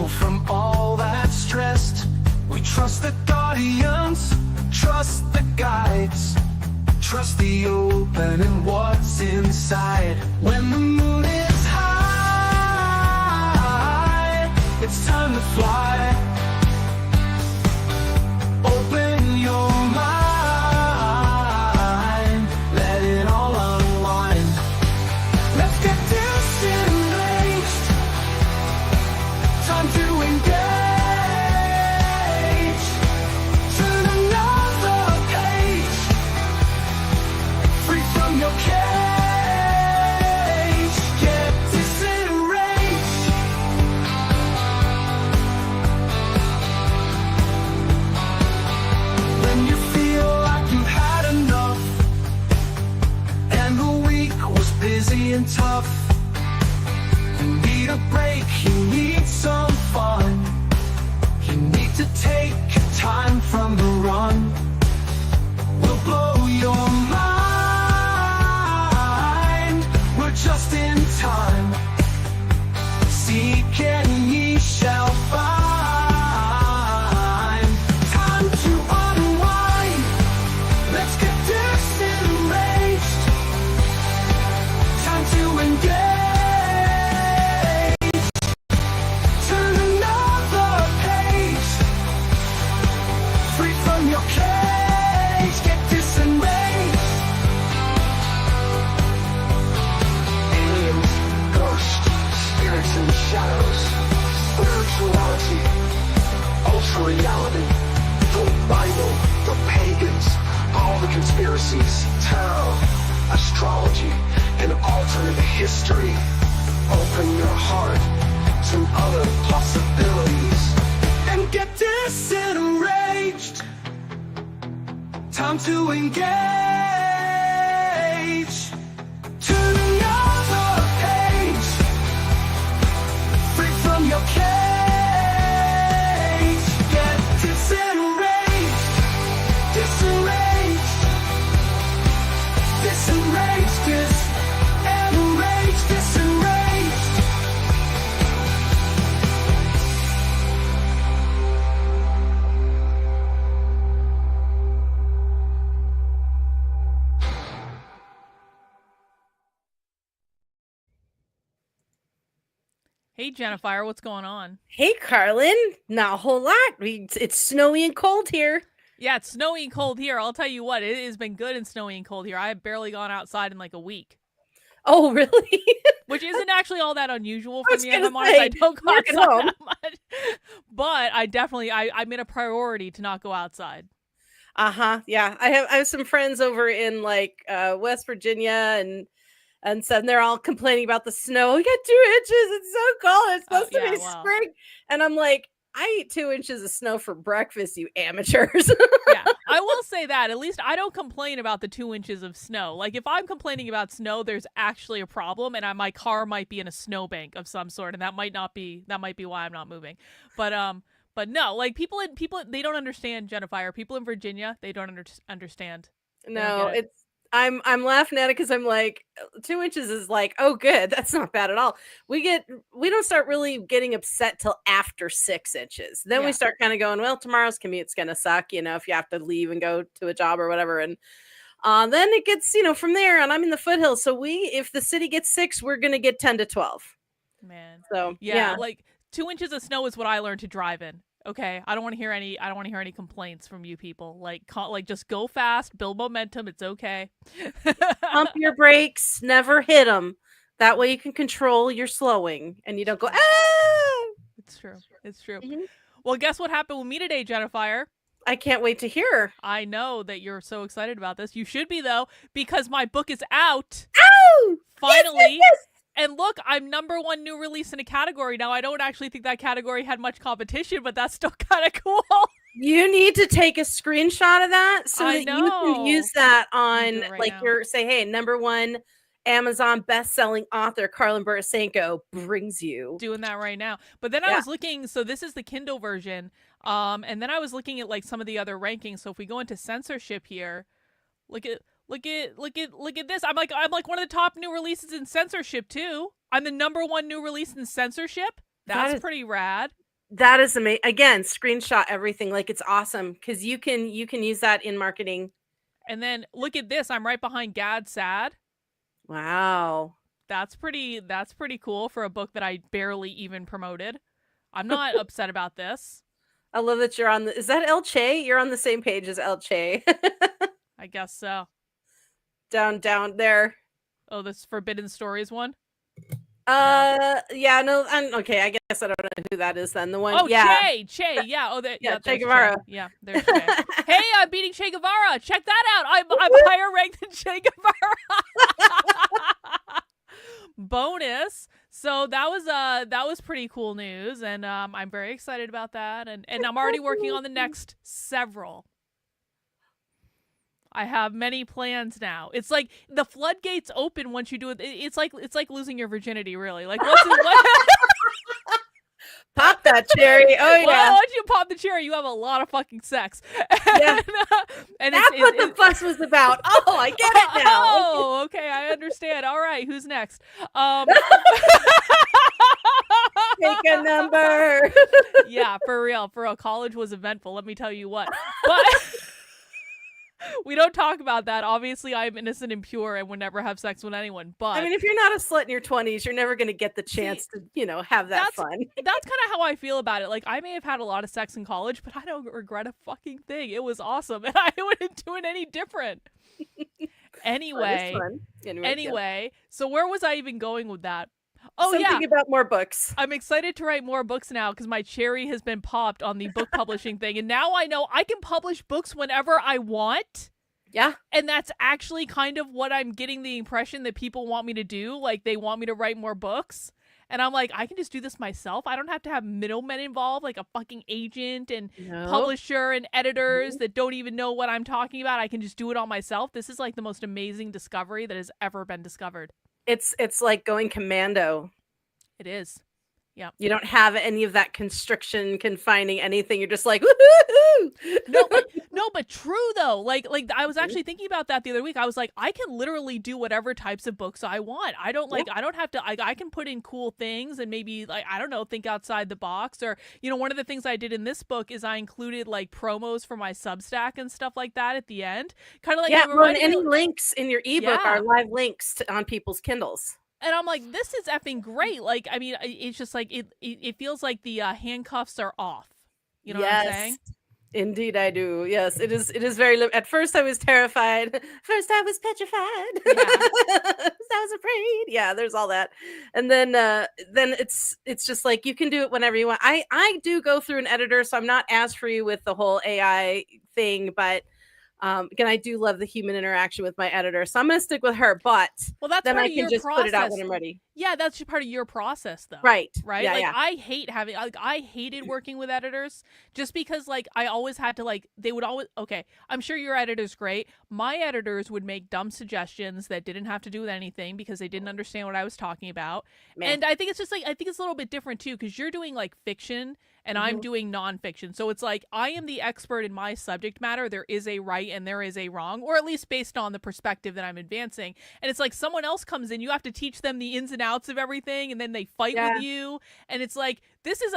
from all that stressed. We trust the guardians, trust the guides, trust the open and what's inside. When the moon is high, it's time to fly. Open your mind, let it all unwind. Let's get disengaged, time to engage. Turn another page, free from your cage. Get disenraged. When you feel like you've had enough and the week was busy and tough, you need a break, you need some fun. You need to take time from the run. We'll blow your mind. We're just in time. Seek and ye shall find. Time to unwind. Let's get disenraged. Time to engage. Turn another page, free from your cage. Get disenraged. Aliens, ghosts, spirits and shadows, spirituality, ultra reality, the Bible, the pagans, all the conspiracies, tarot, astrology, and alternate history. Open your heart to other possibilities and get disenraged. Time to engage. Turn another page, free from your cage. Get disenraged, disenraged, disenraged, disenraged, disenraged. Hey, Jennifer, what's going on? Hey, Carlin. Not a whole lot. It's snowy and cold here. Yeah, it's snowy and cold here. I'll tell you what, it has been good and snowy and cold here. I have barely gone outside in like a week, Oh, really? which isn't actually all that unusual I for was me. gonna I'm honest, say, I don't go work at outside home. that much. But I definitely, I made a priority to not go outside. Yeah. I have some friends over in like West Virginia and so they're all complaining about the snow. We got 2 inches. It's so cold. It's supposed to yeah, be wow. spring. And I'm like, I eat 2 inches of snow for breakfast, you amateurs. Yeah, I will say that. At least I don't complain about the 2 inches of snow. Like, if I'm complaining about snow, there's actually a problem, and my car might be in a snowbank of some sort, and that might be why I'm not moving. But no, like people they don't understand, Jennifer. People in Virginia, they don't understand. They don't No, get it. I'm laughing at it because I'm like 2 inches is like, oh good, that's not bad at all. We don't start really getting upset till after 6 inches. Then Yeah. we start kind of going, well, tomorrow's commute's gonna suck, if you have to leave and go to a job or whatever. And then it gets, from there, and I'm in the foothills. So if the city gets 6, we're gonna get 10 to 12. Man. So Yeah, like 2 inches of snow is what I learned to drive in. Okay, I don't want to hear any complaints from you people. Like just go fast, build momentum, it's okay. Pump your brakes, never hit them. That way you can control your slowing and you don't go, ah! It's true. It's true. Mhm. Well, guess what happened with me today, Jennifer? I can't wait to hear. I know that you're so excited about this. You should be, though, because my book is out. Oh! Finally. Yes! And look, I'm #1 new release in a category. Now, I don't actually think that category had much competition, but that's still kind of cool. You need to take a screenshot of that so I that you can use that on, do it right like, now. say, hey, #1 Amazon best-selling author Carlin Burisenko brings you. Doing that right now. But then I was looking, so this is the Kindle version, and then I was looking at like some of the other rankings. So if we go into censorship here, look at this. I'm like one of the top new releases in censorship too. I'm the #1 new release in censorship. That's pretty rad. That is amazing. Again, screenshot everything. Like, it's awesome because you can use that in marketing. And then look at this. I'm right behind Gad Sad. Wow. That's pretty cool for a book that I barely even promoted. I'm not upset about this. I love that you're on the. Is that El Che? You're on the same page as El Che. I guess so. down there. Oh, this Forbidden Stories one? Yeah, no, okay. I guess I don't know who that is then. The one, Oh, yeah. Che, yeah. Oh, Yeah, Che there's Guevara. Yeah, there's Che. Hey, I'm beating Che Guevara. Check that out. I'm higher ranked than Che Guevara. Bonus. So that was pretty cool news, and I'm very excited about that, and I'm already working on the next several. I have many plans now. It's like the floodgates open once you do it. It's like losing your virginity, really. Like Pop that cherry. Oh yeah. Well, once you pop the cherry, you have a lot of fucking sex. Yeah. And that's what the fuss was about. Oh, I get it now. Oh, okay, I understand. All right, who's next? Take a number. Yeah, for real. College was eventful. Let me tell you what. But we don't talk about that. Obviously, I'm innocent and pure and would never have sex with anyone. But I mean, if you're not a slut in your 20s, you're never going to get the chance to, have that fun. That's kind of how I feel about it. Like, I may have had a lot of sex in college, but I don't regret a fucking thing. It was awesome, and I wouldn't do it any different. Anyway, so where was I even going with that? Oh, Something about more books. I'm excited to write more books now because my cherry has been popped on the book publishing thing. And now I know I can publish books whenever I want. Yeah. And that's actually kind of what I'm getting the impression that people want me to do. Like, they want me to write more books. And I'm like, I can just do this myself. I don't have to have middlemen involved, like a fucking agent and publisher and editors that don't even know what I'm talking about. I can just do it all myself. This is like the most amazing discovery that has ever been discovered. It's like going commando. It is. Yeah. You don't have any of that constriction, confining anything. You're just like, woohoo! But true though. Like I was actually thinking about that the other week. I was like, I can literally do whatever types of books I want. I don't have to, I can put in cool things and maybe like, I don't know, think outside the box. Or, one of the things I did in this book is I included like promos for my Substack and stuff like that at the end. Kind of like, and any links in your ebook are live links on people's Kindles. And I'm like, this is effing great. Like, I mean, it's just like, it feels like the handcuffs are off. You know what I'm saying? Indeed, I do. Yes, it is very. At first, I was terrified. First, I was petrified. I was afraid. Yeah, there's all that, and then it's just like you can do it whenever you want. I do go through an editor, so I'm not as free with the whole AI thing, but. Again, I do love the human interaction with my editor, so I'm going to stick with her. But that's then I can just put it out when I'm ready. Yeah, that's part of your process, though. Right. Yeah, like, I hate having. Like, I hated working with editors just because, like, I always had to they would always. Okay, I'm sure your editor's great. My editors would make dumb suggestions that didn't have to do with anything because they didn't understand what I was talking about. Man. And I think it's just like it's a little bit different too because you're doing like fiction. And I'm doing nonfiction. So it's like I am the expert in my subject matter. There is a right and there is a wrong, or at least based on the perspective that I'm advancing. And it's like someone else comes in, you have to teach them the ins and outs of everything, and then they fight with you. And it's like, this is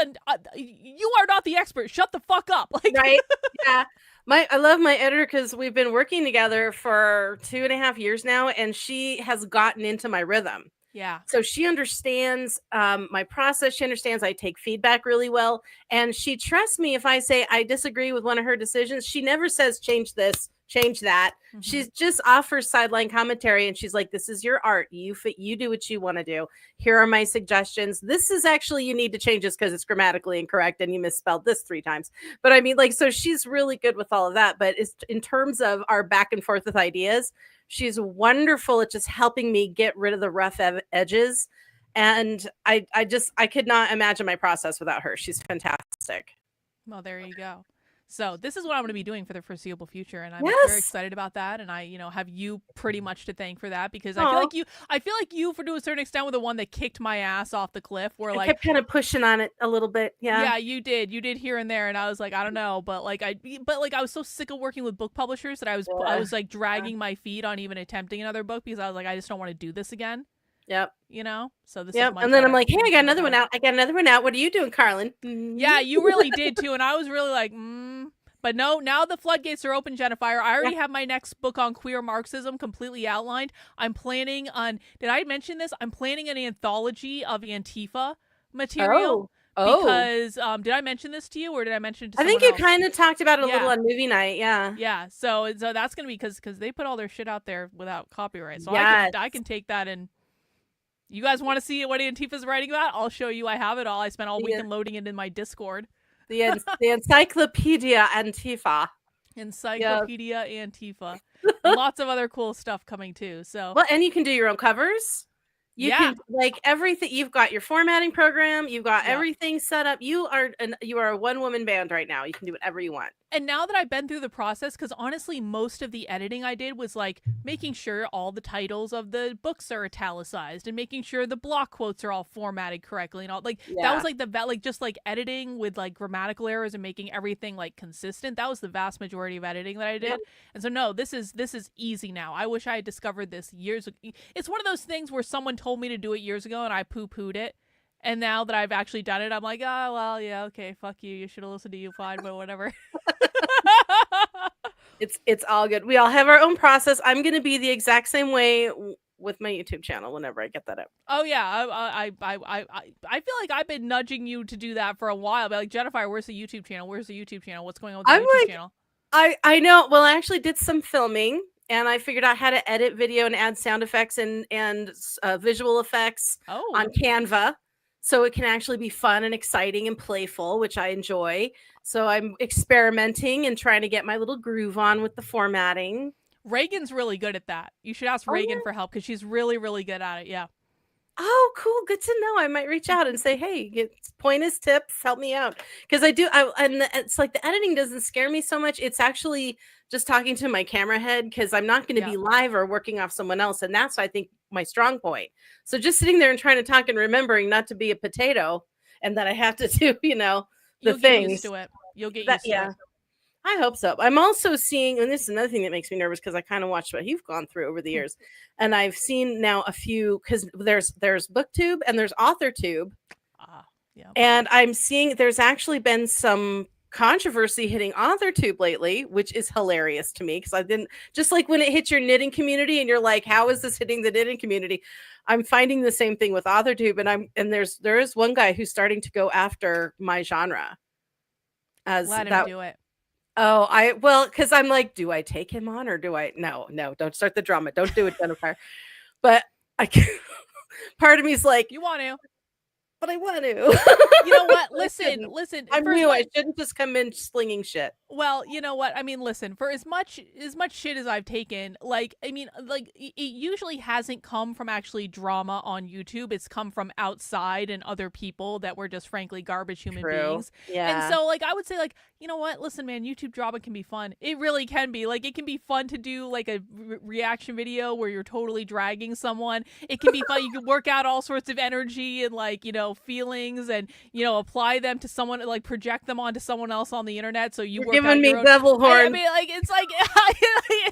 you are not the expert. Shut the fuck up. Like, right? Yeah. I love my editor because we've been working together for 2.5 years now, and she has gotten into my rhythm. Yeah. So she understands my process. She understands I take feedback really well. And she trusts me if I say I disagree with one of her decisions. She never says, change this, change that. Mm-hmm. She just offers sideline commentary. And she's like, this is your art. You do what you want to do. Here are my suggestions. This is actually, you need to change this because it's grammatically incorrect and you misspelled this 3 times. But I mean, like, so she's really good with all of that. But it's in terms of our back and forth with ideas, she's wonderful at just helping me get rid of the rough edges. And I could not imagine my process without her. She's fantastic. Well, there you go. So this is what I'm going to be doing for the foreseeable future. And I'm very excited about that. And I, have you pretty much to thank for that because I feel like you, for to a certain extent, were the one that kicked my ass off the cliff where I kept kind of pushing on it a little bit. Yeah. Yeah, you did here and there. And I was like, I don't know. But I was so sick of working with book publishers that I was like dragging my feet on even attempting another book because I was like, I just don't want to do this again. Yep. You know, so this is Yep. much And then I'm better. like, hey, I Much got more another one better. out. I got another one out. What are you doing, Carlin? Yeah, you really did too, and I was really like, But no, now the floodgates are open, Jennifer. I already have my next book on queer Marxism completely outlined. I'm planning on, did I mention this? I'm planning an anthology of Antifa material. Oh. Because, did I mention this to you or did I mention it to I think someone you else? kind of talked about it a little Yeah. on movie night. Yeah. Yeah, so that's gonna be because they put all their shit out there without copyright. So Yes. I can take that and you guys want to see what Antifa's writing about? I'll show you. I have it all. I spent all weekend loading it in my Discord. The Encyclopedia Antifa. Encyclopedia Antifa. And lots of other cool stuff coming too. So Well, and you can do your own covers. You can like everything. You've got your formatting program. You've got everything set up. You are a one woman band right now. You can do whatever you want. And now that I've been through the process, because honestly, most of the editing I did was like making sure all the titles of the books are italicized and making sure the block quotes are all formatted correctly and all. Like that was like just like editing with like grammatical errors and making everything like consistent. That was the vast majority of editing that I did. And so no, this is easy now. I wish I had discovered this years ago. It's one of those things where someone told me to do it years ago and I poo-pooed it. And now that I've actually done it, I'm like, oh, well, yeah, okay, fuck you. You should have listened to you, fine, but whatever. It's all good. We all have our own process. I'm going to be the exact same way with my YouTube channel whenever I get that up. Oh yeah, I feel like I've been nudging you to do that for a while. But like, Jennifer, where's the YouTube channel? Where's the YouTube channel? What's going on with the YouTube channel? I know. Well, I actually did some filming. And I figured out how to edit video and add sound effects and visual effects on Canva. So it can actually be fun and exciting and playful, which I enjoy. So I'm experimenting and trying to get my little groove on with the formatting. Reagan's really good at that. You should ask Reagan for help because she's really, really good at it. Yeah. Oh, cool. Good to know. I might reach out and say, hey, point us tips, help me out. Because it's like the editing doesn't scare me so much. It's actually just talking to my camera head because I'm not going to be live or working off someone else. And that's, I think, my strong point. So just sitting there and trying to talk and remembering not to be a potato and that I have to do, the You'll things. Get used to it. You'll get used to it. I hope so. I'm also seeing, and this is another thing that makes me nervous because I kind of watched what you've gone through over the years, and I've seen now a few because there's BookTube and there's AuthorTube, and I'm seeing there's actually been some controversy hitting AuthorTube lately, which is hilarious to me because I didn't just like when it hits your knitting community and you're like, how is this hitting the knitting community? I'm finding the same thing with AuthorTube, and there is one guy who's starting to go after my genre. Let him do it. Oh, because I'm like, do I take him on or do I? No, don't start the drama. Don't do it, Jennifer. But part of me is like, you want to, but I want to. You know what? Listen. I'm new. I shouldn't just come in slinging shit. Well, you know what? I mean, listen, for as much shit as I've taken, like, I mean, like, it usually hasn't come from actually drama on YouTube. It's come from outside and other people that were just frankly garbage human beings. Yeah. And so, like, I would say, like, you know what? Listen, man, YouTube drama can be fun. It really can be. Like, it can be fun to do, like, a reaction video where you're totally dragging someone. It can be fun. You can work out all sorts of energy and, like, feelings and, apply them to someone, like, project them onto someone else on the internet. So you're giving me devil horn. I mean, like, it's like,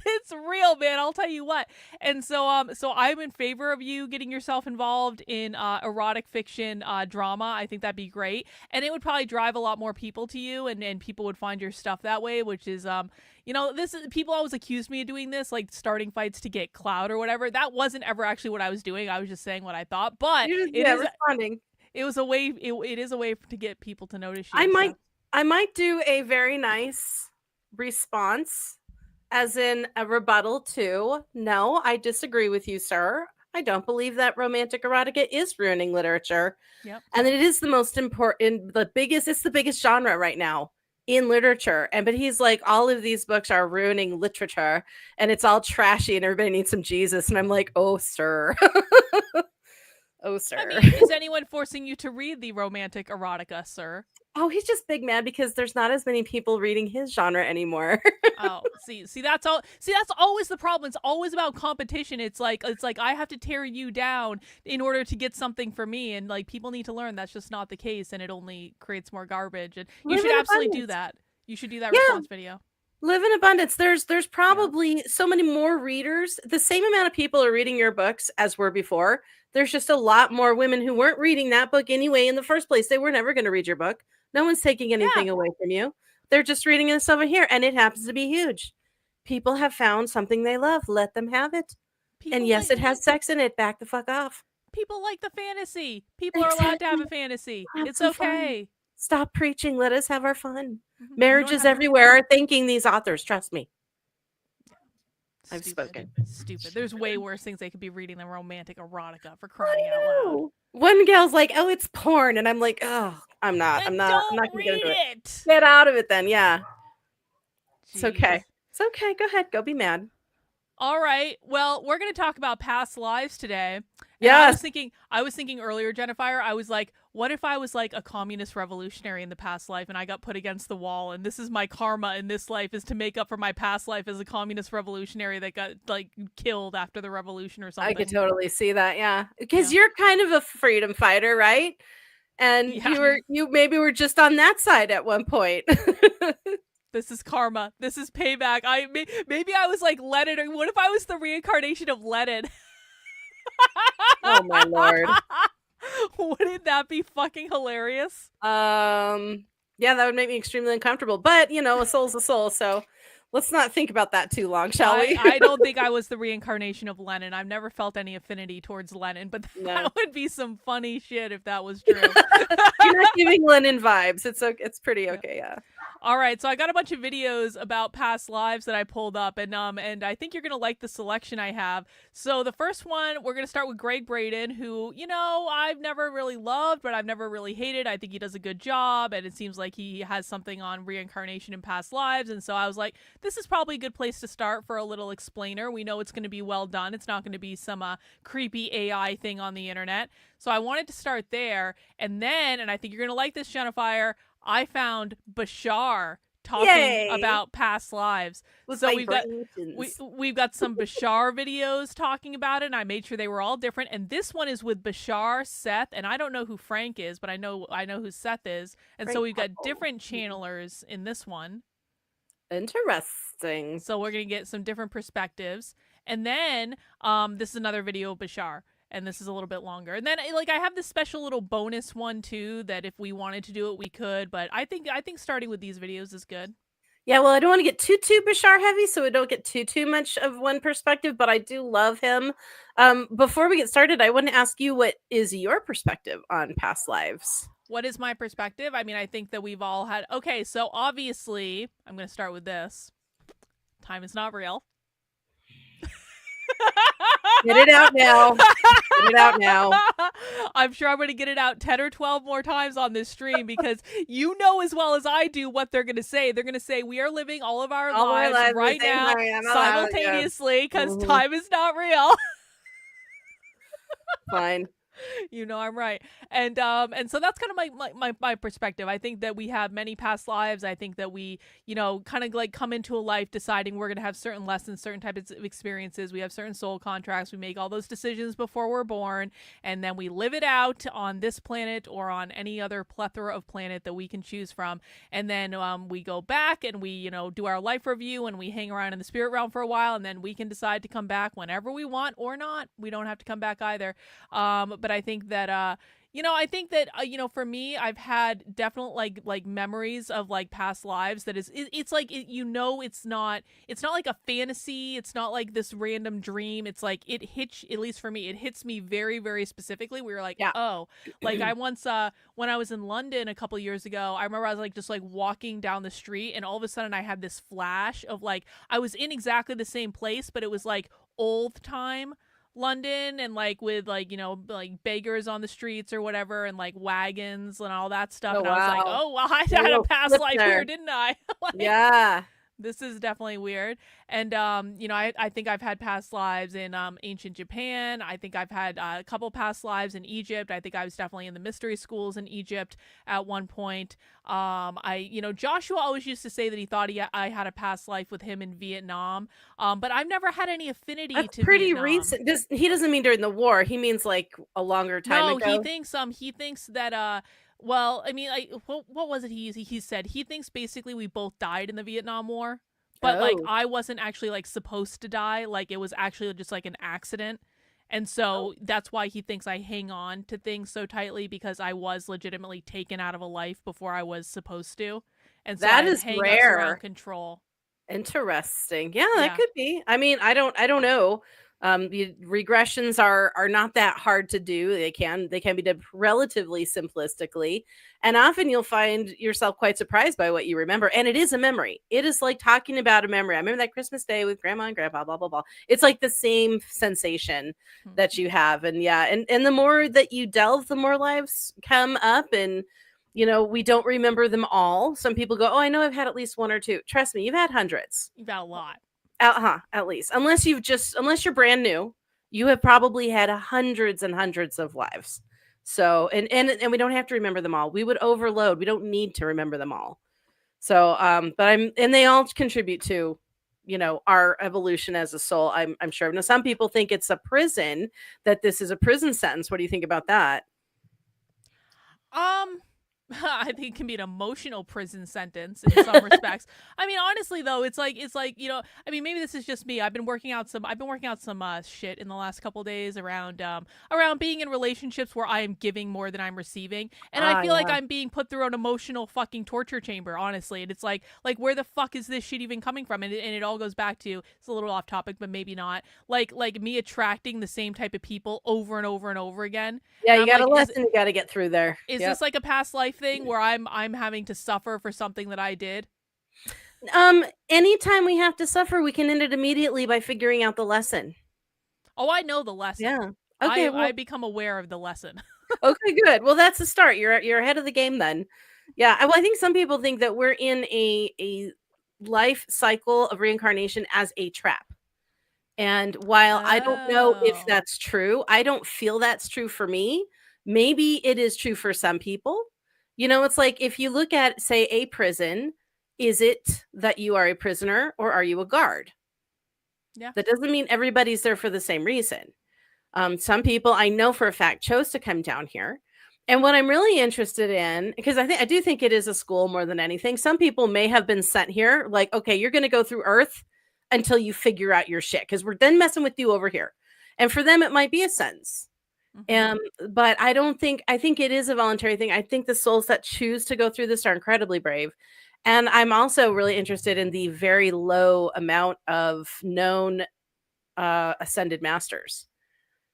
it's real, man. I'll tell you what. And so, so I'm in favor of you getting yourself involved in erotic fiction drama. I think that'd be great. And it would probably drive a lot more people to you and people would find your stuff that way, which is, people always accuse me of doing this, like starting fights to get clout or whatever. That wasn't ever actually what I was doing. I was just saying what I thought, but responding. It was a way. It is a way to get people to notice you. I might do a very nice response, as in a rebuttal to, no, I disagree with you, sir. I don't believe that romantic erotica is ruining literature. Yep. And it is the most important, it's the biggest genre right now in literature. But he's like, all of these books are ruining literature and it's all trashy and everybody needs some Jesus. And I'm like, oh, sir. Oh, sir. I mean, is anyone forcing you to read the romantic erotica, sir? Oh, he's just big mad because there's not as many people reading his genre anymore. Oh, see, that's all. See, that's always the problem. It's always about competition. It's like I have to tear you down in order to get something for me, and like people need to learn that's just not the case, and it only creates more garbage. And you should absolutely do that. You should do that response video. Live in abundance. There's probably so many more readers. The same amount of people are reading your books as were before. There's just a lot more women who weren't reading that book anyway in the first place. They were never going to read your book. No one's taking anything Yeah. away from you. They're just reading this over here, and it happens to be huge. People have found something they love. Let them have it. And People yes, like it has sex in it. Back the fuck off. people like the fantasy. People are allowed to have a Exactly. fantasy. Have It's some fun. okay. Stop preaching. Let us have our fun. You don't Marriages have to. everywhere are thanking these authors. Trust me. I've Stupid. spoken. Stupid. There's way worse things they could be reading than romantic erotica, for crying out loud. know. One gal's like, "Oh, it's porn," and I'm like, "Oh, I'm not. Then I'm not don't gonna get read into it. it. Get out of it, then." Yeah, it's Jeez. okay. It's okay. Go ahead. Go be mad. All right. Well, we're going to talk about past lives today. And Yes. I was thinking earlier, Jennifer, I was like, what if I was like a communist revolutionary in the past life and I got put against the wall and this is my karma in this life is to make up for my past life as a communist revolutionary that got like killed after the revolution or something. I could totally see that. Yeah, because Yeah. you're kind of a freedom fighter, right? And Yeah. you maybe were just on that side at one point. This is karma. This is payback. Maybe I was like Lenin, or what if I was the reincarnation of Lenin? Oh my lord. Wouldn't that be fucking hilarious? Yeah, that would make me extremely uncomfortable. But a soul's a soul, so let's not think about that too long, shall we? I don't think I was the reincarnation of Lenin. I've never felt any affinity towards Lenin, but that would be some funny shit if that was true. You're not giving Lenin vibes. It's okay. It's pretty okay. Yeah. All right, so I got a bunch of videos about past lives that I pulled up, and I think you're gonna like the selection I have. So the first one, we're gonna start with Greg Braden, who I've never really loved, but I've never really hated. I think he does a good job, and it seems like he has something on reincarnation in past lives, and so I was like, this is probably a good place to start for a little explainer. We know it's gonna be well done. It's not gonna be some creepy AI thing on the internet. So I wanted to start there, and then, and I think you're gonna like this, Jennifer, I found Bashar talking Yay. about past lives. With So vibrations. we've got some Bashar videos talking about it, and I made sure they were all different. And this one is with Bashar, Seth, and I don't know who Frank is, but I know who Seth is. And so Frank we've got Powell. different channelers in this one. Interesting. So we're gonna get some different perspectives. And then this is another video of Bashar. And this is a little bit longer. And then I have this special little bonus one too that if we wanted to do it we could, but I think starting with these videos is good. Yeah, well, I don't want to get too Bashar heavy, so we don't get too much of one perspective, but I do love him. Before we get started, I want to ask you, what is your perspective on past lives? What is my perspective? I mean, I think that we've all had okay, so obviously I'm gonna start with this. Time is not real. Get it out now. Get it out now. I'm sure I'm going to get it out 10 or 12 more times on this stream because you know as well as I do what they're going to say. They're going to say we are living all of our lives right now simultaneously because time is not real. Fine. You know I'm right. And so that's kind of my perspective. I think that we have many past lives. I think that we, kind of like come into a life deciding we're going to have certain lessons, certain types of experiences. We have certain soul contracts. We make all those decisions before we're born, and then we live it out on this planet or on any other plethora of planet that we can choose from. And then we go back and we, do our life review and we hang around in the spirit realm for a while, and then we can decide to come back whenever we want or not. We don't have to come back either. But I think that for me, I've had definite like memories of like past lives that it's like it's not like a fantasy, it's not like this random dream. It's like it hits, at least for me, it hits me very, very specifically. We were like, oh, like I once when I was in London a couple years ago, I remember I was like just like walking down the street and all of a sudden I had this flash of like I was in exactly the same place, but it was like old time London and like with like like beggars on the streets or whatever and like wagons and all that stuff. And I was like, oh well, I had a past life here, didn't I? Like, yeah, this is definitely weird. And I think I've had past lives in ancient Japan. I think I've had a couple past lives in Egypt. I think I was definitely in the mystery schools in Egypt at one point. Joshua always used to say that he thought I had a past life with him in Vietnam. But I've never had any affinity to pretty Vietnam. recent. He doesn't mean during the war. He means like a longer time ago. No, he thinks that well, I mean, what was it he said? He thinks basically we both died in the Vietnam War. but like Oh. I wasn't actually like supposed to die. Like it was actually just like an accident. And so that's why he thinks I hang on to things so tightly, because I was legitimately taken out of a life before I was supposed to. And so I That have is hang-ups around rare. control. Interesting. Yeah, that Yeah. could be. I mean, I don't know. The regressions are not that hard to do. They can be done relatively simplistically, and often you'll find yourself quite surprised by what you remember. And it is a memory. It is like talking about a memory. I remember that Christmas day with grandma and grandpa, blah blah blah. It's like the same sensation that you have. And yeah, and the more that you delve, the more lives come up. And we don't remember them all. Some people go, "Oh, I know I've had at least one or two." Trust me, you've had hundreds. You've got a lot. At least. Unless you're brand new, you have probably had hundreds and hundreds of lives. So, and we don't have to remember them all. We would overload. We don't need to remember them all. So, but and they all contribute to, our evolution as a soul. I'm sure. Now, some people think it's a prison, that this is a prison sentence. What do you think about that? I think it can be an emotional prison sentence in some respects. I mean, honestly though, it's like I mean, maybe this is just me. I've been working out some shit in the last couple days around being in relationships where I am giving more than I'm receiving, and I feel like I'm being put through an emotional fucking torture chamber, honestly. And it's like where the fuck is this shit even coming from? And it all goes back to, it's a little off topic, but maybe not. Like me attracting the same type of people over and over and over again. Yeah, And you I'm got a like, lesson you got to get through there. is Yep. this like a past life thing where I'm having to suffer for something that I did? Anytime we have to suffer, we can end it immediately by figuring out the lesson. Oh, I know the lesson. Yeah. Okay. I become aware of the lesson. Okay, good. Well, that's the start. You're ahead of the game then. Yeah. Well, I think some people think that we're in a life cycle of reincarnation as a trap. And while I don't know if Oh. that's true, I don't feel that's true for me. Maybe it is true for some people. It's like, if you look at, say, a prison, is it that you are a prisoner or are you a guard? Yeah. That doesn't mean everybody's there for the same reason. Some people I know for a fact chose to come down here. And what I'm really interested in, because I do think it is a school more than anything. Some people may have been sent here, like, okay, you're going to go through Earth until you figure out your shit, because we're then messing with you over here. And for them, it might be a sentence. But I think it is a voluntary thing. I think the souls that choose to go through this are incredibly brave. And I'm also really interested in the very low amount of known ascended masters,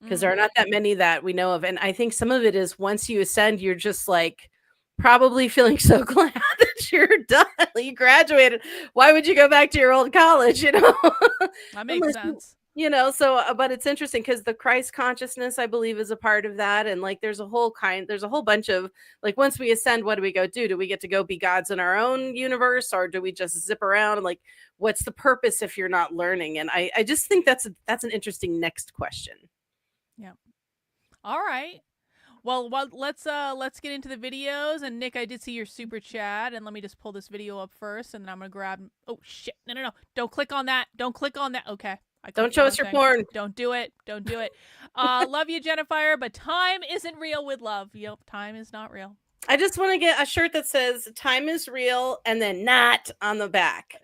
because there are not that many that we know of. And I think some of it is, once you ascend, you're just like probably feeling so glad that you're done. You graduated. Why would you go back to your old college? That makes sense. So, but it's interesting because the Christ consciousness, I believe, is a part of that. And like, there's a whole bunch of, like, once we ascend, what do we go do? Do we get to go be gods in our own universe, or do we just zip around? And like, what's the purpose if you're not learning? And I just think that's an interesting next question. Yeah. All right. Well, let's get into the videos. And Nick, I did see your super chat, and let me just pull this video up first, and then I'm gonna grab. Oh shit! No! Don't click on that. Don't click on that. Okay. Don't show us your porn. Don't do it. Don't do it. Love you, Jennifer, but time isn't real with love. Yep, time is not real. I just want to get a shirt that says "Time is real" and then "not" on the back.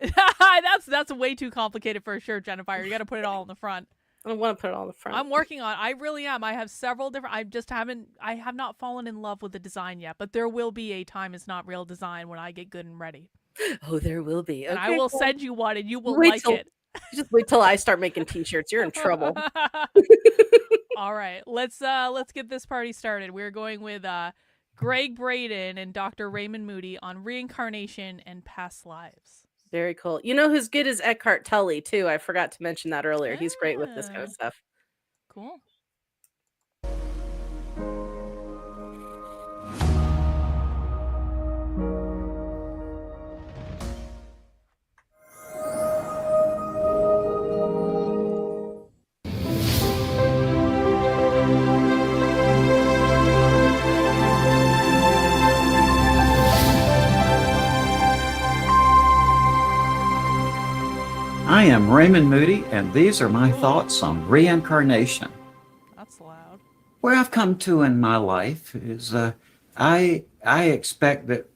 That's way too complicated for a shirt, Jennifer. You got to put it all on the front. I don't want to put it on the front. I'm working on it. I really am. I have several different. I have not fallen in love with the design yet, but there will be a "Time is not real" design when I get good and ready. Oh, there will be. And okay, I will cool. send you one, and you will like it. Just wait till I start making t-shirts. You're in trouble. All right, let's get this party started. We're going with Greg Braden and Dr. Raymond Moody on reincarnation and past lives. Very cool. You know who's good is Eckhart Tolle too. I forgot to mention that earlier. He's great with this kind of stuff. Cool. I am Raymond Moody, and these are my thoughts on reincarnation. That's loud. Where I've come to in my life is I expect that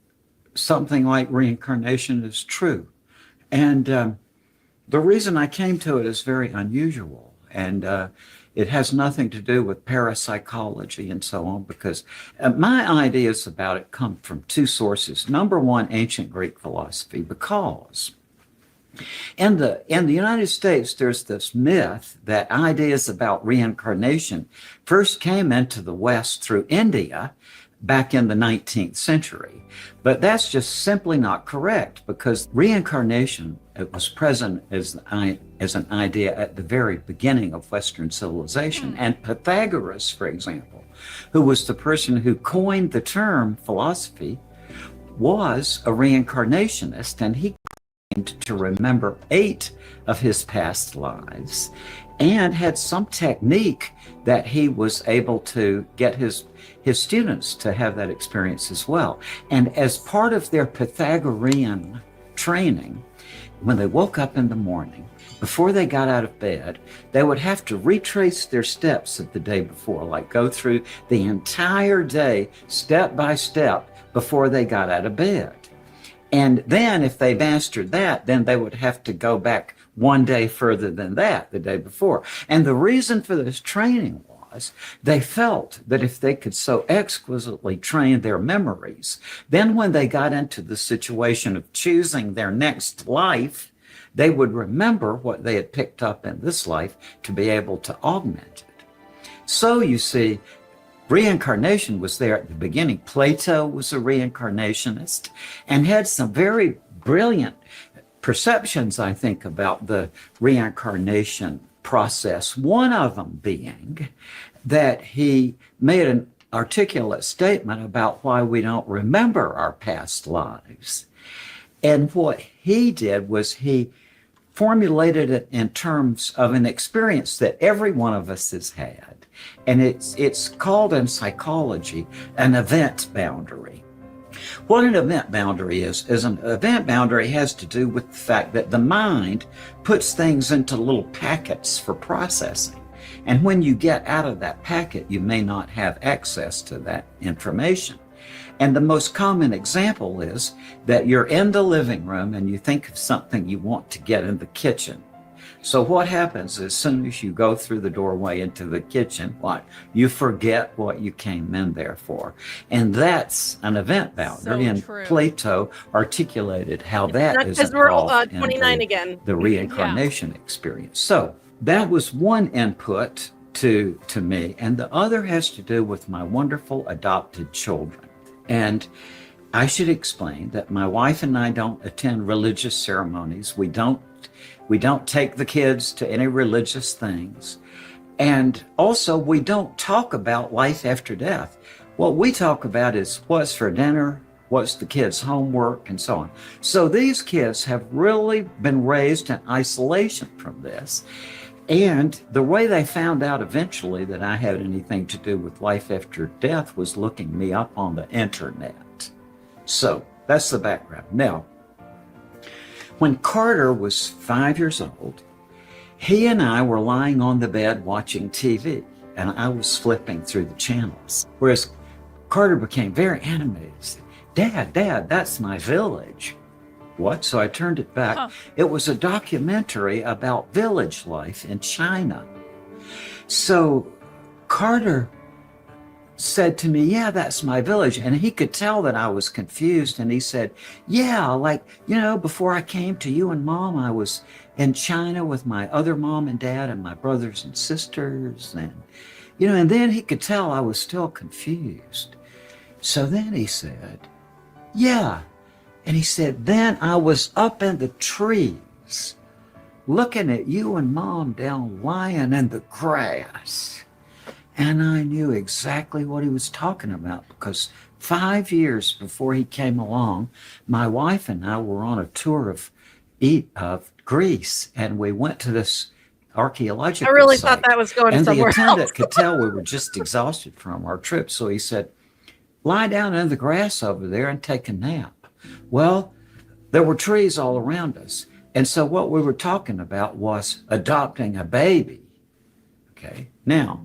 something like reincarnation is true. And The reason I came to it is very unusual, and it has nothing to do with parapsychology and so on, because my ideas about it come from two sources. Number one, ancient Greek philosophy, because in the United States, there's this myth that ideas about reincarnation first came into the West through India back in the 19th century. But that's just simply not correct, because reincarnation, it was present as an idea at the very beginning of Western civilization. And Pythagoras, for example, who was the person who coined the term philosophy, was a reincarnationist, and he claimed to remember 8 of his past lives and had some technique that he was able to get his students to have that experience as well. And as part of their Pythagorean training, when they woke up in the morning, before they got out of bed, they would have to retrace their steps of the day before, like go through the entire day, step by step, before they got out of bed. And then if they mastered that, then they would have to go back one day further than that, the day before. And the reason for this training was they felt that if they could so exquisitely train their memories, then when they got into the situation of choosing their next life, they would remember what they had picked up in this life to be able to augment it. So you see, reincarnation was there at the beginning. Plato was a reincarnationist and had some very brilliant perceptions, I think, about the reincarnation process. One of them being that he made an articulate statement about why we don't remember our past lives. And what he did was he formulated it in terms of an experience that every one of us has had. And it's called in psychology an event boundary. What an event boundary is an event boundary has to do with the fact that the mind puts things into little packets for processing. And when you get out of that packet, you may not have access to that information. And the most common example is that you're in the living room and you think of something you want to get in the kitchen. So what happens as soon as you go through the doorway into the kitchen, you forget what you came in there for. And that's an event boundary. So and true. Plato articulated how that Not is because we're involved in 29 again. the reincarnation experience. So that was one input to me. And the other has to do with my wonderful adopted children. And I should explain that my wife and I don't attend religious ceremonies. We don't take the kids to any religious things. And also, we don't talk about life after death. What we talk about is what's for dinner, what's the kids' homework, and so on. So these kids have really been raised in isolation from this. And the way they found out eventually that I had anything to do with life after death was looking me up on the internet. So that's the background. Now, when Carter was 5 years old, he and I were lying on the bed watching TV, and I was flipping through the channels. Whereas Carter became very animated. He said, Dad, that's my village. What? So I turned it back. It was a documentary about village life in China. So Carter said to me, yeah, that's my village. And he could tell that I was confused. And he said, yeah, before I came to you and Mom, I was in China with my other mom and dad and my brothers and sisters. And then he could tell I was still confused. So then he said, yeah. And he said, then I was up in the trees looking at you and Mom down lying in the grass. And I knew exactly what he was talking about, because 5 years before he came along, my wife and I were on a tour of Greece, and we went to this archaeological I really site. thought that was going somewhere else. And the attendant could tell we were just exhausted from our trip. So he said, lie down in the grass over there and take a nap. Well, there were trees all around us. And so what we were talking about was adopting a baby. Okay. Now,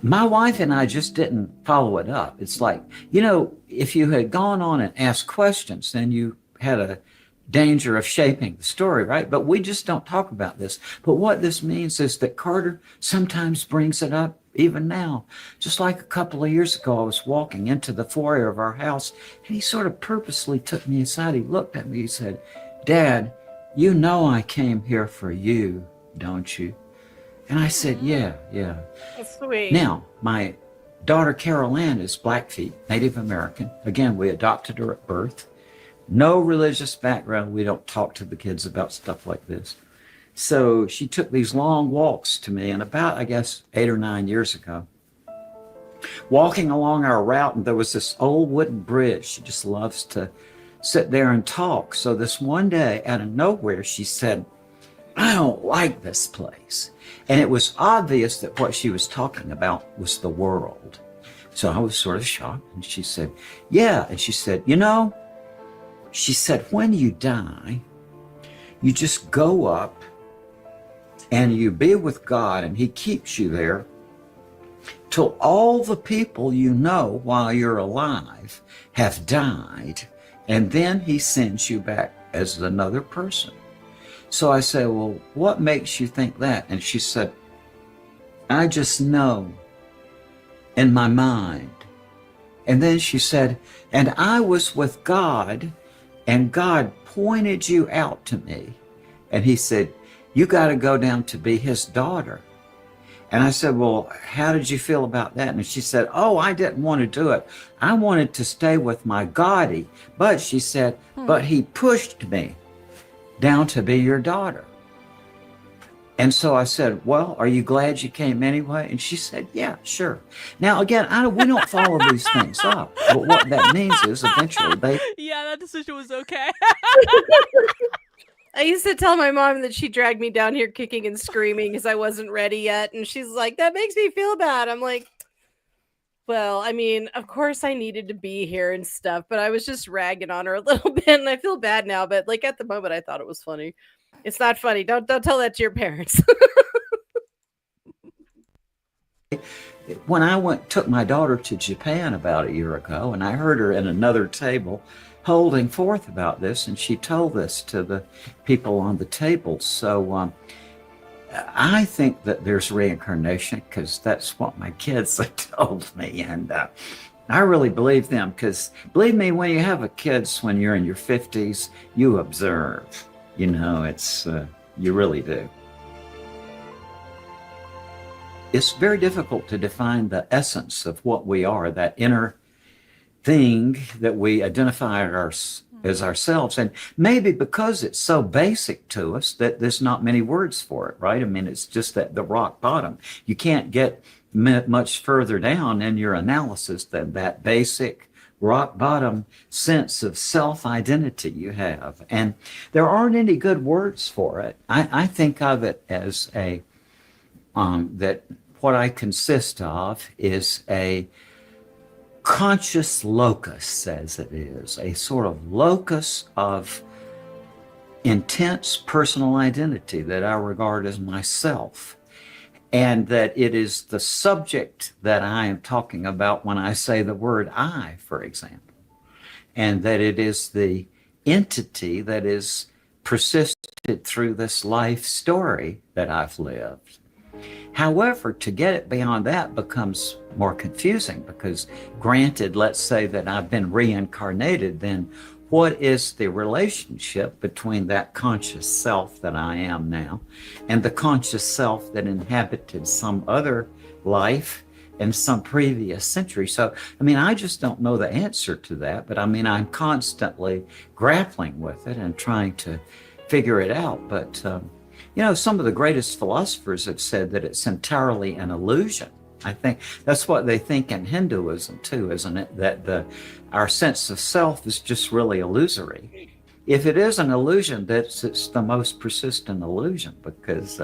my wife and I just didn't follow it up. It's like, if you had gone on and asked questions, then you had danger of shaping the story, right? But we just don't talk about this. But what this means is that Carter sometimes brings it up even now. Just like a couple of years ago, I was walking into the foyer of our house, and he sort of purposely took me aside. He looked at me, he said, "Dad, you know I came here for you, don't you?" And I said, yeah. That's sweet. Now, my daughter Carol Ann is Blackfeet, Native American. Again, we adopted her at birth. No religious background. We don't talk to the kids about stuff like this. So she took these long walks to me, and about, I guess, 8 or 9 years ago, walking along our route, and there was this old wooden bridge. She just loves to sit there and talk. So this one day, out of nowhere, she said, "I don't like this place." And it was obvious that what she was talking about was the world. So I was sort of shocked, and she said, "Yeah." And she said, she said, "When you die, you just go up and you be with God, and he keeps you there till all the people you know while you're alive have died, and then he sends you back as another person." So I said, "Well, what makes you think that?" And she said, "I just know in my mind." And then she said, "And I was with God, and God pointed you out to me. And he said, you got to go down to be his daughter." And I said, "Well, how did you feel about that?" And she said, "Oh, I didn't want to do it. I wanted to stay with my Goddie." But she said, "But he pushed me down to be your daughter." And so I said, "Well, are you glad you came anyway?" And she said, "Yeah, sure." Now, again, we don't follow these things up. But what that means is eventually they... Yeah, that decision was okay. I used to tell my mom that she dragged me down here kicking and screaming because I wasn't ready yet. And she's like, "That makes me feel bad." I'm like, well, I mean, of course I needed to be here and stuff, but I was just ragging on her a little bit, and I feel bad now. But like at the moment, I thought it was funny. It's not funny. Don't tell that to your parents. When I took my daughter to Japan about a year ago, and I heard her at another table holding forth about this, and she told this to the people on the table. So I think that there's reincarnation, because that's what my kids have told me, and I really believe them, because believe me, when you have kids when you're in your 50s, you observe. It's you really do. It's very difficult to define the essence of what we are, that inner thing that we identify as ourselves. And maybe because it's so basic to us that there's not many words for it, right? I mean, it's just at the rock bottom. You can't get much further down in your analysis than that basic rock bottom sense of self-identity you have. And there aren't any good words for it. I think of it as that what I consist of is a conscious locus, as it is, a sort of locus of intense personal identity that I regard as myself, and that it is the subject that I am talking about when I say the word I, for example, and that it is the entity that is persisted through this life story that I've lived. However, to get it beyond that becomes more confusing, because granted, let's say that I've been reincarnated, then what is the relationship between that conscious self that I am now and the conscious self that inhabited some other life in some previous century? So, I mean, I just don't know the answer to that, but I mean, I'm constantly grappling with it and trying to figure it out. But, some of the greatest philosophers have said that it's entirely an illusion. I think that's what they think in Hinduism too, isn't it? That our sense of self is just really illusory. If it is an illusion, it's the most persistent illusion, because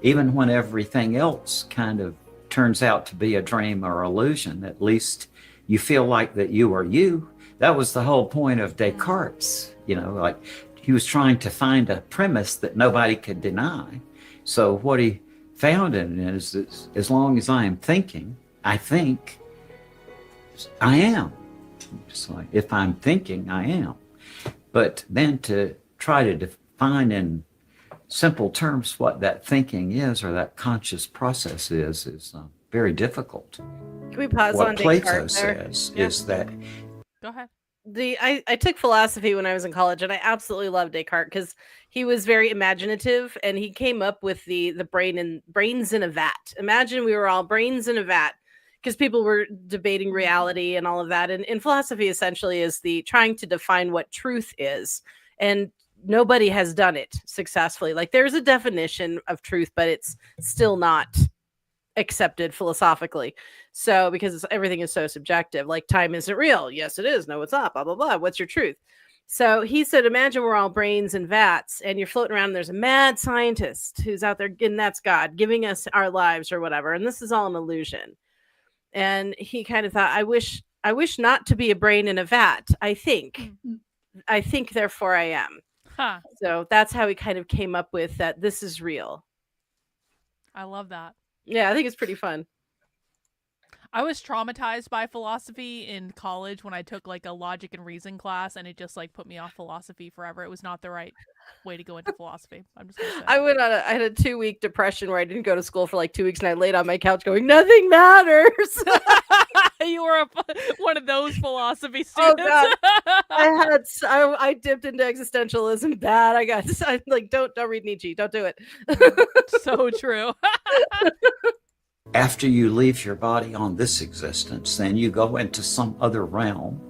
even when everything else kind of turns out to be a dream or illusion, at least you feel like that you are you. That was the whole point of Descartes, like he was trying to find a premise that nobody could deny. So what he found in it is that as long as I am thinking, I think I am. Just like if I'm thinking, I am. But then to try to define in simple terms what that thinking is or that conscious process is very difficult. Can we pause What on Plato Descartes there? says Yeah. is that Go ahead. I took philosophy when I was in college, and I absolutely loved Descartes because he was very imaginative, and he came up with the brains in a vat. Imagine we were all brains in a vat, because people were debating reality and all of that. And philosophy essentially is the trying to define what truth is, and nobody has done it successfully. Like, there's a definition of truth, but it's still not accepted philosophically. So because everything is so subjective, like time isn't real. Yes, it is. No, it's not. Blah, blah, blah. What's your truth? So he said, imagine we're all brains and vats, and you're floating around. And there's a mad scientist who's out there, and that's God giving us our lives or whatever. And this is all an illusion. And he kind of thought, I wish not to be a brain in a vat. I think, therefore I am. Huh. So that's how he kind of came up with that. This is real. I love that. Yeah, I think it's pretty fun. I was traumatized by philosophy in college when I took like a logic and reason class, and it just like put me off philosophy forever. It was not the right way to go into philosophy. I'm just gonna say. I had a 2-week depression where I didn't go to school for like 2 weeks, and I laid on my couch going, nothing matters. You were one of those philosophy Oh, students. God. I dipped into existentialism bad. I like, don't read Nietzsche. Don't do it. So true. after you leave your body on this existence, then you go into some other realm.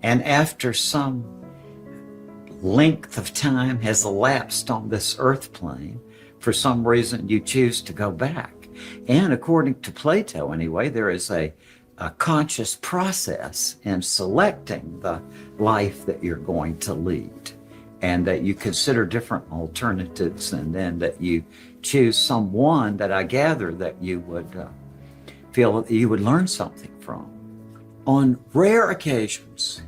And after some length of time has elapsed on this earth plane, for some reason you choose to go back. And according to Plato, anyway, there is a conscious process in selecting the life that you're going to lead, and that you consider different alternatives, and then that you choose someone that I gather that you would feel that you would learn something from. On rare occasions,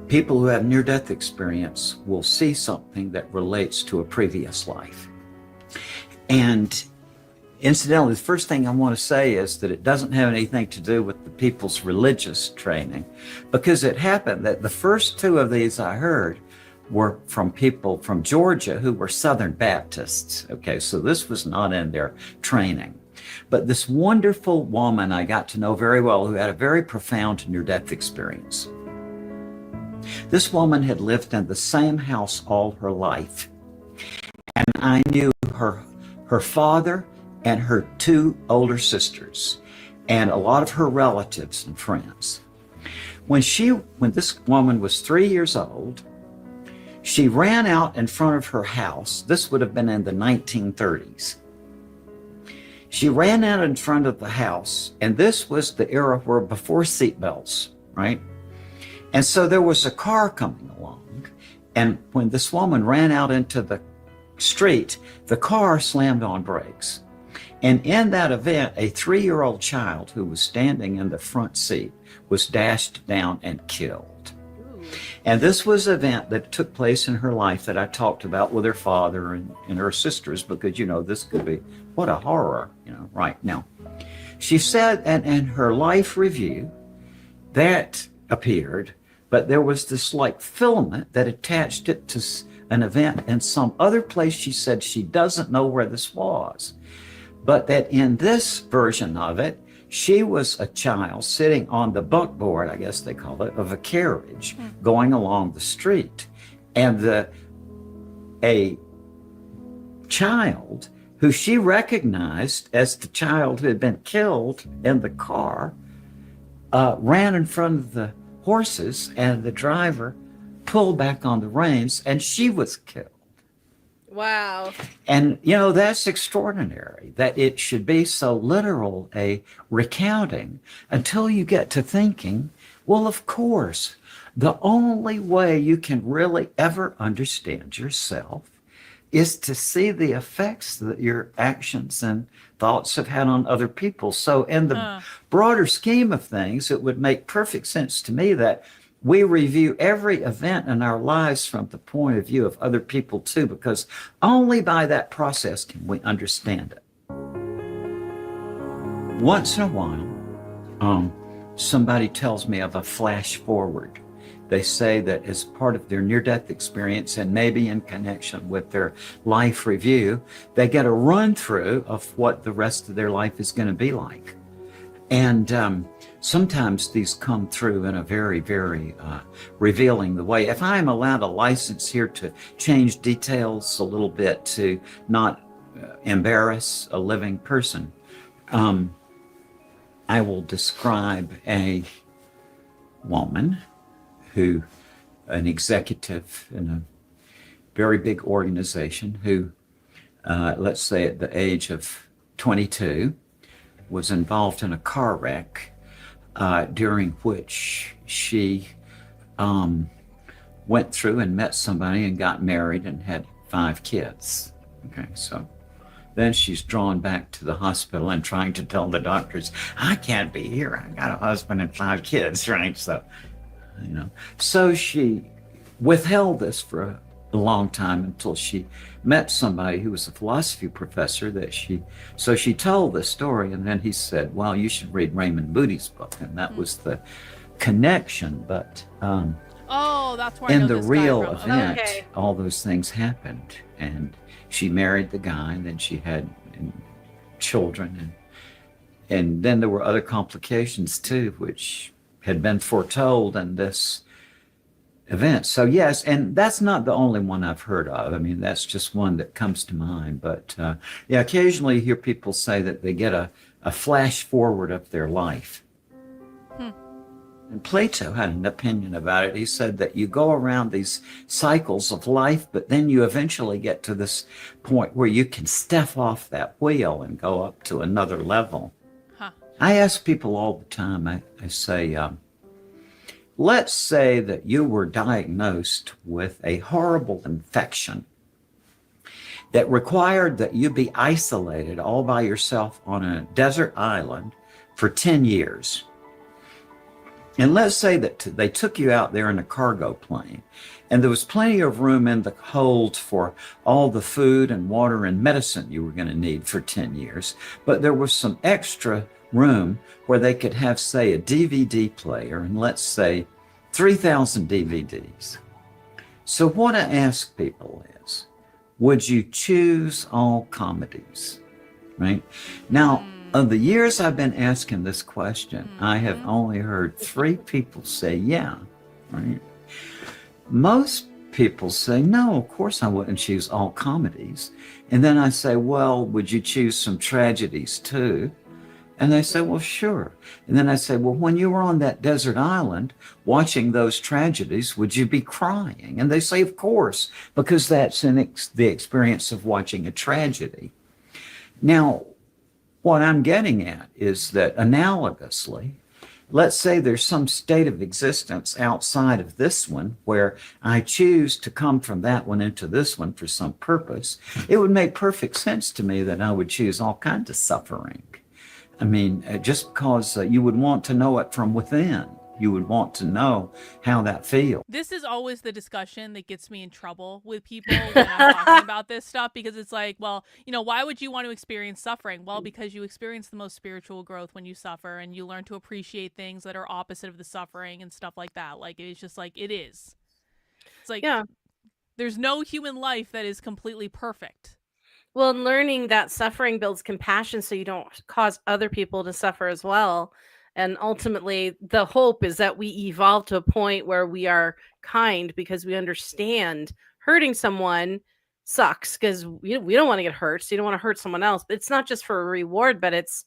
people who have near-death experience will see something that relates to a previous life. And incidentally, the first thing I want to say is that it doesn't have anything to do with the people's religious training, because it happened that the first two of these I heard were from people from Georgia who were Southern Baptists. Okay, so this was not in their training. But this wonderful woman I got to know very well, who had a very profound near-death experience. This woman had lived in the same house all her life. And I knew her father and her two older sisters, and a lot of her relatives and friends. When this woman was 3 years old, she ran out in front of her house. This would have been in the 1930s. She ran out in front of the house, and this was the era where before seatbelts, right? And so there was a car coming along, and when this woman ran out into the street, the car slammed on brakes. And in that event, a 3-year-old child who was standing in the front seat was dashed down and killed. And this was an event that took place in her life that I talked about with her father and her sisters, because, this could be, what a horror, right now. She said, and in her life review, that appeared, but there was this like filament that attached it to an event in some other place. She said she doesn't know where this was, but that in this version of it, she was a child sitting on the buckboard, I guess they call it, of a carriage going along the street. And a child who she recognized as the child who had been killed in the car ran in front of the horses, and the driver pulled back on the reins, and she was killed. Wow. And, that's extraordinary that it should be so literal a recounting, until you get to thinking, well, of course, the only way you can really ever understand yourself is to see the effects that your actions and thoughts have had on other people. So in the broader scheme of things, it would make perfect sense to me that we review every event in our lives from the point of view of other people too, because only by that process can we understand it. Once in a while, somebody tells me of a flash forward. they say that as part of their near-death experience and maybe in connection with their life review, they get a run-through of what the rest of their life is going to be like. And sometimes these come through in a very, very revealing way. If I am allowed a license here to change details a little bit to not embarrass a living person, I will describe a woman who, an executive in a very big organization who, let's say at the age of 22, was involved in a car wreck during which she went through and met somebody and got married and had 5 kids. Okay, so then she's drawn back to the hospital and trying to tell the doctors, I can't be here. I got a husband and 5 kids, right? So, you know, so she withheld this for a long time until she met somebody who was a philosophy professor so she told the story, and then he said, well, you should read Raymond Moody's book, and that was the connection. But that's where I in know the this guy real from. event, Okay. all those things happened, and she married the guy, and then she had children, and then there were other complications too, which had been foretold in this event. So yes, and that's not the only one I've heard of. I mean, that's just one that comes to mind. But yeah, occasionally you hear people say that they get a flash forward of their life. And Plato had an opinion about it. He said that you go around these cycles of life, but then you eventually get to this point where you can step off that wheel and go up to another level. I ask people all the time, I say, let's say that you were diagnosed with a horrible infection that required that you be isolated all by yourself on a desert island for 10 years. And let's say that they took you out there in a cargo plane, and there was plenty of room in the hold for all the food and water and medicine you were going to need for 10 years. But there was some extra room where they could have, say, a DVD player, and let's say 3,000 DVDs. So what I ask people is, would you choose all comedies? Right? Now, of the years I've been asking this question, I have only heard 3 people say yeah, right? Most people say, no, of course I wouldn't choose all comedies. And then I say, well, would you choose some tragedies too? And they say, well, sure. And then I say, well, when you were on that desert island watching those tragedies, would you be crying? And they say, of course, because that's the experience of watching a tragedy. Now, what I'm getting at is that analogously, let's say there's some state of existence outside of this one where I choose to come from that one into this one for some purpose. It would make perfect sense to me that I would choose all kinds of suffering. I mean, just because you would want to know it from within. You would want to know how that feels. This is always the discussion that gets me in trouble with people when I'm talking about this stuff, because it's like, well, you know, why would you want to experience suffering? Well, because you experience the most spiritual growth when you suffer, and you learn to appreciate things that are opposite of the suffering and stuff like that. Like, it's just like, it is. It's like, Yeah. there's no human life that is completely perfect. Well, and learning that suffering builds compassion so you don't cause other people to suffer as well. And ultimately, the hope is that we evolve to a point where we are kind because we understand hurting someone sucks, because we don't want to get hurt. So you don't want to hurt someone else. But it's not just for a reward, but it's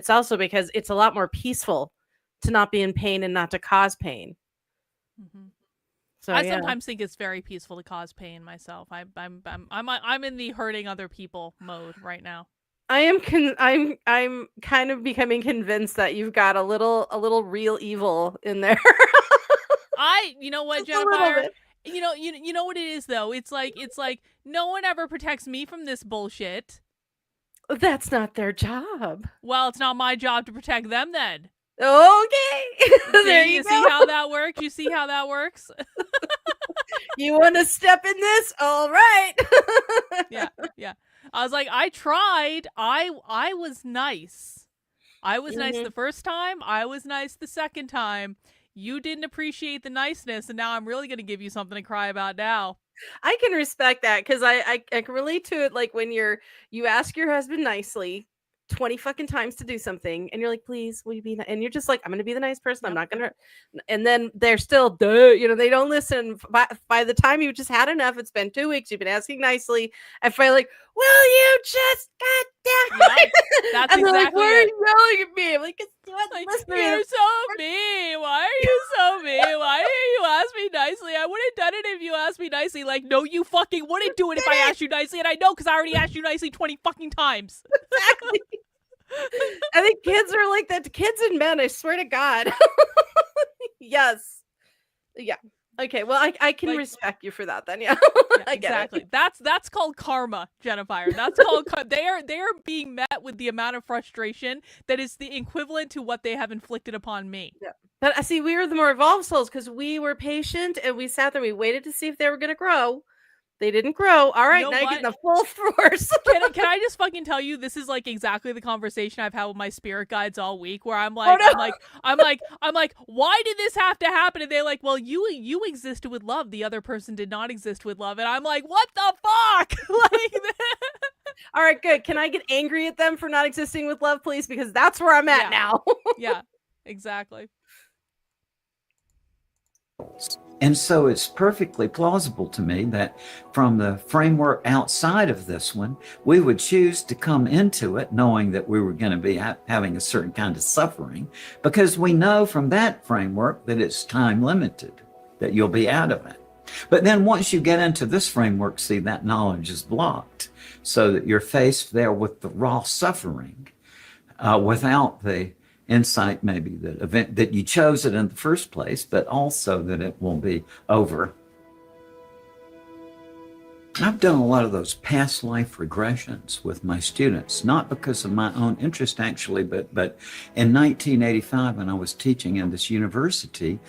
also because it's a lot more peaceful to not be in pain and not to cause pain. Mm-hmm. So I yeah. sometimes think it's very peaceful to cause pain myself. I'm in the hurting other people mode right now. I'm kind of becoming convinced that you've got a little real evil in there. You know what, Just a little Jennifer? bit. You know what it is though. It's like no one ever protects me from this bullshit. That's not their job. Well, it's not my job to protect them then. Okay. There you see go. how that works? You see how that works? You want to step in this? All right. Yeah. I was like, I tried. I was nice. I was nice the first time. I was nice the second time. you didn't appreciate the niceness, and now I'm really going to give you something to cry about now. I can respect that because I can relate to it. Like when you ask your husband nicely 20 fucking times to do something, and you're like, please, will you be? And you're just like, I'm gonna be the nice person. I'm not gonna. And then they're still, they don't listen. By the time you just had enough, it's been 2 weeks. You've been asking nicely, and finally, like, will you just goddamn? Yep, that's and they're like, exactly why are it. you yelling at me? I'm like, Like, listen to me. you're so mean. Why are you so mean? Why didn't you ask me nicely? I would have done it if you asked me nicely. Like, no, you fucking wouldn't do it if I asked you nicely, and I know because I already asked you nicely 20 fucking times. Exactly. I think kids are like that. Kids and men, I swear to God. Yes. Yeah. Okay. Well, I can Like- respect you for that then. Yeah. Yeah, I get exactly. it. That's called karma, Jennifer. That's called they are being met with the amount of frustration that is the equivalent to what they have inflicted upon me. But I see we were the more evolved souls because we were patient and we sat there. We waited to see if they were going to grow. They didn't grow. All right, know now you're what? getting the full force. Can I just fucking tell you, this is like exactly the conversation I've had with my spirit guides all week, where I'm like, Oh, no. I'm like, why did this have to happen? And they're like, well, you existed with love. The other person did not exist with love. And I'm like, what the fuck? Like, All right, good. Can I get angry at them for not existing with love, please? Because that's where I'm at Yeah. now. yeah, exactly. And so it's perfectly plausible to me that from the framework outside of this one, we would choose to come into it knowing that we were going to be having a certain kind of suffering, because we know from that framework that it's time limited, that you'll be out of it. But then once you get into this framework, see, that knowledge is blocked so that you're faced there with the raw suffering without the insight, maybe that event that you chose it in the first place, but also that it will be over. I've done a lot of those past life regressions with my students, not because of my own interest actually, but in 1985 when I was teaching in this university,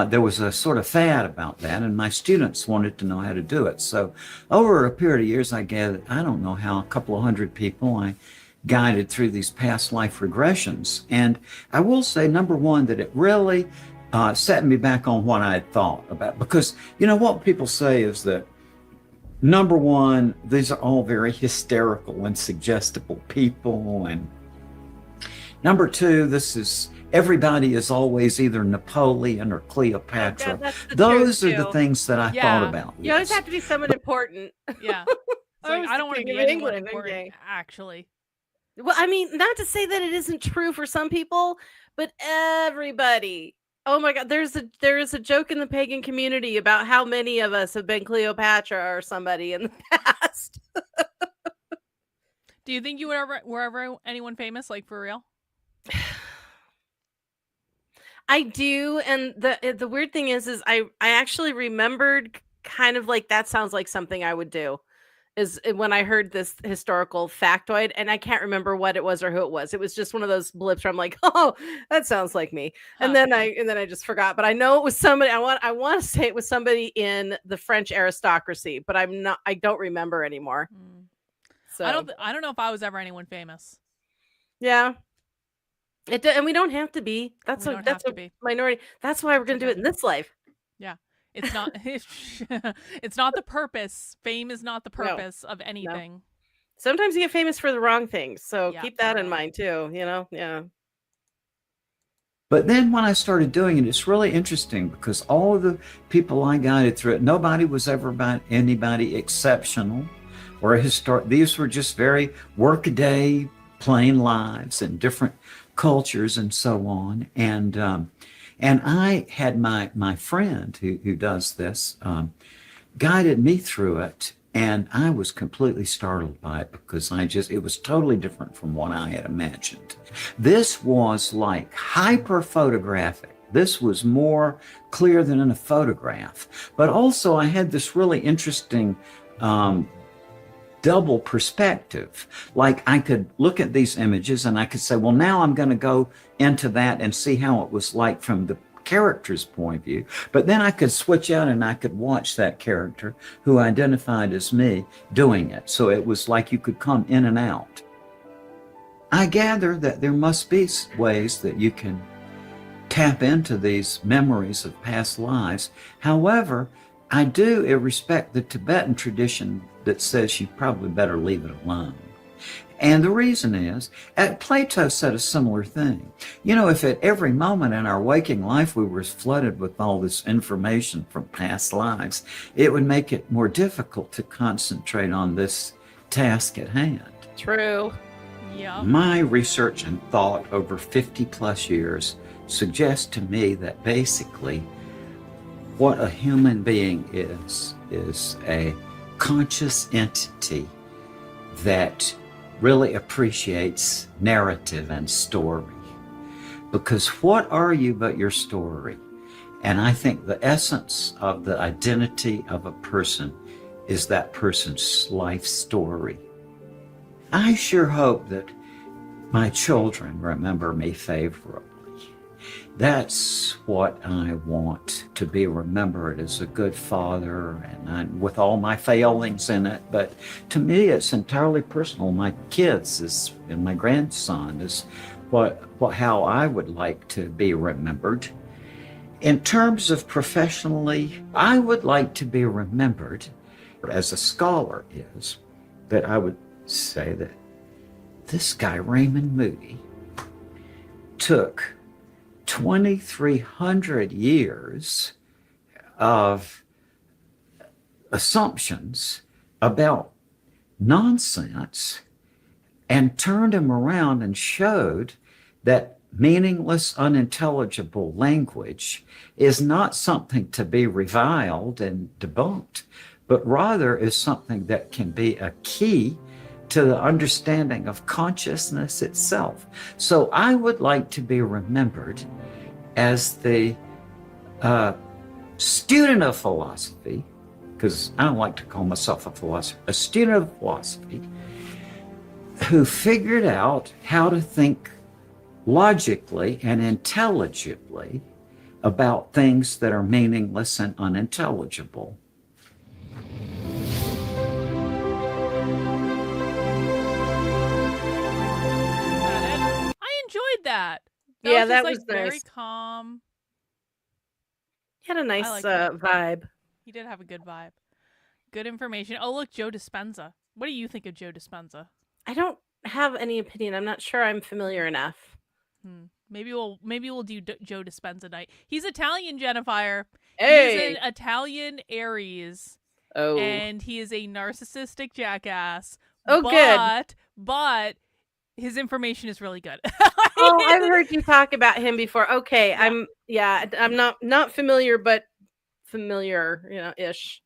there was a sort of fad about that, and my students wanted to know how to do it. So over a period of years, I gathered, I don't know how, a couple of hundred people I guided through these past life regressions. And I will say, number one, that it really set me back on what I had thought about, because what people say is that, number one, these are all very hysterical and suggestible people, and number two, everybody is always either Napoleon or Cleopatra. God, that's the Those truth, are the too. things that I Yeah. thought about. You always have to be someone important. Yeah. It's like, was I don't want the to be king of anyone England, important, okay. actually. Well, I mean, not to say that it isn't true for some people, but everybody. Oh my God, there is a joke in the pagan community about how many of us have been Cleopatra or somebody in the past. Do you think you were ever anyone famous, like for real? I do, and the weird thing is I actually remembered kind of like that sounds like something I would do. Is when I heard this historical factoid, and I can't remember what it was or who it was. It was just one of those blips where I'm like, oh, that sounds like me. And then I just forgot. But I know it was somebody. I want to say it was somebody in the French aristocracy, but I don't remember anymore. So I don't know if I was ever anyone famous. yeah. And we don't have to be. That's We a don't have to a be. minority. That's why we're gonna do it in this life. Yeah. It's not it's not the purpose. Fame is not the purpose of anything. Sometimes you get famous for the wrong things, so Yeah, keep that in totally. mind too. Yeah. But then when I started doing it, it's really interesting because all of the people I guided through it, nobody was ever about anybody exceptional or historic. These were just very workaday, plain lives and different cultures and so on. And I had my friend who does this guided me through it, and I was completely startled by it because it was totally different from what I had imagined. This was like hyper photographic. This was more clear than in a photograph. But also I had this really interesting double perspective. Like I could look at these images and I could say, well, now I'm going to go into that and see how it was like from the character's point of view. But then I could switch out and I could watch that character who identified as me doing it. So it was like you could come in and out. I gather that there must be ways that you can tap into these memories of past lives. However, I do respect the Tibetan tradition that says you probably better leave it alone. And the reason is, Plato said a similar thing. You know, if at every moment in our waking life we were flooded with all this information from past lives, it would make it more difficult to concentrate on this task at hand. True. Yeah. My research and thought over 50 plus years suggests to me that basically what a human being is a conscious entity that really appreciates narrative and story. Because what are you but your story? And I think the essence of the identity of a person is that person's life story. I sure hope that my children remember me favorably. That's what I want to be remembered, as a good father, and with all my failings in it. But to me, it's entirely personal. My kids and my grandson is how I would like to be remembered. In terms of professionally, I would like to be remembered as a scholar is, that I would say that this guy, Raymond Moody, took 2,300 years of assumptions about nonsense and turned them around and showed that meaningless, unintelligible language is not something to be reviled and debunked, but rather is something that can be a key to the understanding of consciousness itself. So I would like to be remembered as the student of philosophy, because I don't like to call myself a philosopher, a student of philosophy who figured out how to think logically and intelligibly about things that are meaningless and unintelligible. That. Yeah, was just, that like, was very nice. calm. He had a nice like that. vibe. He did have a good vibe. Good information. Oh, look, Joe Dispenza. What do you think of Joe Dispenza? I don't have any opinion. I'm not sure I'm familiar enough. Maybe we'll do Joe Dispenza night. He's Italian, Jennifer. Hey! He's an Italian Aries. Oh. And he is a narcissistic jackass. Oh, good. But his information is really good. Oh, I've heard you talk about him before. Okay, Yeah. I'm not familiar, but familiar, ish.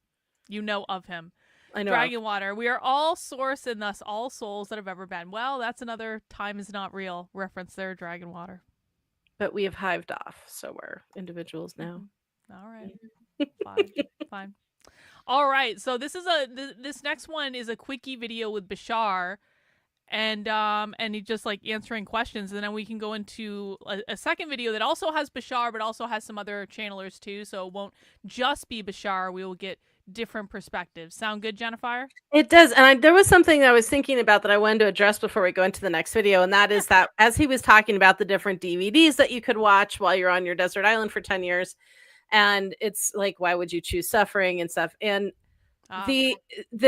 You know of him. I know. Dragon Water. We are all source and thus all souls that have ever been. Well, that's another time is not real reference there, Dragon Water. But we have hived off, so we're individuals now. All right. Fine. All right. So this next one is a quickie video with Bashar. And he just like answering questions, and then we can go into a second video that also has Bashar, but also has some other channelers too. So it won't just be Bashar. We will get different perspectives. Sound good, Jennifer? It does. And there was something I was thinking about that I wanted to address before we go into the next video, and that is that as he was talking about the different DVDs that you could watch while you're on your desert island for 10 years, and it's like, why would you choose suffering and stuff? And the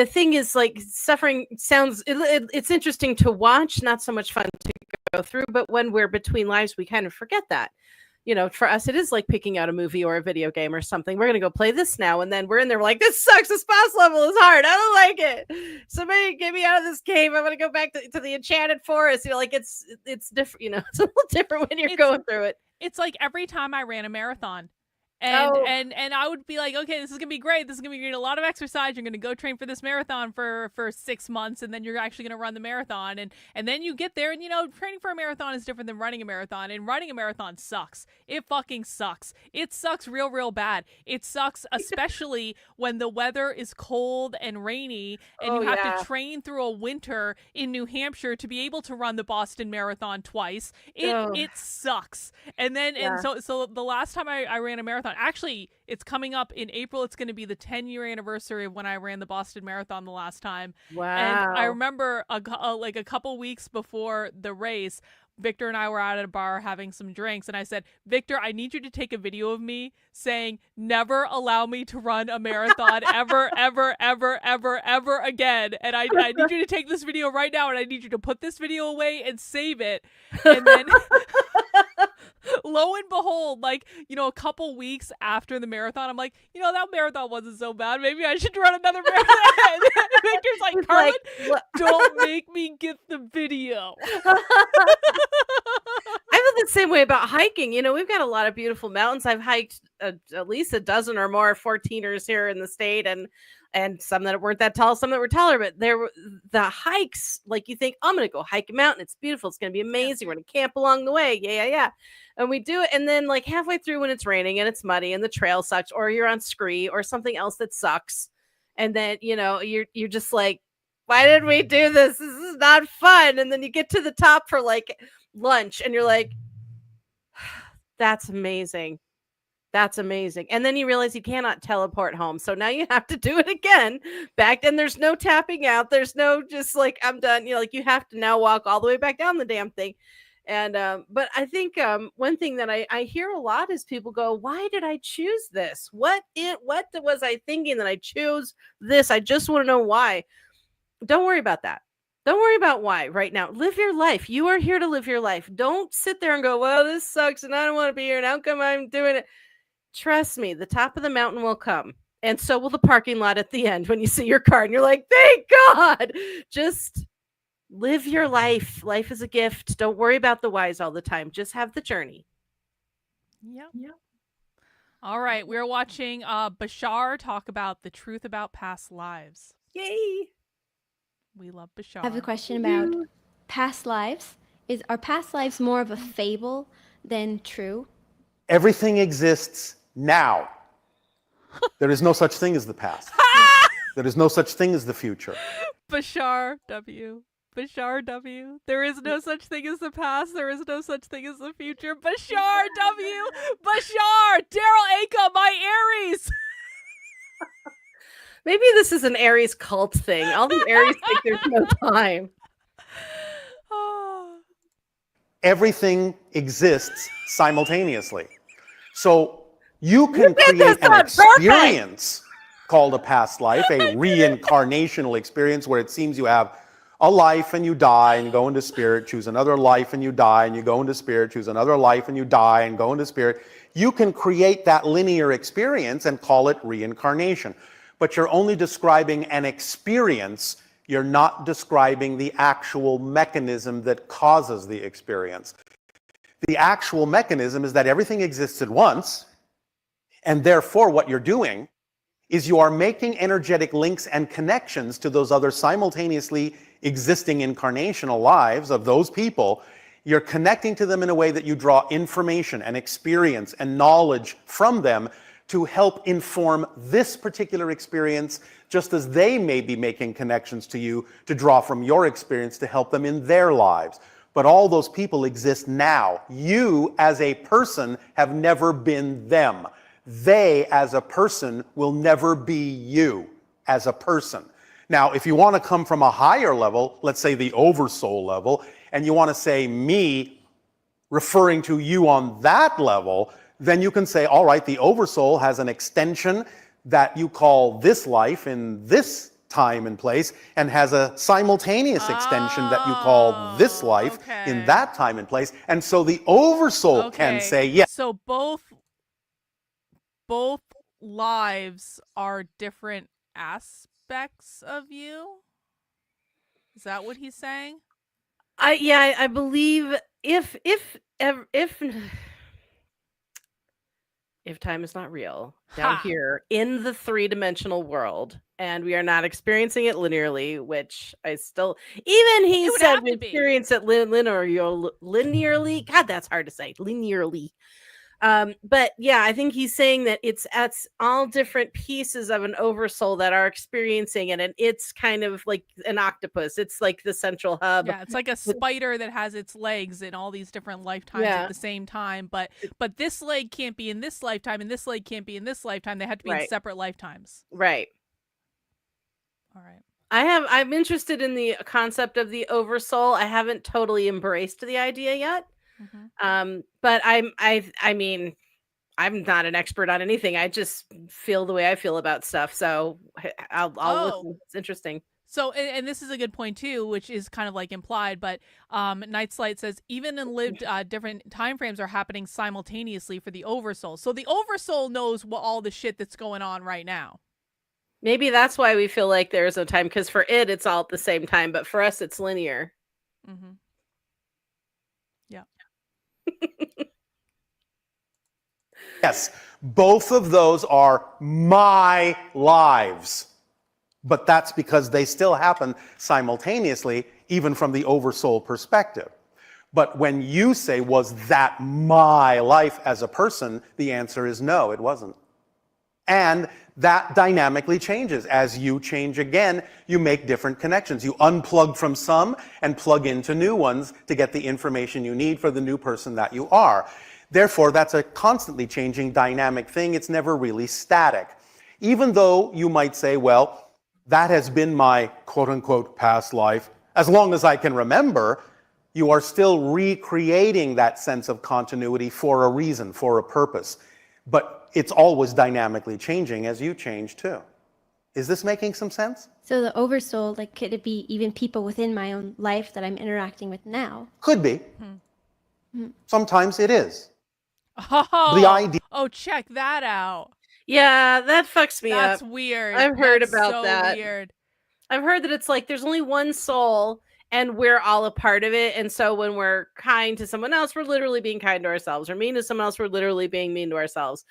thing is, like, suffering sounds it's interesting to watch, not so much fun to go through, but when we're between lives we kind of forget that. For us it is like picking out a movie or a video game or something. We're gonna go play this now, and then we're in there, we're like, this sucks, this boss level is hard, I don't like it, somebody get me out of this cave, I'm gonna go back to the enchanted forest. Like it's different, it's a little different when you're going through it. It's like every time I ran a marathon. And I would be like, okay, this is gonna be great. This is gonna be a lot of exercise. You're gonna go train for this marathon for 6 months, and then you're actually gonna run the marathon. And then you get there, and training for a marathon is different than running a marathon. And running a marathon sucks. It fucking sucks. It sucks real bad. It sucks, especially when the weather is cold and rainy, and you have to train through a winter in New Hampshire to be able to run the Boston Marathon twice. It sucks. And then so the last time I ran a marathon, marathon. Actually, it's coming up in April. It's going to be the 10-year anniversary of when I ran the Boston Marathon the last time. And I Wow. remember like a couple weeks before the race, Victor and I were out at a bar having some drinks, and I said, Victor, I need you to take a video of me saying, never allow me to run a marathon ever, ever, ever, ever, ever again. And I need you to take this video right now, and I need you to put this video away and save it. And then lo and behold, like, a couple weeks after the marathon, I'm like, that marathon wasn't so bad. Maybe I should run another marathon. And Victor's like, It's Carlin, like, don't make me get the video. I feel the same way about hiking. We've got a lot of beautiful mountains. I've hiked at least a dozen or more 14ers here in the state, and some that weren't that tall, some that were taller. But the hikes, like you think, I'm going to go hike a mountain. It's beautiful. It's going to be amazing. We're going to camp along the way. Yeah. And we do it. And then like halfway through when it's raining and it's muddy and the trail sucks, or you're on scree or something else that sucks. And then, you're just like, why did we do this? This is not fun. And then you get to the top for like lunch and you're like, that's amazing. That's amazing. And then you realize you cannot teleport home. So now you have to do it again. Back then there's no tapping out. There's no just like, I'm done. Like you have to now walk all the way back down the damn thing. And but I think one thing that I hear a lot is people go, why did I choose this? What was I thinking that I chose this? I just want to know why. Don't worry about that. Don't worry about why right now. Live your life. You are here to live your life. Don't sit there and go, well, this sucks and I don't want to be here. And how come I'm doing it? Trust me, the top of the mountain will come. And so will the parking lot at the end when you see your car and you're like, thank God. Just live your life. Life is a gift. Don't worry about the whys all the time. Just have the journey. Yep. All right. We're watching Bashar talk about the truth about past lives. Yay. We love Bashar. I have a question about past lives. Are past lives more of a fable than true? Everything exists now. There is no such thing as the past. There is no such thing as the future. Bashar W. Bashar W. There is no such thing as the past. There is no such thing as the future. Bashar W. Bashar. Daryl Aika, my Aries. Maybe this is an Aries cult thing. All the Aries think there's no time. Everything exists simultaneously. So you can create an experience called a past life, a reincarnational experience where it seems you have a life and you die and go into spirit, choose another life and you die and you go into spirit, choose another life and you die and go into spirit. You can create that linear experience and call it reincarnation. But you're only describing an experience. You're not describing the actual mechanism that causes the experience. The actual mechanism is that everything exists at once, and therefore what you're doing is you are making energetic links and connections to those other simultaneously existing incarnational lives of those people. You're connecting to them in a way that you draw information and experience and knowledge from them to help inform this particular experience, just as they may be making connections to you to draw from your experience to help them in their lives. But all those people exist now. You, as a person, have never been them. They, as a person, will never be you as a person. Now, if you want to come from a higher level, let's say the oversoul level, and you want to say me, referring to you on that level, then you can say, all right, the oversoul has an extension that you call this life in this time and place, and has a simultaneous extension that you call this life in that time and place. And so the oversoul can say, yes. So both lives are different aspects of you? Is that what he's saying? I believe if time is not real down here in the three-dimensional world, and we are not experiencing it linearly, which I still, even he said we experience it linearly. God, that's hard to say. Linearly. But yeah, I think he's saying that it's all different pieces of an oversoul that are experiencing it, and it's kind of like an octopus. It's like the central hub. Yeah, it's like a spider that has its legs in all these different lifetimes at the same time, but this leg can't be in this lifetime, and this leg can't be in this lifetime. They have to be in separate lifetimes. Right. All right. I'm interested in the concept of the oversoul. I haven't totally embraced the idea yet. But I mean, I'm not an expert on anything. I just feel the way I feel about stuff. So I'll listen. It's interesting. So, and this is a good point too, which is kind of like implied, but Night's Light says even in lived different time frames are happening simultaneously for the oversoul. So the oversoul knows all the shit that's going on right now. Maybe that's why we feel like there is no time, because for it's all at the same time, but for us it's linear. Yeah. Yes, both of those are my lives. But that's because they still happen simultaneously, even from the oversoul perspective. But when you say, was that my life as a person? The answer is no, it wasn't. And that dynamically changes. As you change again, you make different connections. You unplug from some and plug into new ones to get the information you need for the new person that you are. Therefore, that's a constantly changing dynamic thing. It's never really static. Even though you might say, well, that has been my quote-unquote past life. As long as I can remember, you are still recreating that sense of continuity for a reason, for a purpose. But it's always dynamically changing as you change too. Is this making some sense? So the oversoul, like, could it be even people within my own life that I'm interacting with now? Could be. Sometimes it is. Oh, the idea. Oh, check that out. Yeah, that fucks me up. That's weird. I've heard That's about so that. Weird. I've heard that it's like there's only one soul and we're all a part of it. And so when we're kind to someone else, we're literally being kind to ourselves. Or mean to someone else, we're literally being mean to ourselves.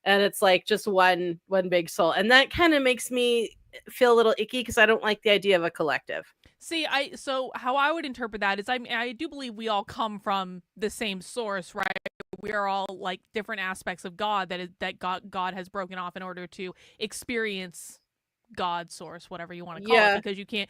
And it's like just one big soul. And that kind of makes me feel a little icky because I don't like the idea of a collective. See, so how I would interpret that is I do believe we all come from the same source, right? We are all like different aspects of God that God has broken off in order to experience God, source, whatever you want to call it, because you can't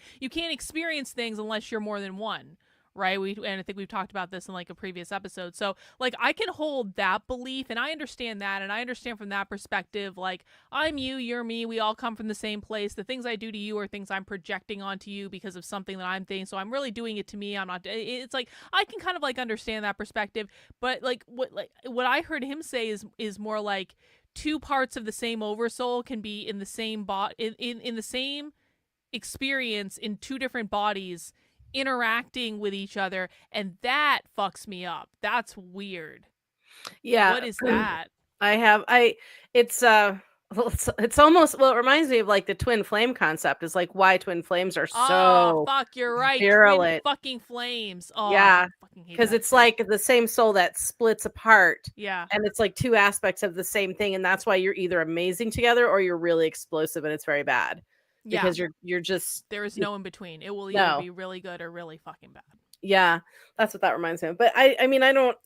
experience things unless you're more than one, right? And I think we've talked about this in like a previous episode. So like I can hold that belief and I understand that, and I understand from that perspective, like I'm you, you're me, we all come from the same place. The things I do to you are things I'm projecting onto you because of something that I'm thinking. So I'm really doing it to me. I'm not. It's like I can kind of like understand that perspective, but like what I heard him say is more like two parts of the same oversoul can be in the same in the same experience in two different bodies interacting with each other, and that fucks me up. That's weird. Yeah. What is that? It's almost, well, it reminds me of like the twin flame concept. Is like why twin flames are so you're right. virulent. Twin fucking flames. Oh, yeah, because it's like the same soul that splits apart. Yeah, and it's like two aspects of the same thing, and that's why you're either amazing together or you're really explosive and it's very bad. Yeah, because you're just, there is no in between. It will either be really good or really fucking bad. Yeah, that's what that reminds me of. But I mean, I don't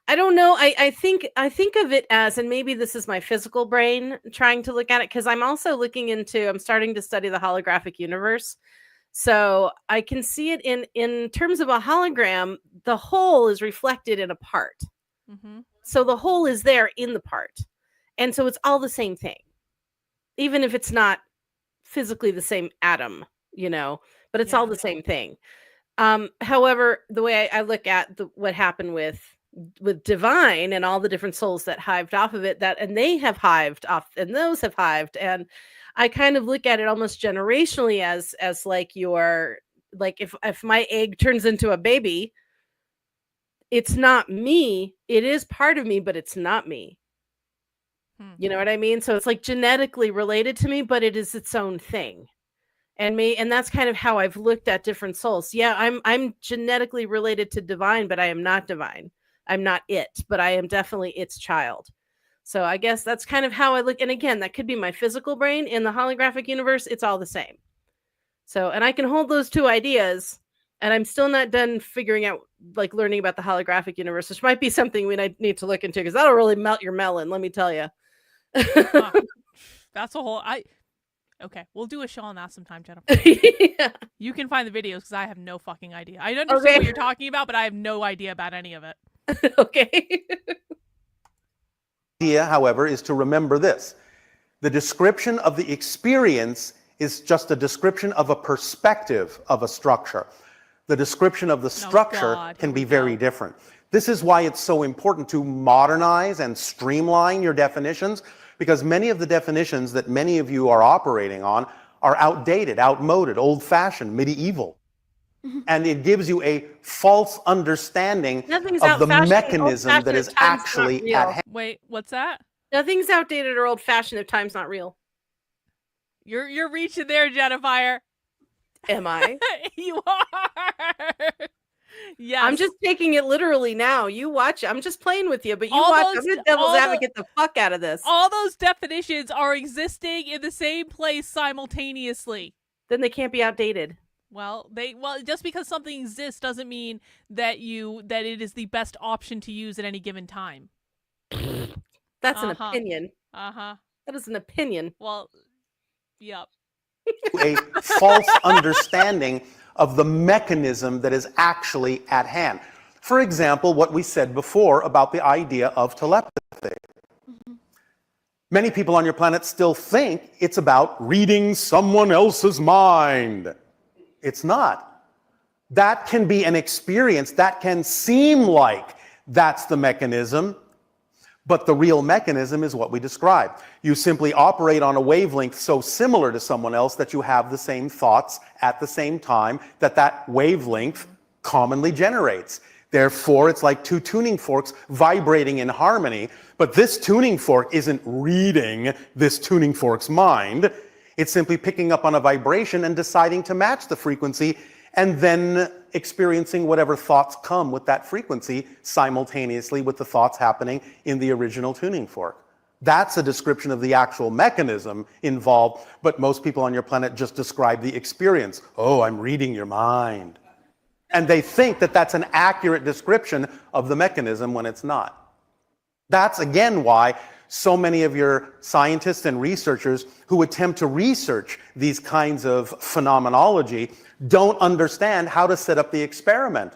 know. I think of it as, and maybe this is my physical brain trying to look at it, because I'm starting to study the holographic universe. So I can see it in terms of a hologram, the whole is reflected in a part. So the whole is there in the part. And so it's all the same thing, even if it's not physically the same atom, but it's all the same thing. However, the way I look at what happened with divine and all the different souls that hived off of it, and they have hived off and those have hived, and I kind of look at it almost generationally as like if my egg turns into a baby, it's not me. It is part of me, but it's not me. You know what I mean? So it's like genetically related to me, but it is its own thing. And that's kind of how I've looked at different souls. Yeah, I'm genetically related to divine, but I am not divine. I'm not it, but I am definitely its child. So I guess that's kind of how I look. And again, that could be my physical brain. In the holographic universe, it's all the same. So, and I can hold those two ideas, and I'm still not done figuring out like learning about the holographic universe, which might be something we need to look into because that'll really melt your melon. Let me tell you. That's a whole. Okay, we'll do a show on that sometime, Jennifer. Yeah. You can find the videos because I have no fucking idea. I understand what you're talking about, but I have no idea about any of it. Okay. Idea, however, is to remember this. The description of the experience is just a description of a perspective of a structure. The description of the structure can be very different. This is why it's so important to modernize and streamline your definitions, because many of the definitions that many of you are operating on are outdated, outmoded, old-fashioned, medieval. And it gives you a false understanding of the mechanism that is actually at hand. Wait, what's that? Nothing's outdated or old-fashioned if time's not real. You're reaching there, Jennifer. Am I? You are. Yes. I'm just taking it literally now. You watch. I'm just playing with you, but you All watch. those- I'm the devil's all the- advocate the fuck out of this. All those definitions are existing in the same place simultaneously. Then they can't be outdated. Well, just because something exists doesn't mean that it is the best option to use at any given time. That's an opinion. Uh-huh. That is an opinion. Well, yep. A false understanding of the mechanism that is actually at hand. For example, what we said before about the idea of telepathy. Many people on your planet still think it's about reading someone else's mind. It's not. That can be an experience. That can seem like that's the mechanism, but the real mechanism is what we described. You simply operate on a wavelength so similar to someone else that you have the same thoughts at the same time that wavelength commonly generates. Therefore, it's like two tuning forks vibrating in harmony, but this tuning fork isn't reading this tuning fork's mind. It's simply picking up on a vibration and deciding to match the frequency and then experiencing whatever thoughts come with that frequency simultaneously with the thoughts happening in the original tuning fork. That's a description of the actual mechanism involved, but most people on your planet just describe the experience. Oh, I'm reading your mind. And they think that that's an accurate description of the mechanism when it's not. That's again why so many of your scientists and researchers who attempt to research these kinds of phenomenology don't understand how to set up the experiment,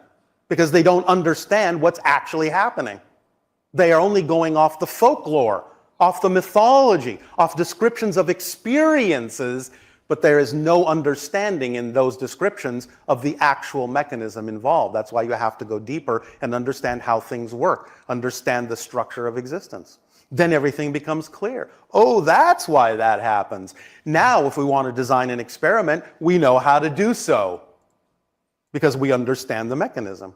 because they don't understand what's actually happening. They are only going off the folklore, off the mythology, off descriptions of experiences, but there is no understanding in those descriptions of the actual mechanism involved. That's why you have to go deeper and understand how things work, understand the structure of existence. Then everything becomes clear. Oh, that's why that happens. Now, if we want to design an experiment, we know how to do so because we understand the mechanism.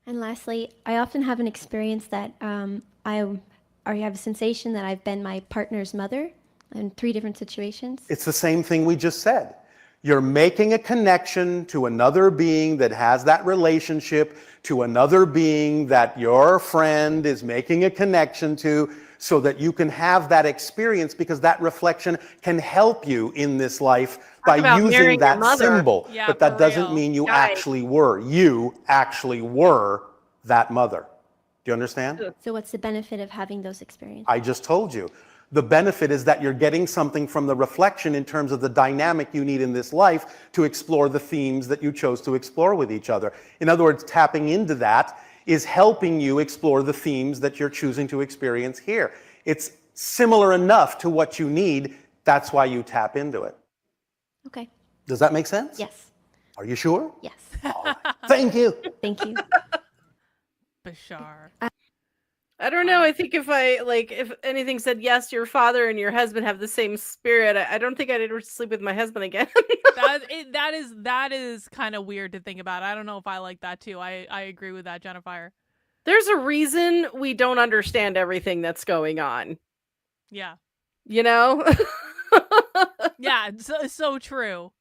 And lastly, I often have an experience that I have a sensation that I've been my partner's mother in 3 different situations. It's the same thing we just said. You're making a connection to another being that has that relationship, to another being that your friend is making a connection to, so that you can have that experience, because that reflection can help you in this life by using that symbol. Yeah, but that for doesn't real. mean you actually were. You actually were that mother. Do you understand? So what's the benefit of having those experiences? I just told you. The benefit is that you're getting something from the reflection in terms of the dynamic you need in this life to explore the themes that you chose to explore with each other. In other words, tapping into that is helping you explore the themes that you're choosing to experience here. It's similar enough to what you need. That's why you tap into it. Okay. Does that make sense? Yes. Are you sure? Yes. All right. Thank you. Thank you. Bashar. I don't know. I think if anything said yes, your father and your husband have the same spirit, I don't think I'd ever sleep with my husband again. that is kind of weird to think about. I don't know if I like that too. I agree with that, Jennifer. There's a reason we don't understand everything that's going on. Yeah. You know? Yeah, so true.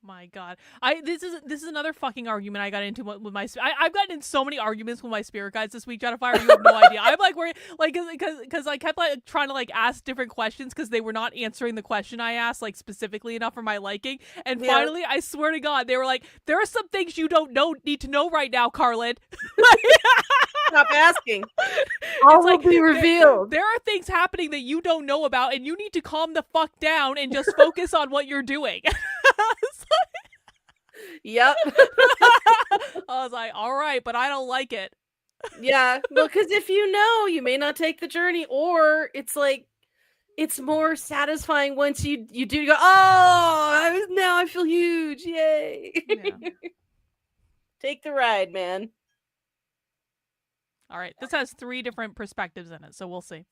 My God, this is another fucking argument I got into with my. I've gotten in so many arguments with my spirit guides this week, Jennifer. You have no idea. I'm like, worried, like, because I kept like trying to like ask different questions because they were not answering the question I asked like specifically enough for my liking. And finally, I swear to God, they were like, there are some things you don't need to know right now, Carlin. Stop asking. All will be revealed. There are things happening that you don't know about, and you need to calm the fuck down and just focus on what you're doing. Yep. I was like, all right, but I don't like it. Yeah. Well, because if you know, you may not take the journey, or it's like, it's more satisfying once you do go, oh, now I feel huge. Yay. Yeah. Take the ride, man. All right. This has 3 different perspectives in it, so we'll see.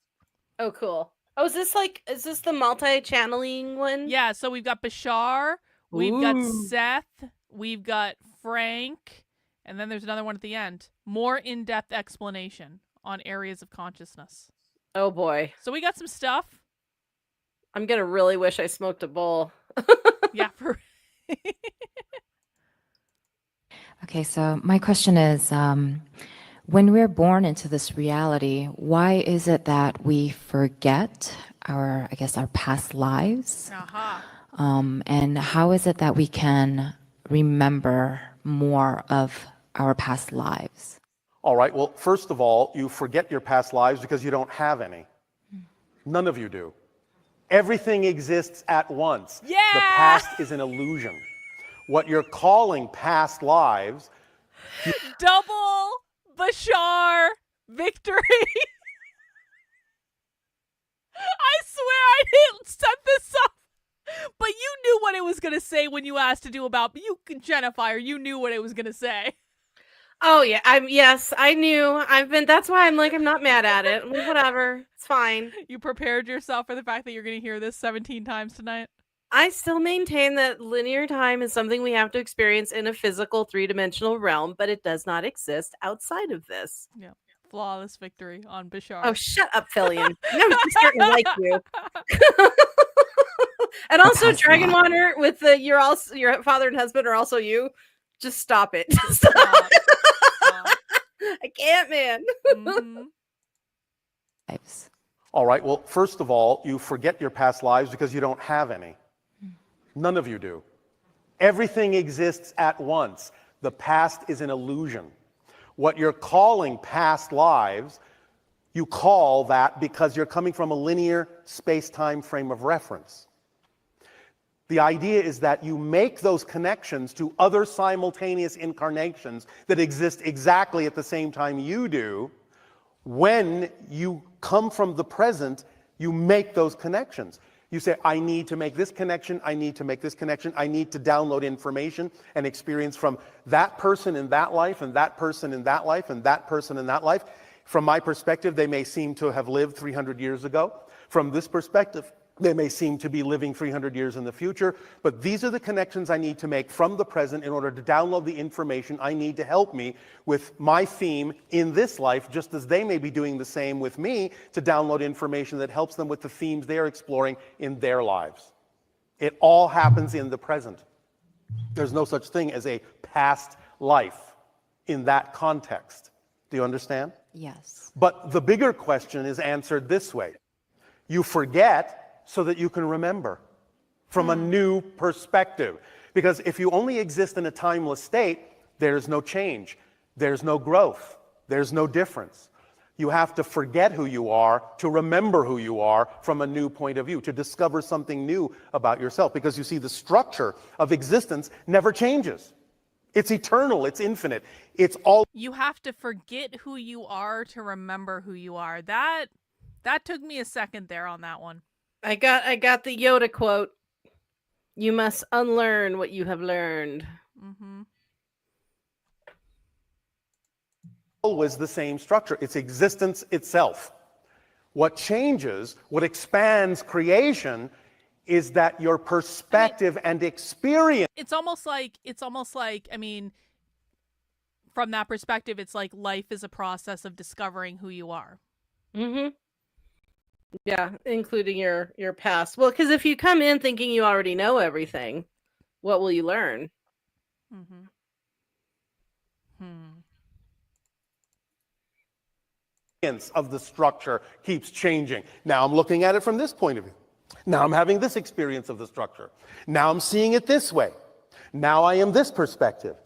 Oh, cool. Oh, is this the multi-channeling one? Yeah, so we've got Bashar, we've got Ooh. Seth, we've got Frank, and then there's another one at the end. More in-depth explanation on areas of consciousness. Oh, boy. So we got some stuff. I'm going to really wish I smoked a bowl. Yeah. Okay, so my question is, when we're born into this reality, why is it that we forget our past lives? Aha. And how is it that we can remember more of our past lives? All right, well, first of all, you forget your past lives because you don't have any. None of you do. Everything exists at once. Yeah! The past is an illusion. What you're calling past lives... Double Bashar victory. I swear I didn't set this up. But you knew what it was going to say when you asked to do about you, Jennifer. You knew what it was going to say. Oh, yeah. Yes, I knew. That's why I'm like, I'm not mad at it. Whatever. It's fine. You prepared yourself for the fact that you're going to hear this 17 times tonight? I still maintain that linear time is something we have to experience in a physical 3-dimensional realm, but it does not exist outside of this. Yeah. Flawless victory on Bashar. Oh, shut up, Fillion. I'm starting to like you. And also, Dragon Water with your father and husband are also you. Just stop it. Stop. I can't, man. Mm-hmm. Lives. All right, well, first of all, you forget your past lives because you don't have any. None of you do. Everything exists at once. The past is an illusion. What you're calling past lives, you call that because you're coming from a linear space-time frame of reference. The idea is that you make those connections to other simultaneous incarnations that exist exactly at the same time you do. When you come from the present, you make those connections. You say, I need to make this connection, I need to make this connection, I need to download information and experience from that person in that life, and that person in that life, and that person in that life. From my perspective, they may seem to have lived 300 years ago. From this perspective, they may seem to be living 300 years in the future, but these are the connections I need to make from the present in order to download the information I need to help me with my theme in this life, just as they may be doing the same with me to download information that helps them with the themes they're exploring in their lives. It all happens in the present. There's no such thing as a past life in that context. Do you understand? Yes. But the bigger question is answered this way. You forget so that you can remember from a new perspective. Because if you only exist in a timeless state, there's no change, there's no growth, there's no difference. You have to forget who you are to remember who you are from a new point of view, to discover something new about yourself. Because you see, the structure of existence never changes. It's eternal, it's infinite, it's all... You have to forget who you are to remember who you are. That took me a second there on that one. I got the Yoda quote. You must unlearn what you have learned. Mm-hmm. Always the same structure. It's existence itself. What changes, what expands creation, is that your perspective and experience... It's almost like, I mean, from that perspective, it's like life is a process of discovering who you are. Mm-hmm. Yeah, including your past. Well, because if you come in thinking you already know everything, what will you learn? Mm-hmm. Hmm. Of the structure keeps changing. Now I'm looking at it from this point of view. Now I'm having this experience of the structure. Now I'm seeing it this way. Now I am this perspective.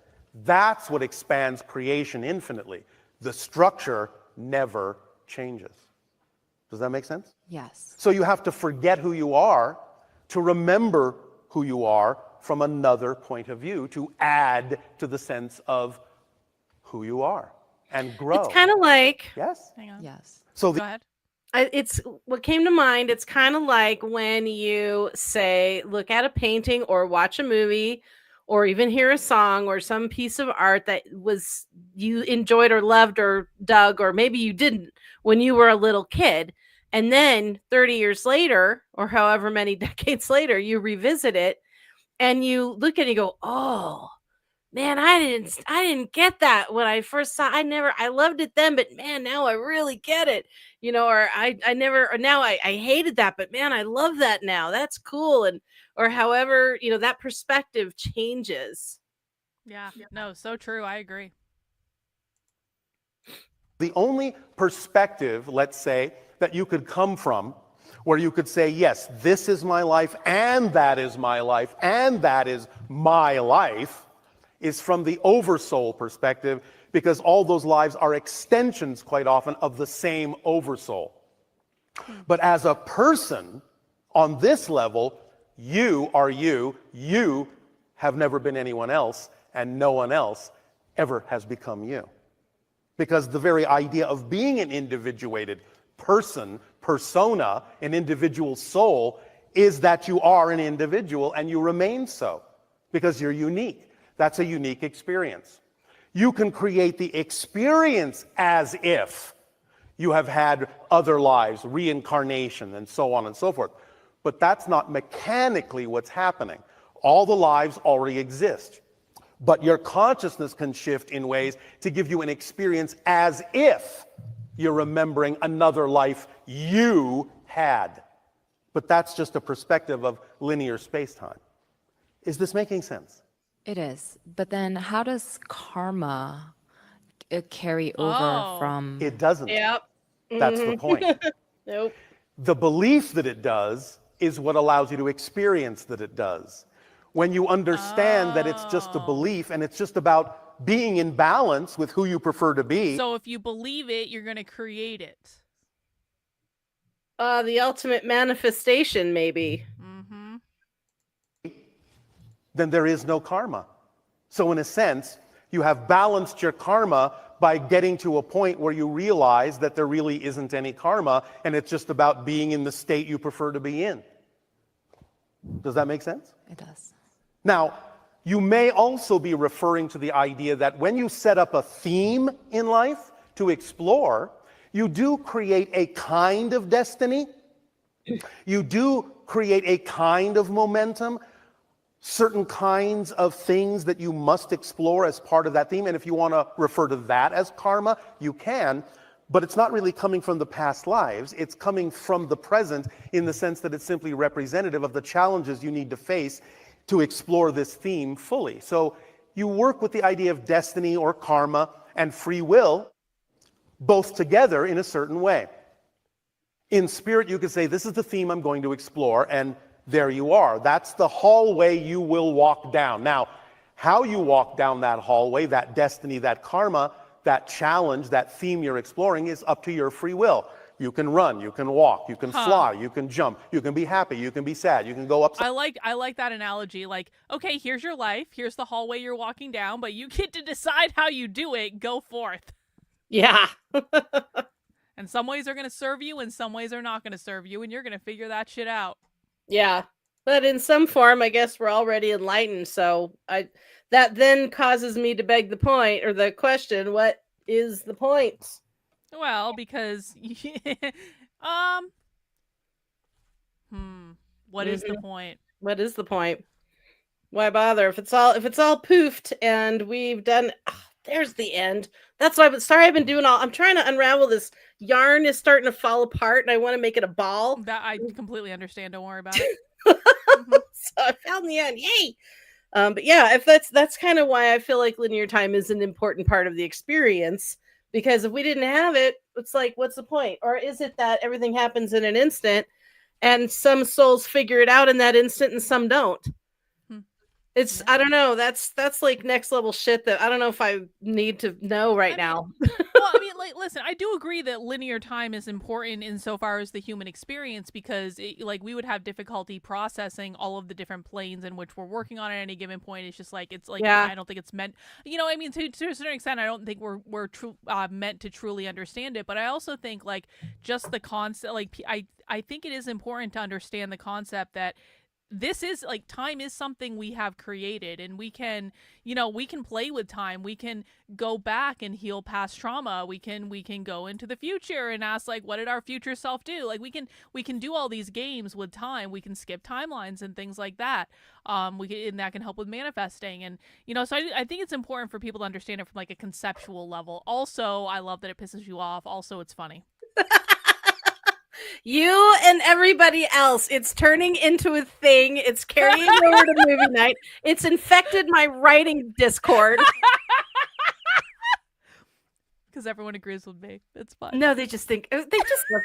That's what expands creation infinitely. The structure never changes. Does that make sense? Yes. So you have to forget who you are to remember who you are from another point of view, to add to the sense of who you are and grow. It's kind of like, Yes. Hang on. Yes. So Go ahead. it's what came to mind. It's kind of like when you say, look at a painting or watch a movie or even hear a song or some piece of art that was you enjoyed or loved or dug, or maybe you didn't when you were a little kid. And then 30 years later, or however many decades later, you revisit it and you look at it and you go, oh, man, I didn't get that when I first saw. I loved it then, but man, now I really get it. Or I never, or now I hated that, but man, I love that now. That's cool. And or however, that perspective changes. Yeah. No, so true. I agree. the only perspective, let's say, that you could come from, where you could say, yes, this is my life, and that is my life, and that is my life, is from the oversoul perspective, because all those lives are extensions, quite often, of the same oversoul. But as a person, on this level, you are you. You have never been anyone else, and no one else ever has become you. Because the very idea of being an individuated person, persona, an individual soul, is that you are an individual and you remain so, because you're unique. That's a unique experience. You can create the experience as if you have had other lives, reincarnation, and so on and so forth. But that's not mechanically what's happening. All the lives already exist. But your consciousness can shift in ways to give you an experience as if you're remembering another life you had. But that's just a perspective of linear space-time. Is this making sense? It is. But then how does karma carry over Oh. from... It doesn't. Yep. That's the point. Nope. The belief that it does is what allows you to experience that it does. When you understand that it's just a belief and it's just about being in balance with who you prefer to be. So if you believe it, you're going to create it. The ultimate manifestation, maybe. Mm-hmm. Then there is no karma. So in a sense, you have balanced your karma by getting to a point where you realize that there really isn't any karma and it's just about being in the state you prefer to be in. Does that make sense? It does. Now, you may also be referring to the idea that when you set up a theme in life to explore, you do create a kind of destiny. You do create a kind of momentum, certain kinds of things that you must explore as part of that theme. And if you want to refer to that as karma, you can. But it's not really coming from the past lives. It's coming from the present in the sense that it's simply representative of the challenges you need to face to explore this theme fully. So you work with the idea of destiny or karma and free will both together in a certain way. In spirit, you could say, this is the theme I'm going to explore, and there you are. That's the hallway you will walk down. Now, how you walk down that hallway, that destiny, that karma, that challenge, that theme you're exploring is up to your free will. You can run, you can walk, you can fly, you can jump, you can be happy, you can be sad, you can go upside. I like that analogy. Like, okay, here's your life, here's the hallway you're walking down, but you get to decide how you do it. Go forth. Yeah. And some ways are going to serve you, and some ways are not going to serve you, and you're going to figure that shit out. Yeah. But in some form, I guess we're already enlightened. So that then causes me to beg the point or the question, what is the point? Well, because what is the point? What is the point? Why bother if it's all poofed and we've done there's the end. That's why I've been doing I'm trying to unravel this yarn is starting to fall apart and I want to make it a ball. That I completely understand. Don't worry about it. So I found the end. Yay. But yeah, if that's kind of why I feel like linear time is an important part of the experience, because if we didn't have it, it's like, what's the point? Or is it that everything happens in an instant and some souls figure it out in that instant and some don't? It's, I don't know. That's like next level shit that I don't know if I need to know right now. Well, I mean, like, listen, I do agree that linear time is important insofar as the human experience, because like we would have difficulty processing all of the different planes in which we're working on at any given point. It's just like, it's like, Yeah. I don't think it's meant, I mean, to a certain extent, I don't think we're meant to truly understand it. But I also think like just the concept, like I think it is important to understand the concept that this is like, time is something we have created, and we can play with time. We can go back and heal past trauma. We can go into the future and ask, like, what did our future self do? Like, we can do all these games with time. We can skip timelines and things like that. And that can help with manifesting. And so I think it's important for people to understand it from like a conceptual level. Also, I love that it pisses you off. Also, it's funny. You and everybody else. It's turning into a thing. It's carrying over to movie night. It's infected my writing Discord. Because everyone agrees with me. It's fine. No, they just love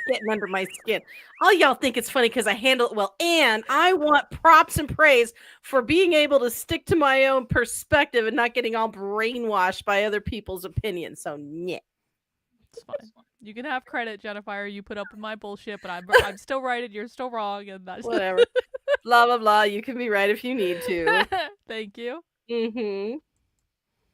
getting under my skin. All y'all think it's funny because I handle it well. And I want props and praise for being able to stick to my own perspective and not getting all brainwashed by other people's opinions. So, yeah. It's fine. You can have credit, Jennifer. You put up with my bullshit, but I'm still right and you're still wrong, and that's Whatever. Blah, blah, blah. You can be right if you need to. Thank you. Mm-hmm.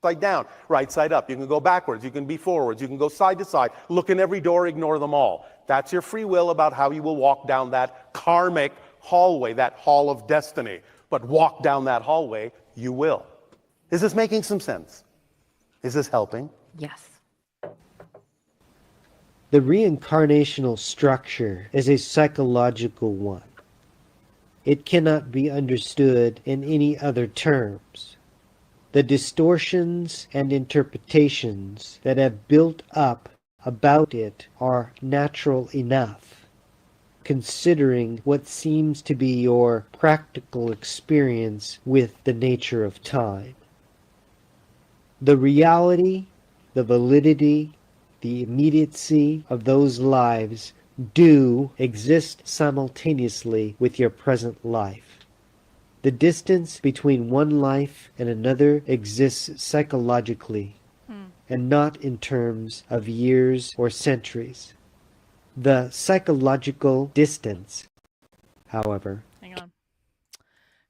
Side down, right side up. You can go backwards, you can be forwards, you can go side to side, look in every door, ignore them all. That's your free will about how you will walk down that karmic hallway, that hall of destiny. But walk down that hallway, you will. Is this making some sense? Is this helping? Yes. The reincarnational structure is a psychological one. It cannot be understood in any other terms. The distortions and interpretations that have built up about it are natural enough, considering what seems to be your practical experience with the nature of time. The reality, the validity, the immediacy of those lives do exist simultaneously with your present life. The distance between one life and another exists psychologically, and not in terms of years or centuries. The psychological distance, however, Hang on.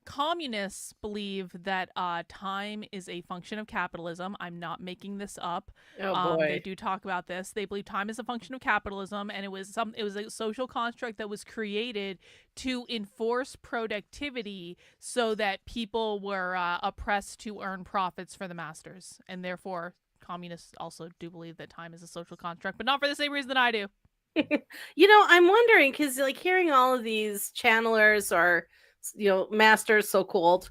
Communists believe that time is a function of capitalism. I'm not making this up. Oh boy. They do talk about this. They believe time is a function of capitalism, and it was a social construct that was created to enforce productivity so that people were oppressed to earn profits for the masters. And therefore, communists also do believe that time is a social construct, but not for the same reason that I do. I'm wondering, because like hearing all of these channelers or masters, so called,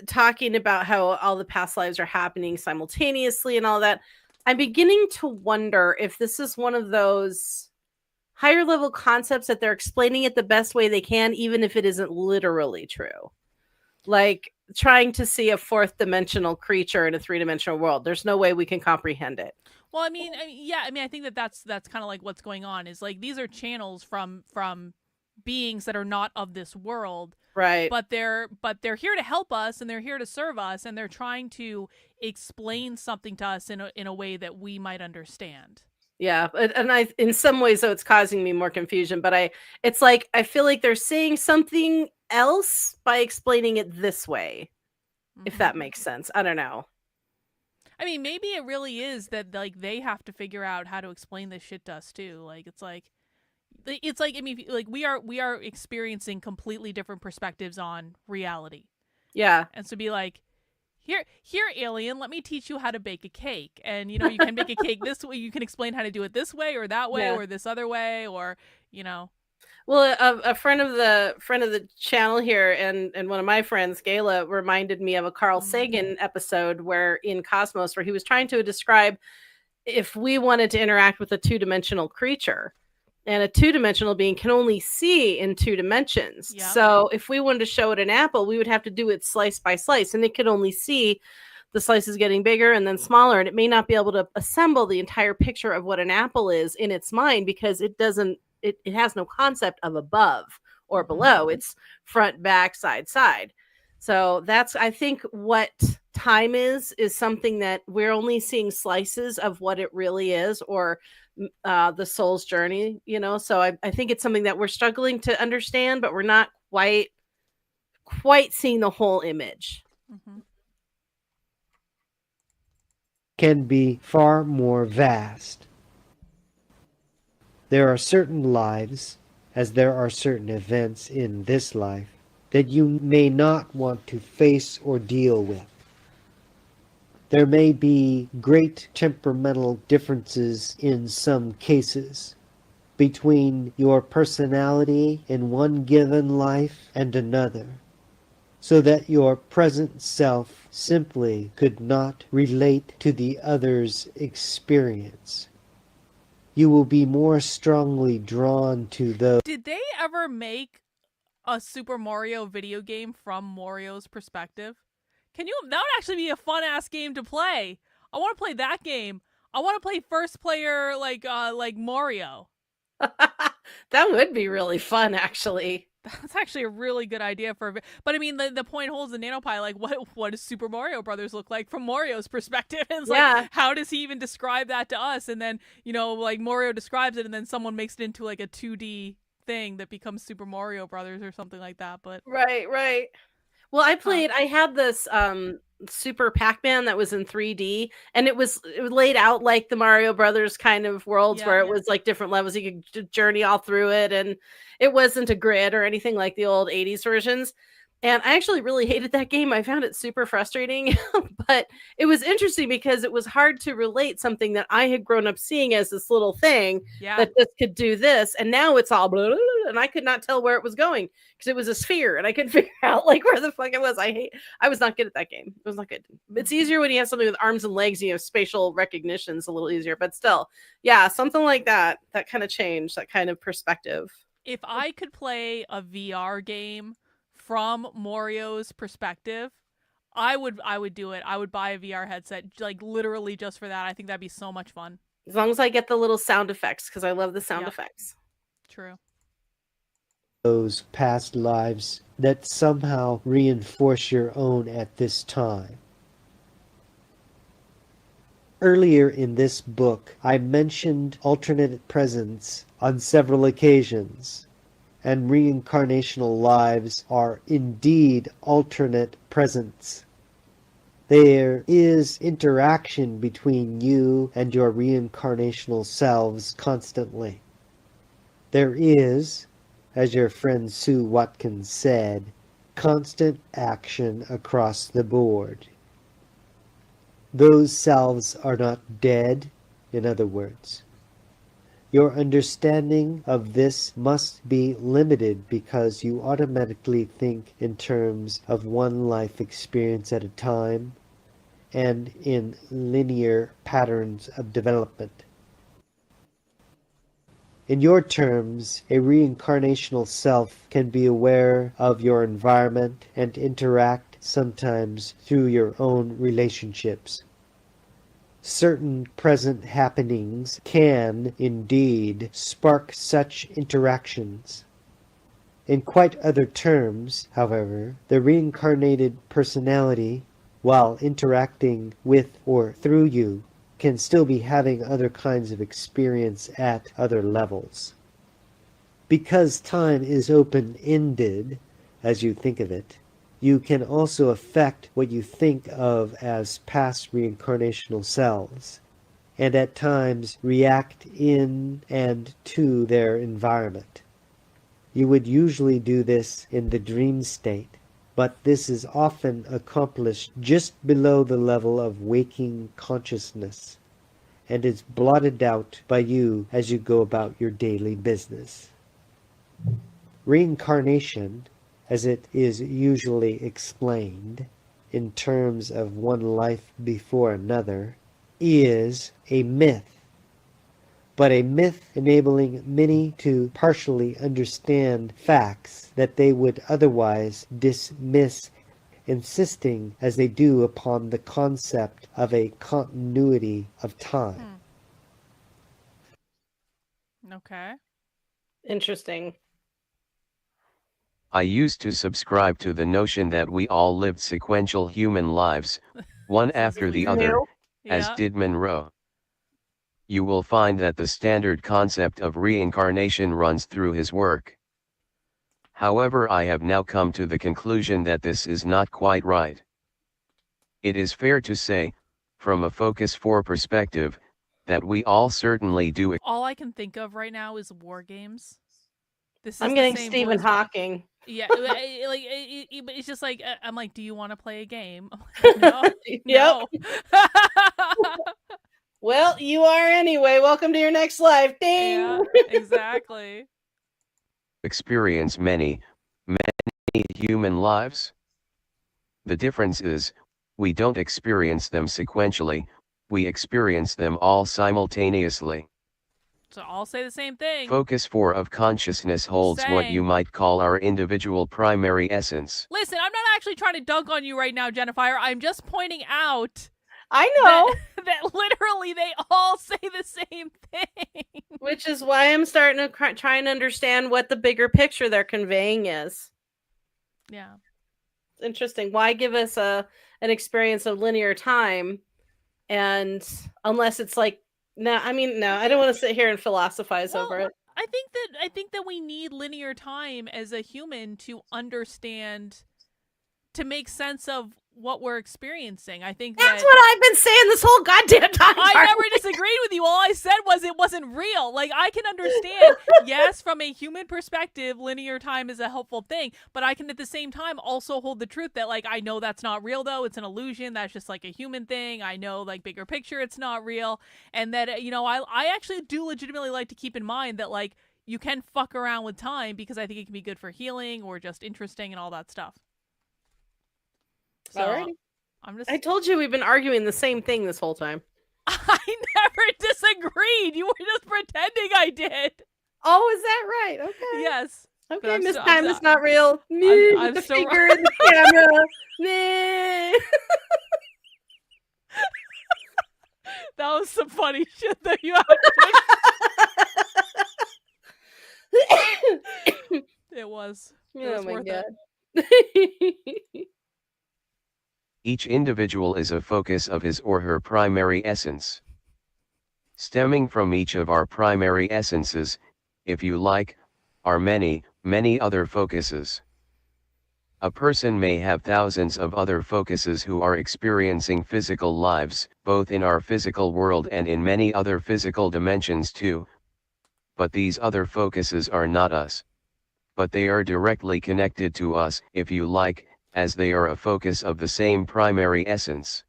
talking about how all the past lives are happening simultaneously and all that, I'm beginning to wonder if this is one of those higher level concepts that they're explaining it the best way they can, even if it isn't literally true. Like trying to see a fourth dimensional creature in a three-dimensional world. There's no way we can comprehend it. Well, I mean, yeah, I think that's kind of like what's going on is like these are channels from beings that are not of this world, right? But they're here to help us, and they're here to serve us, and they're trying to explain something to us in a way that we might understand. Yeah, and I, in some ways, though, it's causing me more confusion. But it's like I feel like they're saying something else by explaining it this way, if that makes sense. I don't know. I mean, maybe it really is that like they have to figure out how to explain this shit to us too. Like it's like I mean, like we are experiencing completely different perspectives on reality. Yeah. And so be like, here alien, let me teach you how to bake a cake. And you can make a cake this way, you can explain how to do it this way or that way, or this other way, or Well, a friend of the channel here and one of my friends, Gayla, reminded me of a Carl Sagan episode where in Cosmos, where he was trying to describe if we wanted to interact with a two-dimensional creature. And a two-dimensional being can only see in 2 dimensions. Yeah. So if we wanted to show it an apple, we would have to do it slice by slice, and it could only see the slices getting bigger and then smaller, and it may not be able to assemble the entire picture of what an apple is in its mind, because it has no concept of above or below. It's front, back, side, side. So that's, I think, what time is something that we're only seeing slices of what it really is, or the soul's journey, So I think it's something that we're struggling to understand, but we're not quite seeing the whole image. Can be far more vast. There are certain lives, as there are certain events in this life, that you may not want to face or deal with. There may be great temperamental differences in some cases between your personality in one given life and another, so that your present self simply could not relate to the other's experience. You will be more strongly drawn to those. Did they ever make a Super Mario video game from Mario's perspective? That would actually be a fun ass game to play. I want to play that game. I want to play first player like Mario. That would be really fun, actually. That's actually a really good idea but I mean the point holds in NanoPie, like what does Super Mario Brothers look like from Mario's perspective? And it's like, how does he even describe that to us? And then, like Mario describes it and then someone makes it into like a 2D thing that becomes Super Mario Brothers or something like that. But Right. Well, I had this Super Pac-Man that was in 3D, and it was laid out like the Mario Brothers kind of worlds, where it was like different levels. You could journey all through it, and it wasn't a grid or anything like the old 80s versions. And I actually really hated that game. I found it super frustrating, but it was interesting because it was hard to relate something that I had grown up seeing as this little thing that just could do this. And now it's all blah, blah, blah, and I could not tell where it was going because it was a sphere and I couldn't figure out like where the fuck it was. I was not good at that game. It was not good. It's easier when you have something with arms and legs, spatial recognition's a little easier, but still, something like that kind of change, that kind of perspective. If I could play a VR game from Mario's perspective, I would do it. I would buy a VR headset, like literally just for that. I think that'd be so much fun. As long as I get the little sound effects, because I love the sound effects. True. Those past lives that somehow reinforce your own at this time. Earlier in this book, I mentioned alternate presents on several occasions, and reincarnational lives are indeed alternate presents. There is interaction between you and your reincarnational selves constantly. There is, as your friend Sue Watkins said, constant action across the board. Those selves are not dead, in other words. Your understanding of this must be limited because you automatically think in terms of one life experience at a time and in linear patterns of development. In your terms, a reincarnational self can be aware of your environment and interact sometimes through your own relationships. Certain present happenings can, indeed, spark such interactions. In quite other terms, however, the reincarnated personality, while interacting with or through you, can still be having other kinds of experience at other levels. Because time is open-ended, as you think of it, you can also affect what you think of as past reincarnational selves, and at times react in and to their environment. You would usually do this in the dream state, but this is often accomplished just below the level of waking consciousness, and is blotted out by you as you go about your daily business. Reincarnation, as it is usually explained in terms of one life before another, is a myth. but a myth enabling many to partially understand facts that they would otherwise dismiss, insisting as they do upon the concept of a continuity of time. Okay. Interesting. I used to subscribe to the notion that we all lived sequential human lives, one after the other, New. as Yeah. did Monroe. You will find that the standard concept of reincarnation runs through his work. However, I have now come to the conclusion that this is not quite right. It is fair to say, from a Focus 4 perspective, that we all certainly do. All I can think of right now is war games. This is I'm the getting same Stephen voice. Hawking. Yeah, but it's just like I'm like, do you want to play a game? I'm like, no, no. Well, you are anyway. Welcome to your next life. Ding. Yeah, exactly. Experience many human lives. The difference is, we don't experience them sequentially, we experience them all simultaneously. So I'll say the same thing. Focus 4 of consciousness holds what you Saying. might call our individual primary essence. Listen, I'm not actually trying to dunk on you right now, Jennifer. I'm just pointing out I know. that literally they all say the same thing. Which is why I'm starting to try and understand what the bigger picture they're conveying is. Yeah. Interesting. Why give us an experience of linear time, and unless it's like no, I don't want to sit here and philosophize over it. I think that we need linear time as a human to understand, to make sense of what we're experiencing. I think That's what I've been saying this whole goddamn time. I never disagreed with you. All I said was it wasn't real. Like, I can understand, yes, from a human perspective, linear time is a helpful thing, but I can at the same time also hold the truth that, like, I know that's not real, though. It's an illusion. That's just like a human thing. I know, like, bigger picture, it's not real. And that, I actually do legitimately like to keep in mind that, like, you can fuck around with time because I think it can be good for healing or just interesting and all that stuff. So, Alrighty. I told you we've been arguing the same thing this whole time. I never disagreed. You were just pretending I did. Oh, is that right? Okay. Yes. Okay, this time it's not real. I'm the still figure in the camera. Meh. That was some funny shit that you had. It was. It was Oh my worth god. Each individual is a focus of his or her primary essence. Stemming from each of our primary essences, if you like, are many, many other focuses. A person may have thousands of other focuses who are experiencing physical lives, both in our physical world and in many other physical dimensions too. But these other focuses are not us. But they are directly connected to us, if you like, as they are a focus of the same primary essence.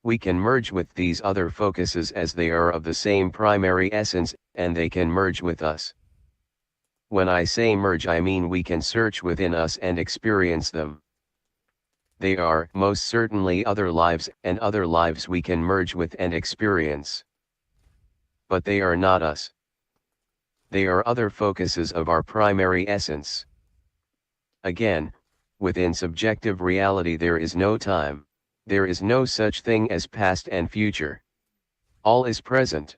We can merge with these other focuses as they are of the same primary essence, and they can merge with us. When I say merge, I mean we can search within us and experience them. They are most certainly other lives, and other lives we can merge with and experience. But they are not us. They are other focuses of our primary essence. Again, within subjective reality there is no time. There is no such thing as past and future. All is present.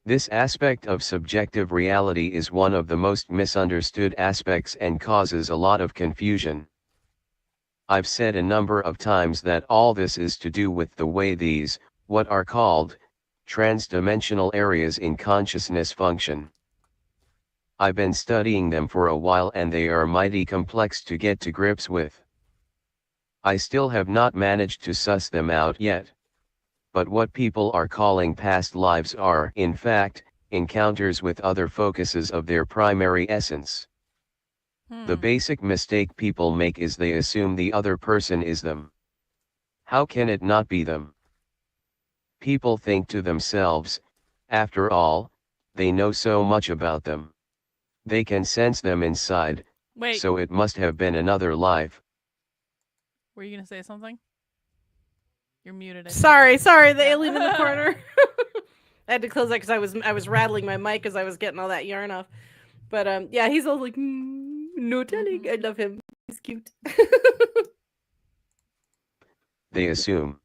This aspect of subjective reality is one of the most misunderstood aspects and causes a lot of confusion. I've said a number of times that all this is to do with the way these, what are called, transdimensional areas in consciousness function. I've been studying them for a while and they are mighty complex to get to grips with. I still have not managed to suss them out yet. But what people are calling past lives are, in fact, encounters with other focuses of their primary essence. The basic mistake people make is they assume the other person is them. How can it not be them? People think to themselves, after all, they know so much about them. They can sense them inside, so it must have been another life. Were you going to say something? You're muted. Sorry, the alien in the corner. I had to close that because I was rattling my mic as I was getting all that yarn off. But yeah, he's all like, no telling. I love him. He's cute. They assume.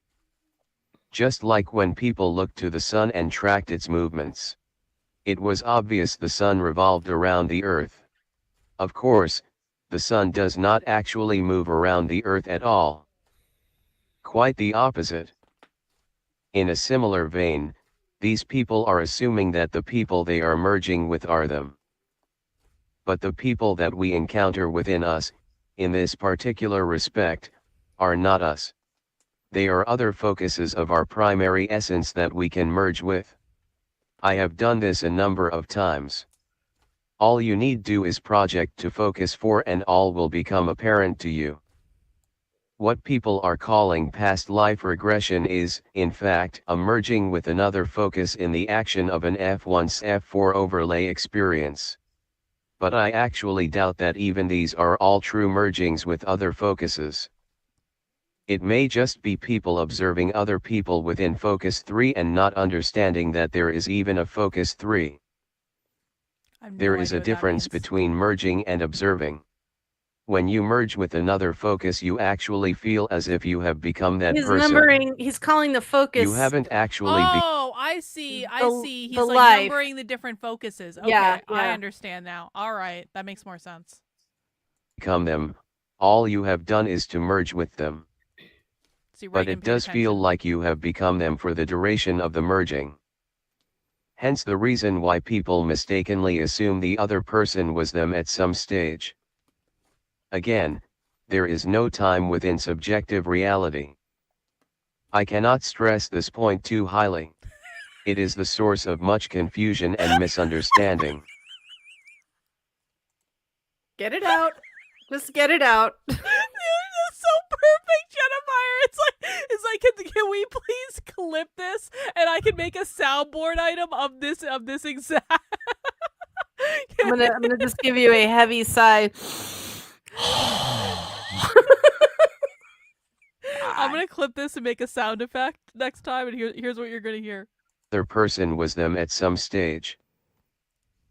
Just like when people looked to the sun and tracked its movements. It was obvious the sun revolved around the earth. Of course, the sun does not actually move around the earth at all. Quite the opposite. In a similar vein, these people are assuming that the people they are merging with are them. But the people that we encounter within us, in this particular respect, are not us. They are other focuses of our primary essence that we can merge with. I have done this a number of times. All you need do is project to focus for and all will become apparent to you. What people are calling past life regression is, in fact, a merging with another focus in the action of an F1/F4 overlay experience. But I actually doubt that even these are all true mergings with other focuses. It may just be people observing other people within Focus 3 and not understanding that there is even a Focus 3. There is a difference between merging and observing. When you merge with another focus, you actually feel as if you have become that He's person. numbering. He's calling the focus. You haven't actually Oh, I see. I see. He's the like life. numbering the different focuses. Okay, Yeah, I yeah. understand now. All right, that makes more sense. become them. All you have done is to merge with them. See, But Reagan it paid does feel attention. like you have become them for the duration of the merging. Hence the reason why people mistakenly assume the other person was them at some stage. Again, there is no time within subjective reality. I cannot stress this point too highly. It is the source of much confusion and misunderstanding. Get it out. Just get it out. That's so perfect, Jennifer. It's like, can we please clip this and I can make a soundboard item of this exact. I'm gonna just give you a heavy sigh. I'm gonna clip this and make a sound effect next time, and here's what you're gonna hear. Other person was them at some stage.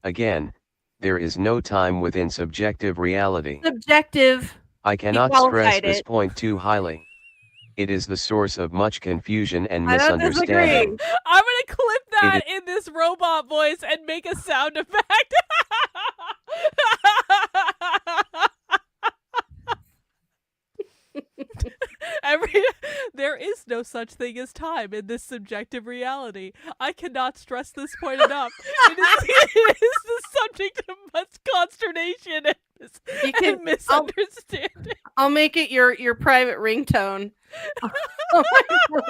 Again, there is no time within subjective reality. Subjective. I cannot stress qualified this it. point too highly. It is the source of much confusion and I don't misunderstanding. disagree. I'm gonna clip that in this robot voice and make a sound effect. There is no such thing as time in this subjective reality. I cannot stress this point enough. It is the subject of much consternation and misunderstanding. I'll make it your private ringtone.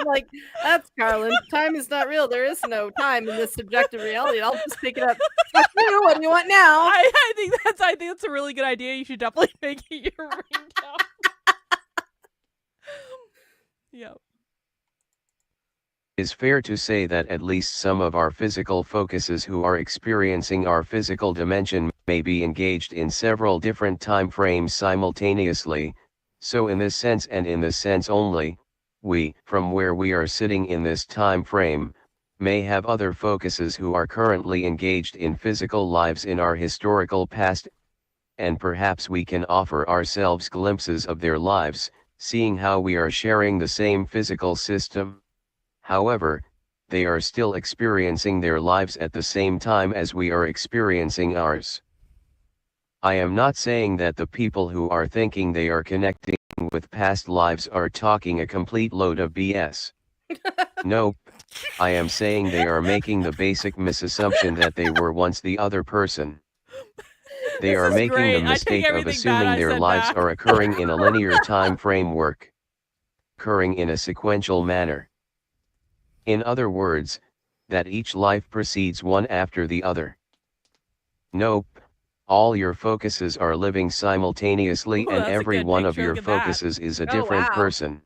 Like, that's Carlin. Time is not real. There is no time in this subjective reality. I'll just pick it up. Fuck you. What do you want now? I think that's a really good idea. You should definitely make it your ringtone. Yep. It is fair to say that at least some of our physical focuses who are experiencing our physical dimension may be engaged in several different time frames simultaneously, so in this sense and in this sense only, we, from where we are sitting in this time frame, may have other focuses who are currently engaged in physical lives in our historical past, and perhaps we can offer ourselves glimpses of their lives, seeing how we are sharing the same physical system. However, they are still experiencing their lives at the same time as we are experiencing ours. I am not saying that the people who are thinking they are connecting with past lives are talking a complete load of BS. Nope, I am saying they are making the basic misassumption that they were once the other person. They are making the mistake of assuming their lives are occurring in a linear time framework, occurring in a sequential manner. In other words, that each life precedes one after the other. Nope, all your focuses are living simultaneously and every one of your focuses is a different person.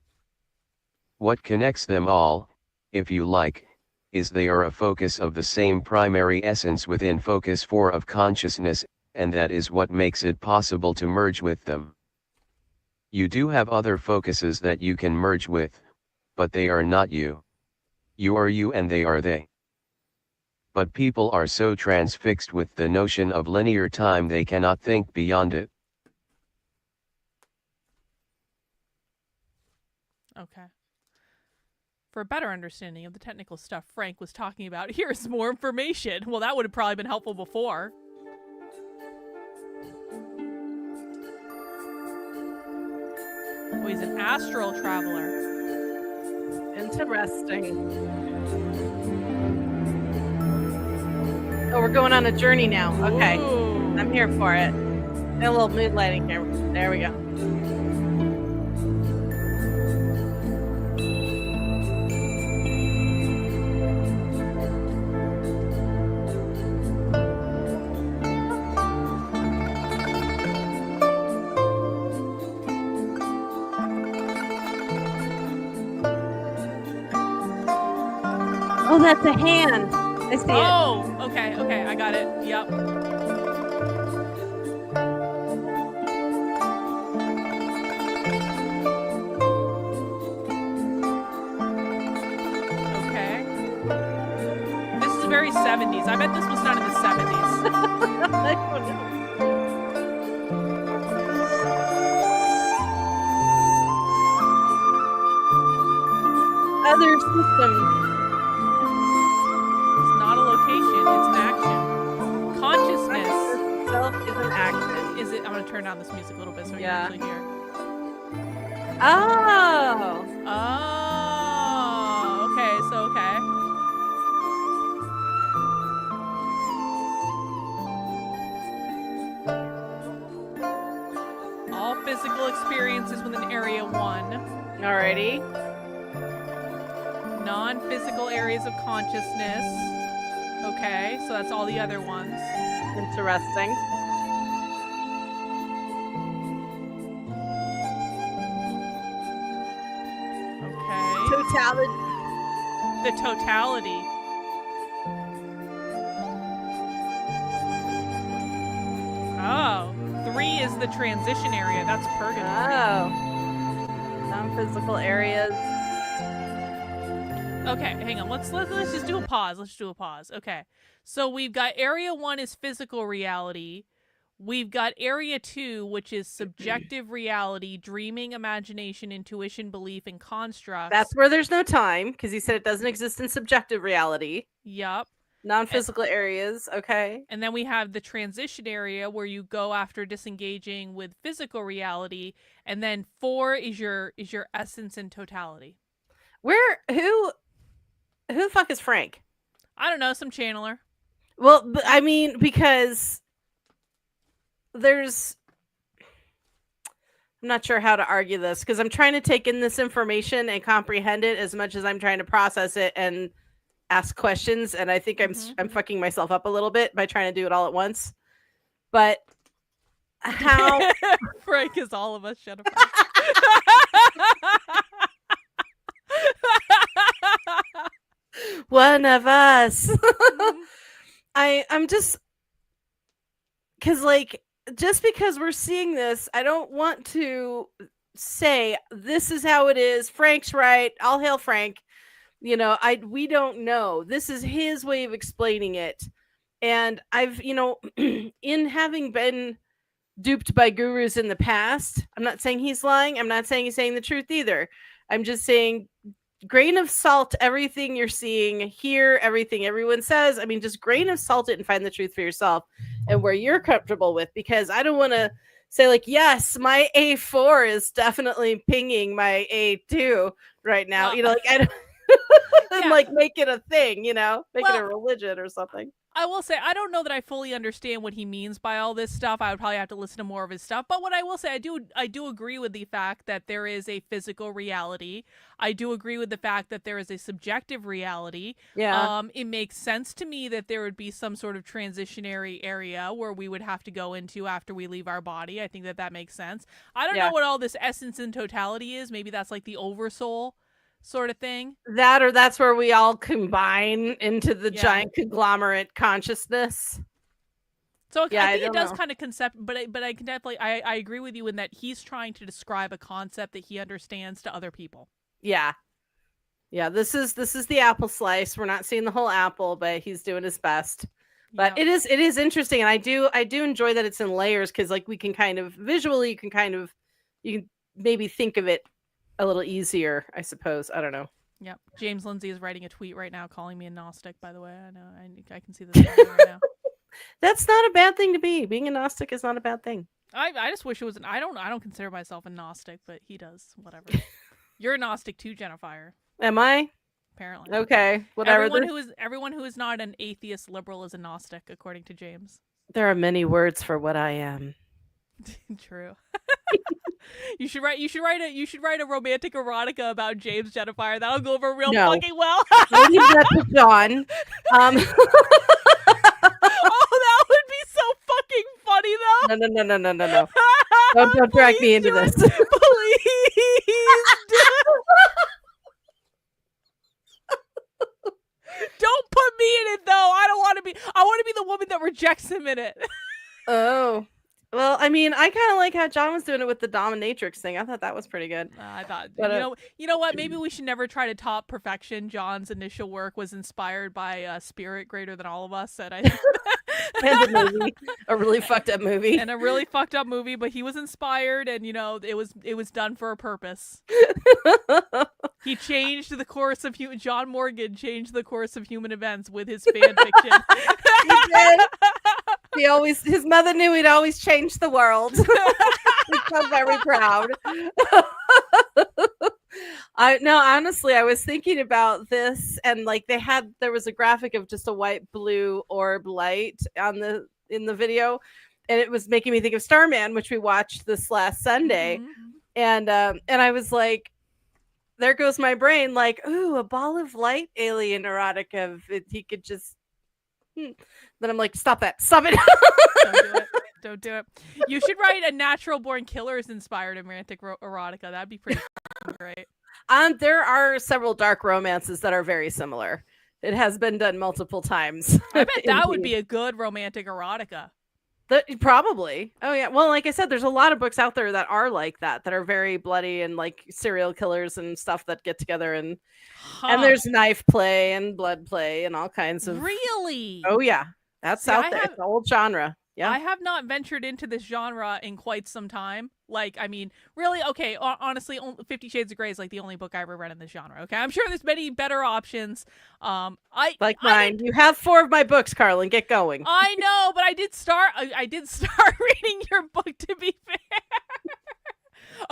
What connects them all, if you like, is they are a focus of the same primary essence within Focus 4 of consciousness, and that is what makes it possible to merge with them. You do have other focuses that you can merge with, but they are not you. You are you and they are they. but people are so transfixed with the notion of linear time they cannot think beyond it. Okay. For a better understanding of the technical stuff Frank was talking about, here's more information. Well, that would have probably been helpful before. Oh, he's an astral traveler. Interesting. Oh, we're going on a journey now. Okay. Ooh. I'm here for it. A little mood lighting here. There we go. Oh, that's a hand. I see it. Oh, okay, I got it. Yep. Okay. This is very 70s. I bet this was done in the 70s. I don't know. Other system. It's not a location, it's an action. Consciousness. Itself is an action. Is it? I'm gonna turn down this music a little bit so you Yeah. can actually hear. Oh. Oh. Okay. So okay. All physical experiences within Area 1. Alrighty. Non-physical areas of consciousness. Okay, so that's all the other ones. Interesting. Okay. Totality. The totality. Oh, 3 is the transition area. That's purgatory. Oh. Non-physical areas. Okay, hang on. Let's just do a pause. Let's do a pause. Okay. So we've got area 1 is physical reality. We've got area 2, which is subjective reality, dreaming, imagination, intuition, belief, and constructs. That's where there's no time, because he said it doesn't exist in subjective reality. Yup. Non-physical areas, okay. And then we have the transition area where you go after disengaging with physical reality, and then 4 is your essence and totality. Who the fuck is Frank? I don't know, some channeler. Well, I mean, because I'm not sure how to argue this, because I'm trying to take in this information and comprehend it as much as I'm trying to process it and ask questions, and I think I'm fucking myself up a little bit by trying to do it all at once. But how Frank is all of us, Jennifer. one of us. I'm just because just because we're seeing this, I don't want to say this is how it is. Frank's right. All hail Frank. We don't know. This is his way of explaining it. And I've, in having been duped by gurus in the past, I'm not saying he's lying. I'm not saying he's saying the truth either. I'm just saying grain of salt everything you're seeing here, everything everyone says. I mean, just grain of salt it and find the truth for yourself and where you're comfortable with, because I don't want to say yes, my A4 is definitely pinging my A2 right now. I don't and make it a thing, make it a religion or something. I will say, I don't know that I fully understand what he means by all this stuff. I would probably have to listen to more of his stuff. But what I will say, I do agree with the fact that there is a physical reality. I do agree with the fact that there is a subjective reality. Yeah. It makes sense to me that there would be some sort of transitionary area where we would have to go into after we leave our body. I think that makes sense. I don't know what all this essence and totality is. Maybe that's like the oversoul sort of thing. That's where we all combine into the giant conglomerate consciousness. So I think it does kind of but I can definitely I agree with you in that he's trying to describe a concept that he understands to other people. Yeah. Yeah, this is the apple slice. We're not seeing the whole apple, but he's doing his best. But Yep. it is interesting, and I do enjoy that it's in layers, because like we can kind of visually, you can maybe think of it a little easier, I suppose. I don't know. Yep. James Lindsay is writing a tweet right now calling me a Gnostic, by the way. I know. I can see this happening right now. That's not a bad thing to be. Being a Gnostic is not a bad thing. I just wish it was an I don't consider myself a Gnostic, but he does. Whatever. You're a Gnostic too, Jennifer. Am I? Apparently. Okay, whatever. Everyone who is not an atheist liberal is a Gnostic, according to James. There are many words for what I am. True. You should write a romantic erotica about James, Jennifer. That'll go over real No. fucking well. I'll leave that to John. Oh, that would be so fucking funny though. No. Don't drag me into this. Please. Don't put me in it though. I want to be the woman that rejects him in it. Oh. Well, I mean, I kind of like how John was doing it with the dominatrix thing. I thought that was pretty good. I thought, But, you know what? Maybe we should never try to top perfection. John's initial work was inspired by a spirit greater than all of us, and And a movie, a really fucked up movie. and a really fucked up movie. But he was inspired, and it was done for a purpose. He changed the course of John Morgan changed the course of human events with his fan fiction. He did. His mother knew he'd always change the world. He's so very proud. Honestly, I was thinking about this, and like there was a graphic of just a white blue orb light in the video, and it was making me think of Starman, which we watched this last Sunday. Mm-hmm. And I was like, there goes my brain, like, ooh, a ball of light alien erotica. If he could just then I'm like, stop it. Don't do it. You should write a natural born killers inspired romantic erotica. That'd be pretty great. There are several dark romances that are very similar. It has been done multiple times. I bet that would be a good romantic erotica. Probably. Oh yeah. Well, like I said, there's a lot of books out there that are like that are very bloody, and like serial killers and stuff that get together, and there's knife play and blood play and all kinds of. Really? Oh yeah, that's out there. It's an old genre. Yeah. I have not ventured into this genre in quite some time. Like, I mean, really, okay, honestly, 50 Shades of Grey is like the only book I ever read in this genre. Okay, I'm sure there's many better options. Mine. You have 4 of my books, Carlin. Get going. I know, but I did start reading your book, to be fair.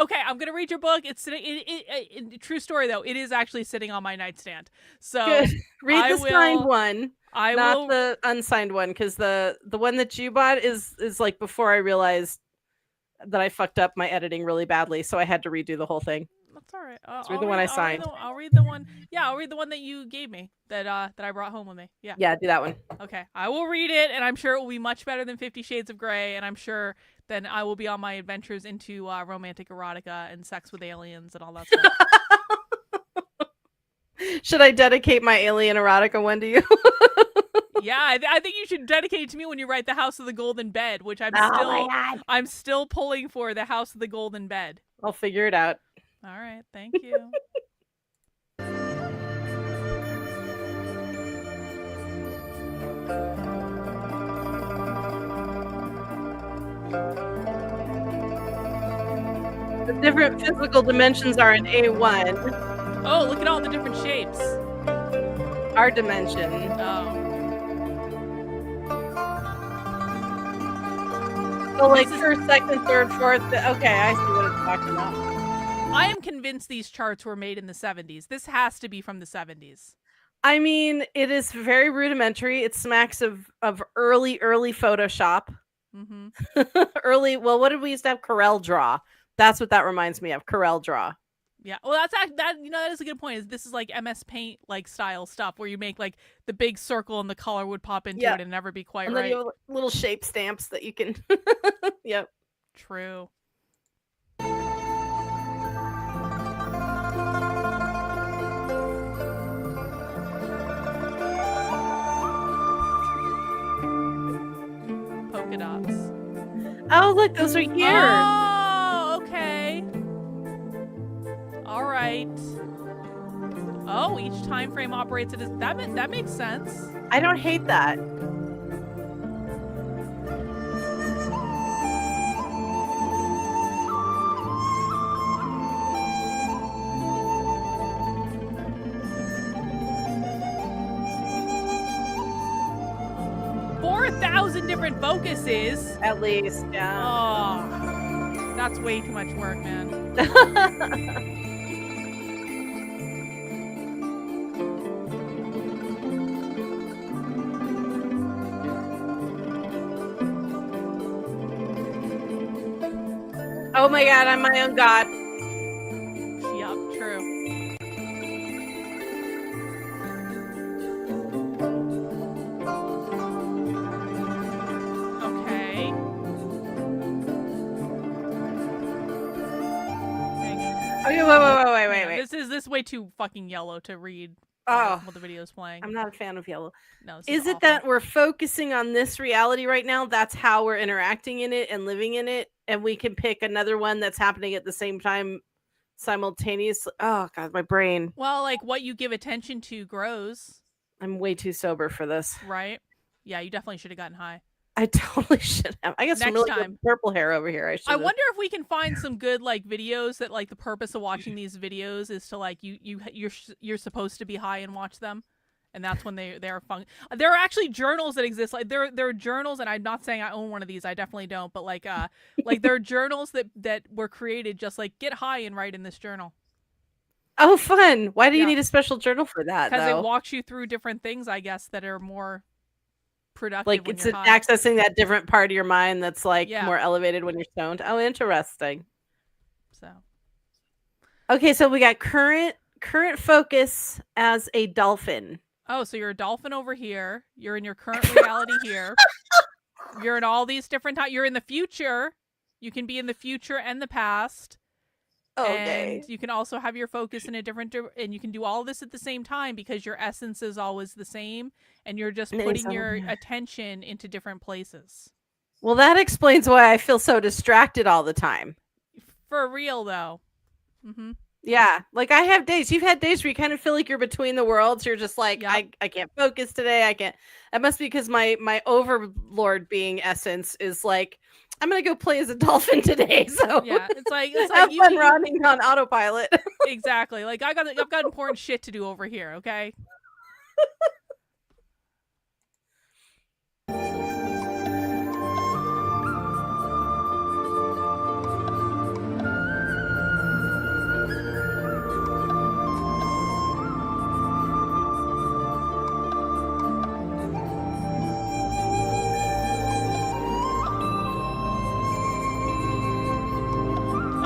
Okay, I'm gonna read your book. It's sitting. True story though. It is actually sitting on my nightstand. So good. Read the signed one. Not the unsigned one, because the one that you bought is like before I realized that I fucked up my editing really badly, so I had to redo the whole thing. That's all right. Read the one I signed. I'll read the one. Yeah, I'll read the one that you gave me that I brought home with me. Yeah. Yeah, do that one. Okay, I will read it, and I'm sure it will be much better than 50 Shades of Grey, and I'm sure then I will be on my adventures into romantic erotica and sex with aliens and all that stuff. Should I dedicate my alien erotica one to you? Yeah, I think you should dedicate it to me when you write The House of the Golden Bed, which I'm still pulling for The House of the Golden Bed. I'll figure it out. All right, thank you. The different physical dimensions are in A1. Oh, look at all the different shapes. Our dimension. Oh. So like first, second, third, fourth. Okay, I see what it's talking about. I am convinced these charts were made in the 70s. This has to be from the 70s. I mean, it is very rudimentary. It smacks of early Photoshop. Mm-hmm. Early. Well, what did we used to have? Corel Draw. That's what that reminds me of. Corel Draw. Yeah, well, that is a good point. This is like MS Paint like style stuff where you make like the big circle and the color would pop into it and never be quite and right. Then you have little shape stamps that you can. Yep. True. Polka dots. Oh, look, those are yours. Oh, okay. All right. Oh, each time frame operates at that makes sense. I don't hate that. Different focuses. At least, yeah. Oh, that's way too much work, man. Oh my god, I'm my own god. Yup, true. Okay. Okay, wait. This is way too fucking yellow to read. Oh, what the video's playing. I'm not a fan of yellow. No, is it awful. that we're focusing on this reality right now? That's how we're interacting in it and living in it, and we can pick another one that's happening at the same time simultaneously. Oh god, my brain. Well, like what you give attention to grows. I'm way too sober for this. Right? Yeah, you definitely should have gotten high. I totally should have. I got some really good purple hair over here. I wonder if we can find some good like videos that like the purpose of watching these videos is to like you're supposed to be high and watch them, and that's when they're fun. There are actually journals that exist. Like there are journals, and I'm not saying I own one of these. I definitely don't. But like there are journals that were created just like get high and write in this journal. Oh, fun! Why do you need a special journal for that? Because it walks you through different things, I guess, that are more productive. Like it's accessing that different part of your mind that's like more elevated when you're stoned. Oh, interesting. So okay, so we got current focus as a dolphin. Oh, so you're a dolphin over here. You're in your current reality here. You're in all these different times. You're in the future. You can be in the future and the past. Okay. And you can also have your focus in a different, and you can do all this at the same time because your essence is always the same, and you're just putting your attention into different places. Well, that explains why I feel so distracted all the time. For real, though. Mm-hmm. Yeah, like I have days. You've had days where you kind of feel like you're between the worlds. You're just like, I can't focus today. I can't. That must be because my overlord being essence is like, I'm gonna go play as a dolphin today. So yeah, it's like have fun running on autopilot. Exactly. Like I've got important shit to do over here. Okay.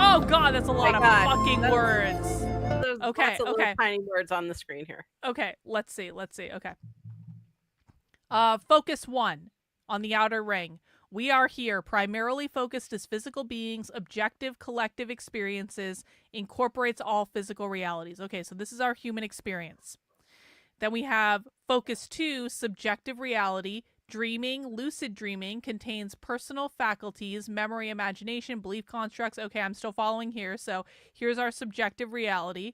Oh god, that's a lot of fucking words. There's okay, lots of little tiny words on the screen here. Okay, let's see. Okay. Focus 1 on the outer ring. We are here primarily focused as physical beings. Objective collective experiences incorporates all physical realities. Okay, so this is our human experience. Then we have focus 2, subjective reality. Dreaming, lucid dreaming contains personal faculties, memory, imagination, belief constructs. Okay, I'm still following here. So here's our subjective reality.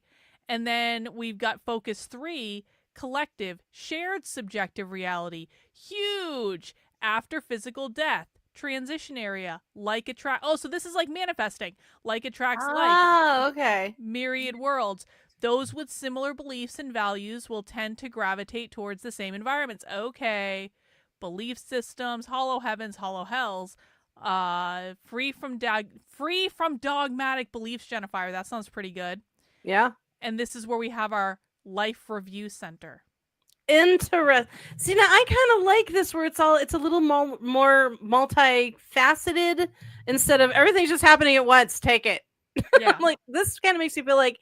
And then we've got focus 3, collective, shared subjective reality. Huge. After physical death. Transition area. Like attract. Oh, so this is like manifesting. Like attracts like. Oh, okay. Myriad worlds. Those with similar beliefs and values will tend to gravitate towards the same environments. Okay. Belief systems, hollow heavens, hollow hells, free from dogmatic beliefs, Jennifer. That sounds pretty good. Yeah. And this is where we have our life review center. Interesting. See, now I kind of like this where it's a little more multifaceted instead of everything's just happening at once. Take it. Yeah. Like this kind of makes me feel like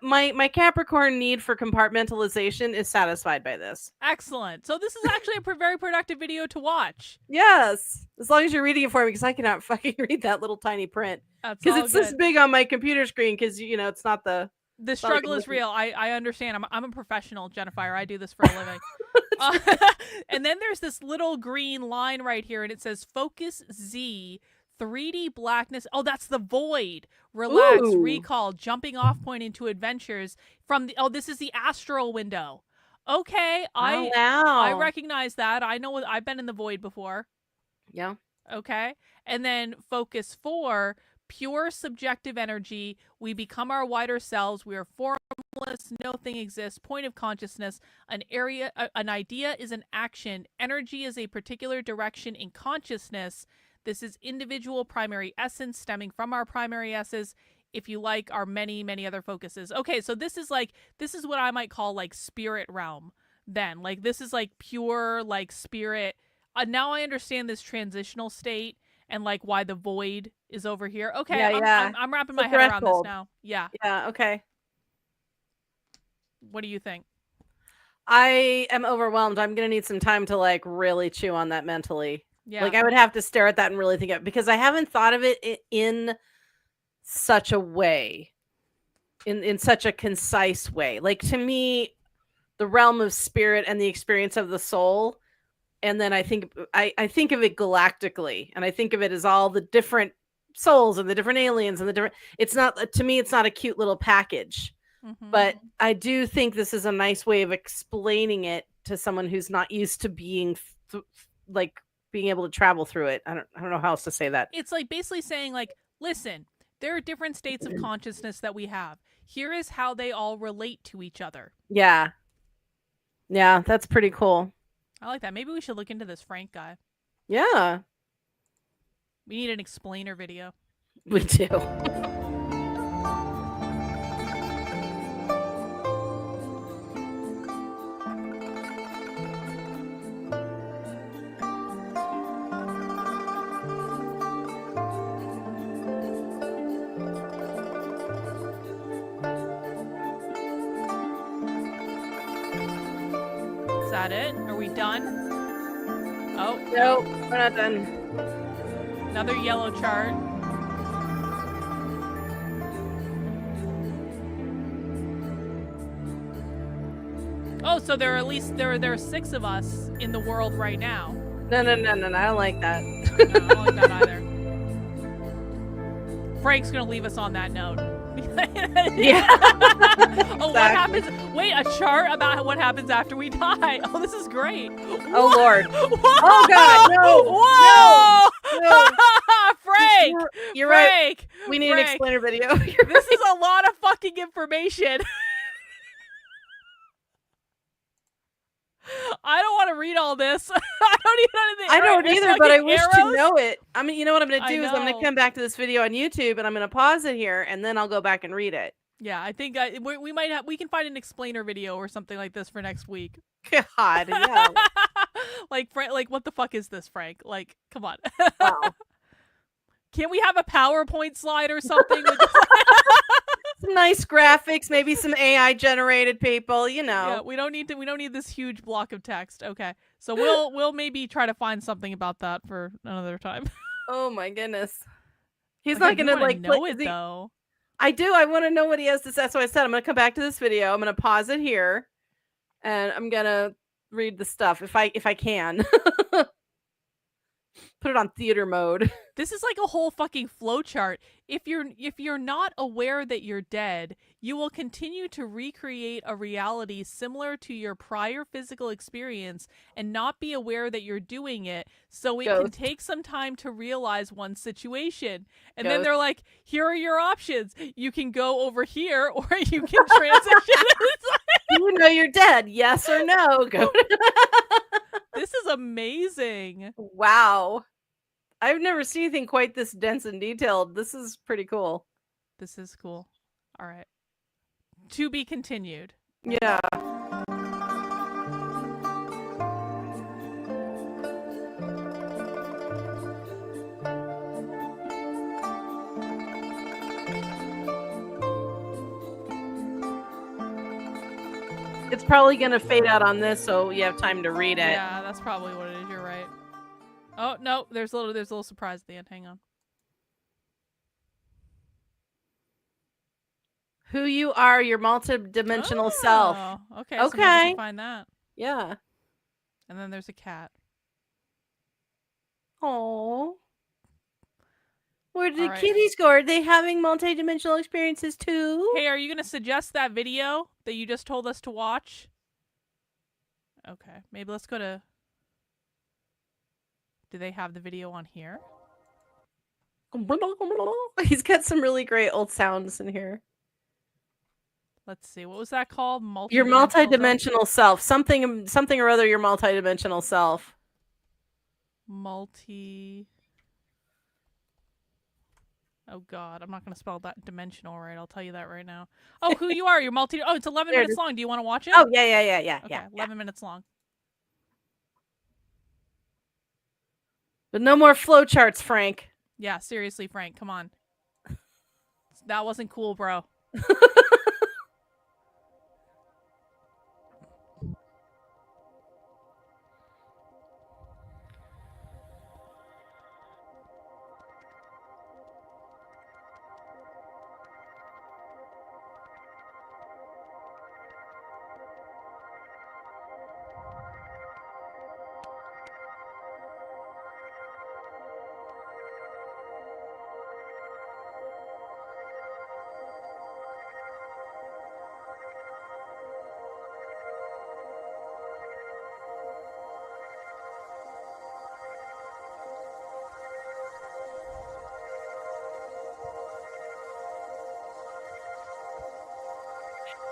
my Capricorn need for compartmentalization is satisfied by this. Excellent. So this is actually a very productive video to watch. Yes, as long as you're reading it for me, because I cannot fucking read that little tiny print. Because it's this big on my computer screen. Because it's not the struggle is real. I understand. I'm a professional, Jennifer. I do this for a living. And then there's this little green line right here, and it says Focus Z 3D blackness. Oh, that's the void. Relax, Ooh. recall, jumping off point into adventures from the. Oh, this is the astral window. Okay, Oh, I wow. recognize that. I know what I've been in the void before. Yeah. Okay, and then focus 4. Pure subjective energy. We become our wider selves. We are formless. No thing exists. Point of consciousness. An idea is an action. Energy is a particular direction in consciousness. This is individual primary essence stemming from our primary esses. If you like, our many, many other focuses. Okay, so this is what I might call like spirit realm. Then, like, this is like pure like spirit. Now I understand this transitional state and like why the void is over here. Okay, Yeah. I'm wrapping It's my a head around this threshold. now. Yeah. Yeah. Okay. What do you think? I am overwhelmed. I'm gonna need some time to like really chew on that mentally. Yeah. Like I would have to stare at that and really think of it because I haven't thought of it in such a way, in such a concise way. Like to me, the realm of spirit and the experience of the soul, and then I think of it galactically, and I think of it as all the different souls and the different aliens and the different. It's not, to me, it's not a cute little package. But I do think this is a nice way of explaining it to someone who's not used to being like being able to travel through it. I don't know how else to say that. It's like basically saying like, listen, there are different states of consciousness that we have. Here is how they all relate to each other. Yeah. Yeah, that's pretty cool. I like that. Maybe we should look into this Frank guy. Yeah. We need an explainer video. We do. Is that it? Are we done? Oh, No, we're not done. another yellow chart. Oh, so there are at least there are 6 of us in the world right now. No. I don't like that. No, I don't like that either. Frank's gonna leave us on that note. Yeah. Oh, what happens? Wait, a chart about what happens after we die. Oh, this is great. Oh, Whoa! Lord. Whoa! Oh, God, no. Whoa! No. Frank! You're right. Frank! We need an Frank. explainer video. This is a lot of fucking information. I don't want to read all this. I don't even know I don't there's either, but I fucking wish arrows. to know it. I mean, you know what I'm going to I do is I'm going know. to come back to this video on YouTube and I'm going to pause it here and then I'll go back and read it. Yeah, I think we can find an explainer video or something like this for next week. God, yeah. Like what the fuck is this, Frank? Like, come on. Wow. Can't we have a PowerPoint slide or something? Some nice graphics, maybe some AI generated people, you know. Yeah, we don't need this huge block of text. Okay. So we'll maybe try to find something about that for another time. Oh my goodness. He's Like, I not do going to wanna like know it though. I do. I want to know what he has to say. That's what I said. I'm going to come back to this video. I'm going to pause it here and I'm going to read the stuff if I can. Put it on theater mode. This is like a whole fucking flowchart. If you're not aware that you're dead, you will continue to recreate a reality similar to your prior physical experience and not be aware that you're doing it. So it can Ghost. take some time to realize one situation. And then Ghost. they're like, here are your options. You can go over here or you can transition. It's like, You know you're dead. Yes or no. Go. this is amazing. Wow. I've never seen anything quite this dense and detailed. This is pretty cool. This is cool. All right. To be continued. Yeah. It's probably going to fade out on this, so you have time to read it. Yeah, that's probably what it is. You're right. Oh no, there's a little surprise at the end. Hang on. Who you are, your multidimensional self. Okay. So maybe we Okay. can find that. Yeah. And then there's a cat. Oh. Where did All right. kitties go? Are they having multidimensional experiences too? Hey, are you going to suggest that video that you just told us to watch? Okay, maybe let's go to... Do they have the video on here? He's got some really great old sounds in here. Let's see. What was that called? Your multidimensional self. Something or other, your multidimensional self. Oh God, I'm not gonna spell that dimensional right. I'll tell you that right now. Oh, who you are? You're Oh, it's 11 minutes long. Do you want to watch it? Oh yeah. Okay, 11 minutes long. But no more flowcharts, Frank. Yeah, seriously, Frank, come on. That wasn't cool, bro.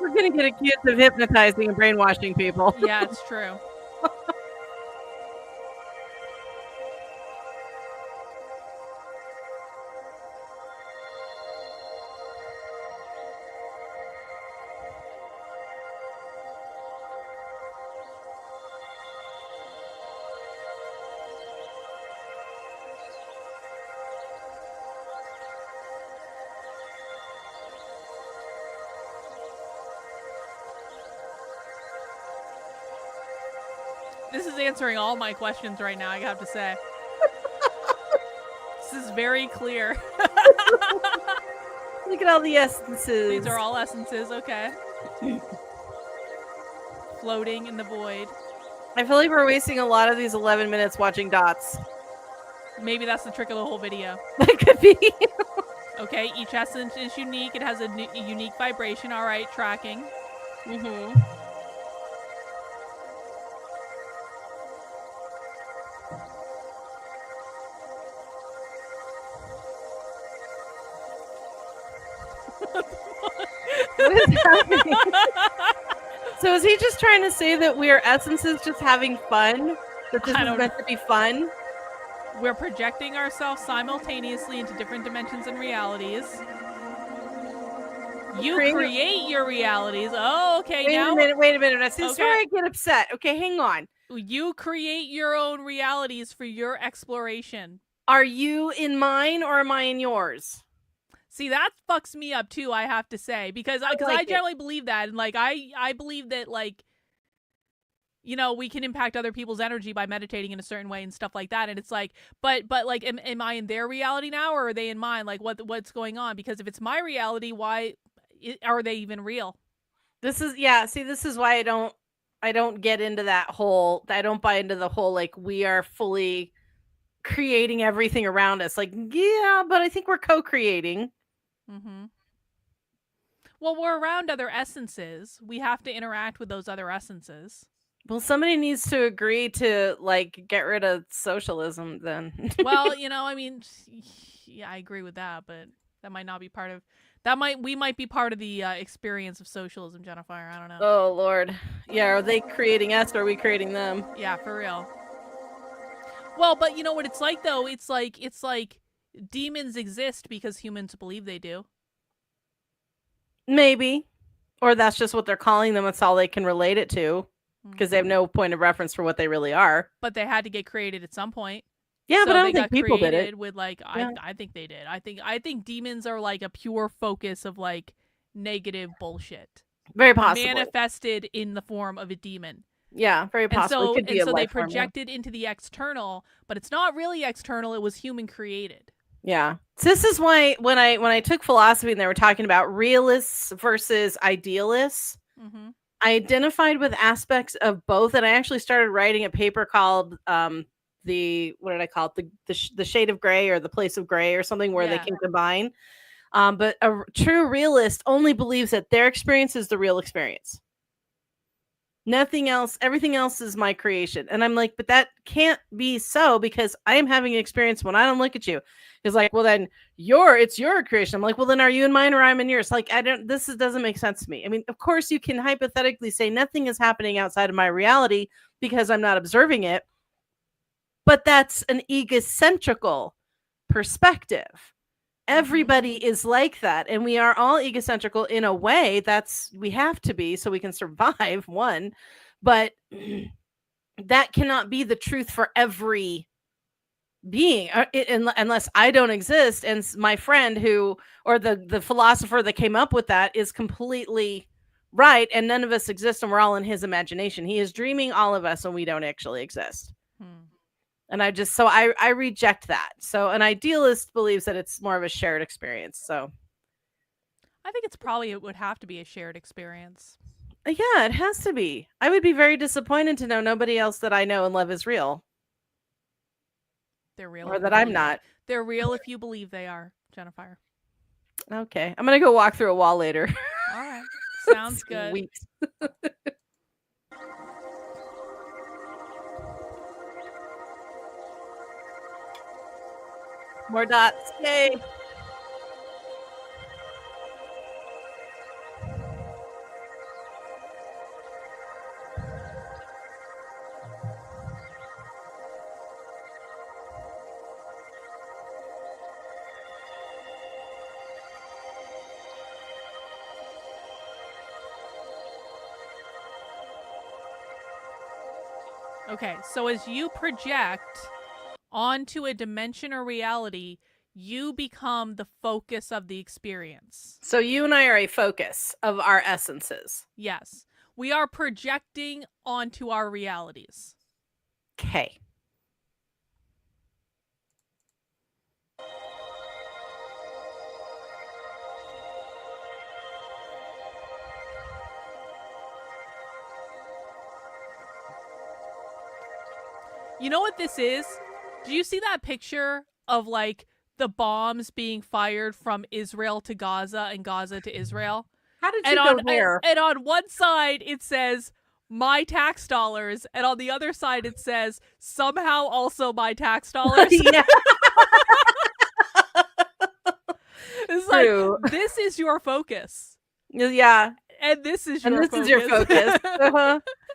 We're gonna get accused of hypnotizing and brainwashing people. Yeah, it's true. This is answering all my questions right now, I have to say. This is very clear. Look at all the essences. These are all essences, okay. Floating in the void. I feel like we're wasting a lot of these 11 minutes watching dots. Maybe that's the trick of the whole video. That could be. Okay, each essence is unique. It has a unique vibration. All right, tracking. Mm-hmm. What is happening? So is he just trying to say that we are essences just having fun? That this is meant to be fun? We're projecting ourselves simultaneously into different dimensions and realities. You create your realities. Oh, okay. Wait a minute. This is where I get upset. Okay, hang on. You create your own realities for your exploration. Are you in mine or am I in yours? See, that fucks me up too, I have to say, because I generally believe that, and like I believe that, like, you know, we can impact other people's energy by meditating in a certain way and stuff like that, and it's like, but like, am I in their reality now, or are they in mine? Like, what's going on? Because if it's my reality, why are they even real? This is this is why I don't get into that whole. I don't buy into the whole like we are fully creating everything around us. Like, yeah, but I think we're co-creating. Mm-hmm. Well, we're around other essences. We have to interact with those other essences. Well, somebody needs to agree to like get rid of socialism then. Well, you know, I mean, yeah, I agree with that, but that might not be part of we might be part of the experience of socialism, Jennifer. I don't know. Oh Lord. Yeah, are they creating us or are we creating them? Yeah, for real. Well, but you know what it's like though? It's like demons exist because humans believe they do. Maybe. Or that's just what they're calling them. That's all they can relate it to. Because they have no point of reference for what they really are. But they had to get created at some point. Yeah, so but I don't think people did it. With like, I think they did. I think demons are like a pure focus of like negative bullshit. Very possibly. Manifested in the form of a demon. Yeah, very possible. And so they projected into the external, but it's not really external. It was human created. Yeah. So this is why when I took philosophy and they were talking about realists versus idealists, I identified with aspects of both, and I actually started writing a paper called the what did I call it? The shade of gray or the place of gray or something where they Yeah. can combine. But a true realist only believes that their experience is the real experience. Nothing else, everything else is my creation. And I'm like, but that can't be so because I am having an experience when I don't look at you. It's like, well, then it's your creation. I'm like, well, then are you in mine or I'm in yours? Like, doesn't make sense to me. I mean, of course, you can hypothetically say nothing is happening outside of my reality because I'm not observing it. But that's an egocentrical perspective. Everybody is like that, and we are all egocentrical in a way. We have to be so we can survive, one, but that cannot be the truth for every being unless I don't exist, and my friend or the philosopher that came up with that is completely right, and none of us exist, and we're all in his imagination. He is dreaming all of us, and we don't actually exist. And I reject that. So an idealist believes that it's more of a shared experience. So I think it would have to be a shared experience. Yeah, it has to be. I would be very disappointed to know nobody else that I know and love is real. They're real. Or that I'm not. They're real if you believe they are, Jennifer. Okay. I'm going to go walk through a wall later. All right. Sounds good. Sweet. More dots. Yay. Okay, so as you project onto a dimension or reality, you become the focus of the experience. So you and I are a focus of our essences. Yes. We are projecting onto our realities. Okay. You know what this is? Do you see that picture of like the bombs being fired from Israel to Gaza and Gaza to Israel? How did you go there? And on one side it says my tax dollars, and on the other side it says somehow also my tax dollars. Yeah. It's True. like, this is your focus. Yeah. And this is your focus. Is your focus.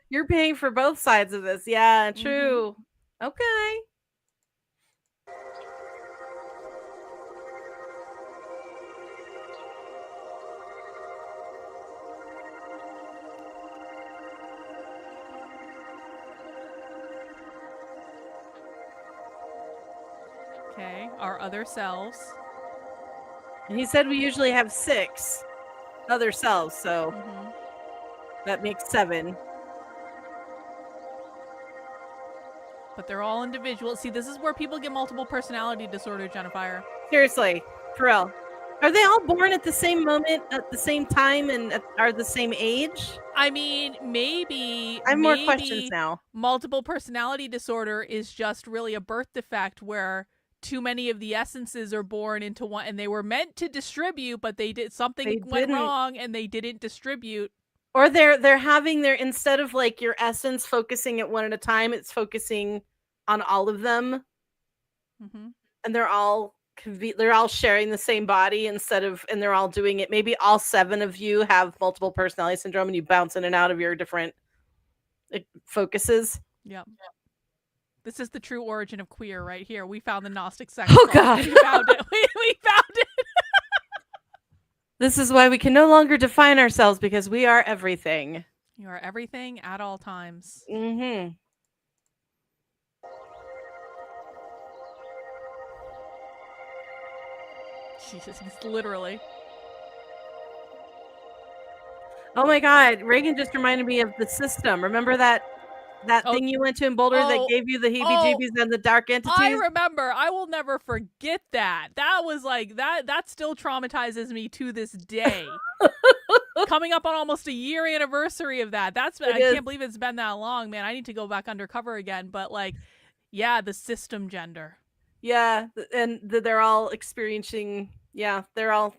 You're paying for both sides of this. Yeah, true. Okay. Okay, our other selves. And he said we usually have 6 other selves, so that makes 7. But they're all individual. See, this is where people get multiple personality disorder, Jennifer. Seriously, for real. Are they all born at the same moment, at the same time, and are the same age? I mean, maybe. I have more questions now. Multiple personality disorder is just really a birth defect where too many of the essences are born into one, and they were meant to distribute, but they did something went wrong and they didn't distribute. Or they're having instead of like your essence focusing at one at a time, it's focusing on all of them, and they're all sharing the same body and they're all doing it. Maybe all 7 of you have multiple personality syndrome, and you bounce in and out of your different focuses. Yep. This is the true origin of queer right here. We found the Gnostic sex. Oh God, we found it. We found it. This is why we can no longer define ourselves, because we are everything. You are everything at all times. Jesus, literally. Oh my God, Reagan just reminded me of the system. Remember that thing you went to in Boulder that gave you the heebie-jeebies and the dark entities? I remember. I will never forget that. That was like that still traumatizes me to this day. Coming up on almost a year anniversary of that. I can't believe it's been that long, man. I need to go back undercover again, but like Yeah, the system gender. Yeah, and they're all experiencing. Yeah, they're all.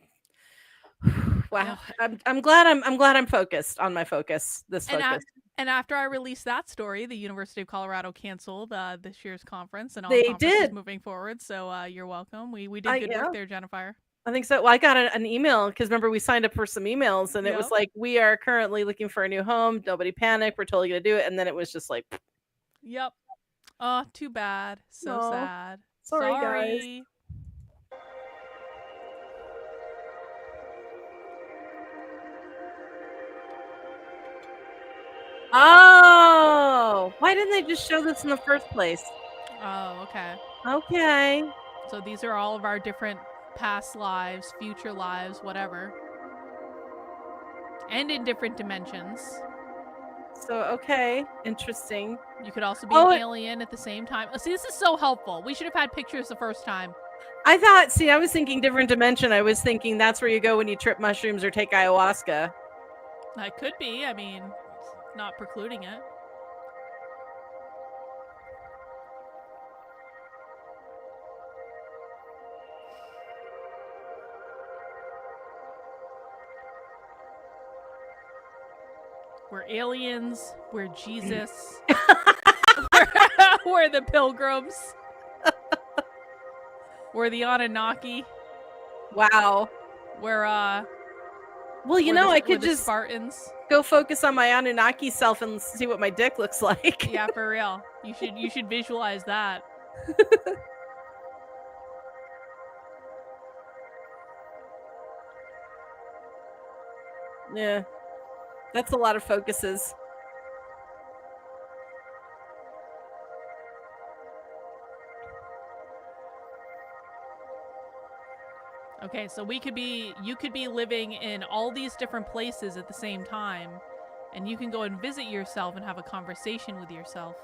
Wow, I'm glad I'm focused on my focus. This And focus. and after I released that story, the University of Colorado canceled this year's conference and all They conferences did. moving forward. So you're welcome. We did good Yeah. work there, Jennifer. I think so. Well, I got an email because remember we signed up for some emails and it was Yep. like, we are currently looking for a new home. Nobody panic. We're totally going to do it. And then it was just like, Yep. Oh, too bad. So Aw. sad. Sorry, guys. Oh, why didn't they just show this in the first place? Oh, okay. Okay. So these are all of our different past lives, future lives, whatever. And in different dimensions. So, okay. Interesting. You could also be Oh, an alien at the same time. See, this is so helpful. We should have had pictures the first time. I thought, see, I was thinking different dimension. I was thinking that's where you go when you trip mushrooms or take ayahuasca. That could be. I mean, not precluding it. We're aliens. We're Jesus. We're the pilgrims. We're the Anunnaki. Wow. We're well, you know, I could just Spartans. go focus on my Anunnaki self and see what my dick looks like. Yeah, for real. You should visualize that. Yeah. That's a lot of focuses. Okay, so you could be living in all these different places at the same time, and you can go and visit yourself and have a conversation with yourself.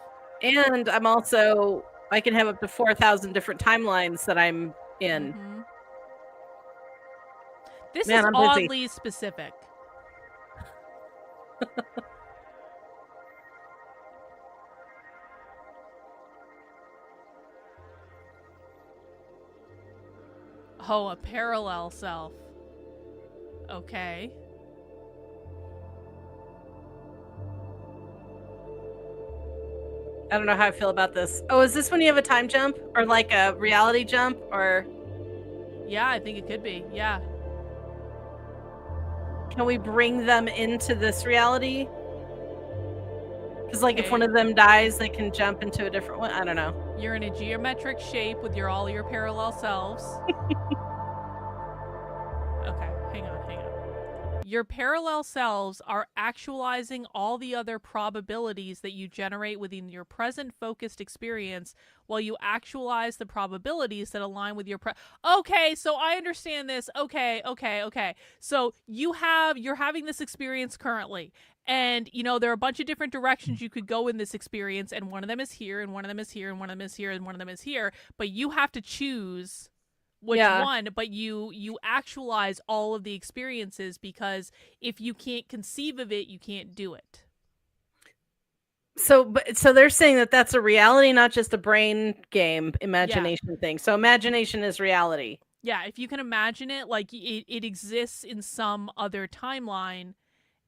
And I can have up to 4,000 different timelines that I'm in. Mm-hmm. This Man, is I'm busy. oddly specific. Oh, a parallel self. Okay. I don't know how I feel about this. Oh, is this when you have a time jump or like a reality jump or? Yeah, I think it could be. Yeah. Can we bring them into this reality? Because like if Okay. one of them dies, they can jump into a different one. I don't know. You're in a geometric shape with all your parallel selves. Okay, hang on. Your parallel selves are actualizing all the other probabilities that you generate within your present focused experience while you actualize the probabilities that align with your Okay, so I understand this. Okay. So you're having this experience currently. And, there are a bunch of different directions you could go in this experience, and one of them is here, and one of them is here, and one of them is here, and one of them is here. But you have to choose which one, but you actualize all of the experiences, because if you can't conceive of it, you can't do it. So they're saying that that's a reality, not just a brain game imagination thing. So imagination is reality. Yeah, if you can imagine it, like it exists in some other timeline,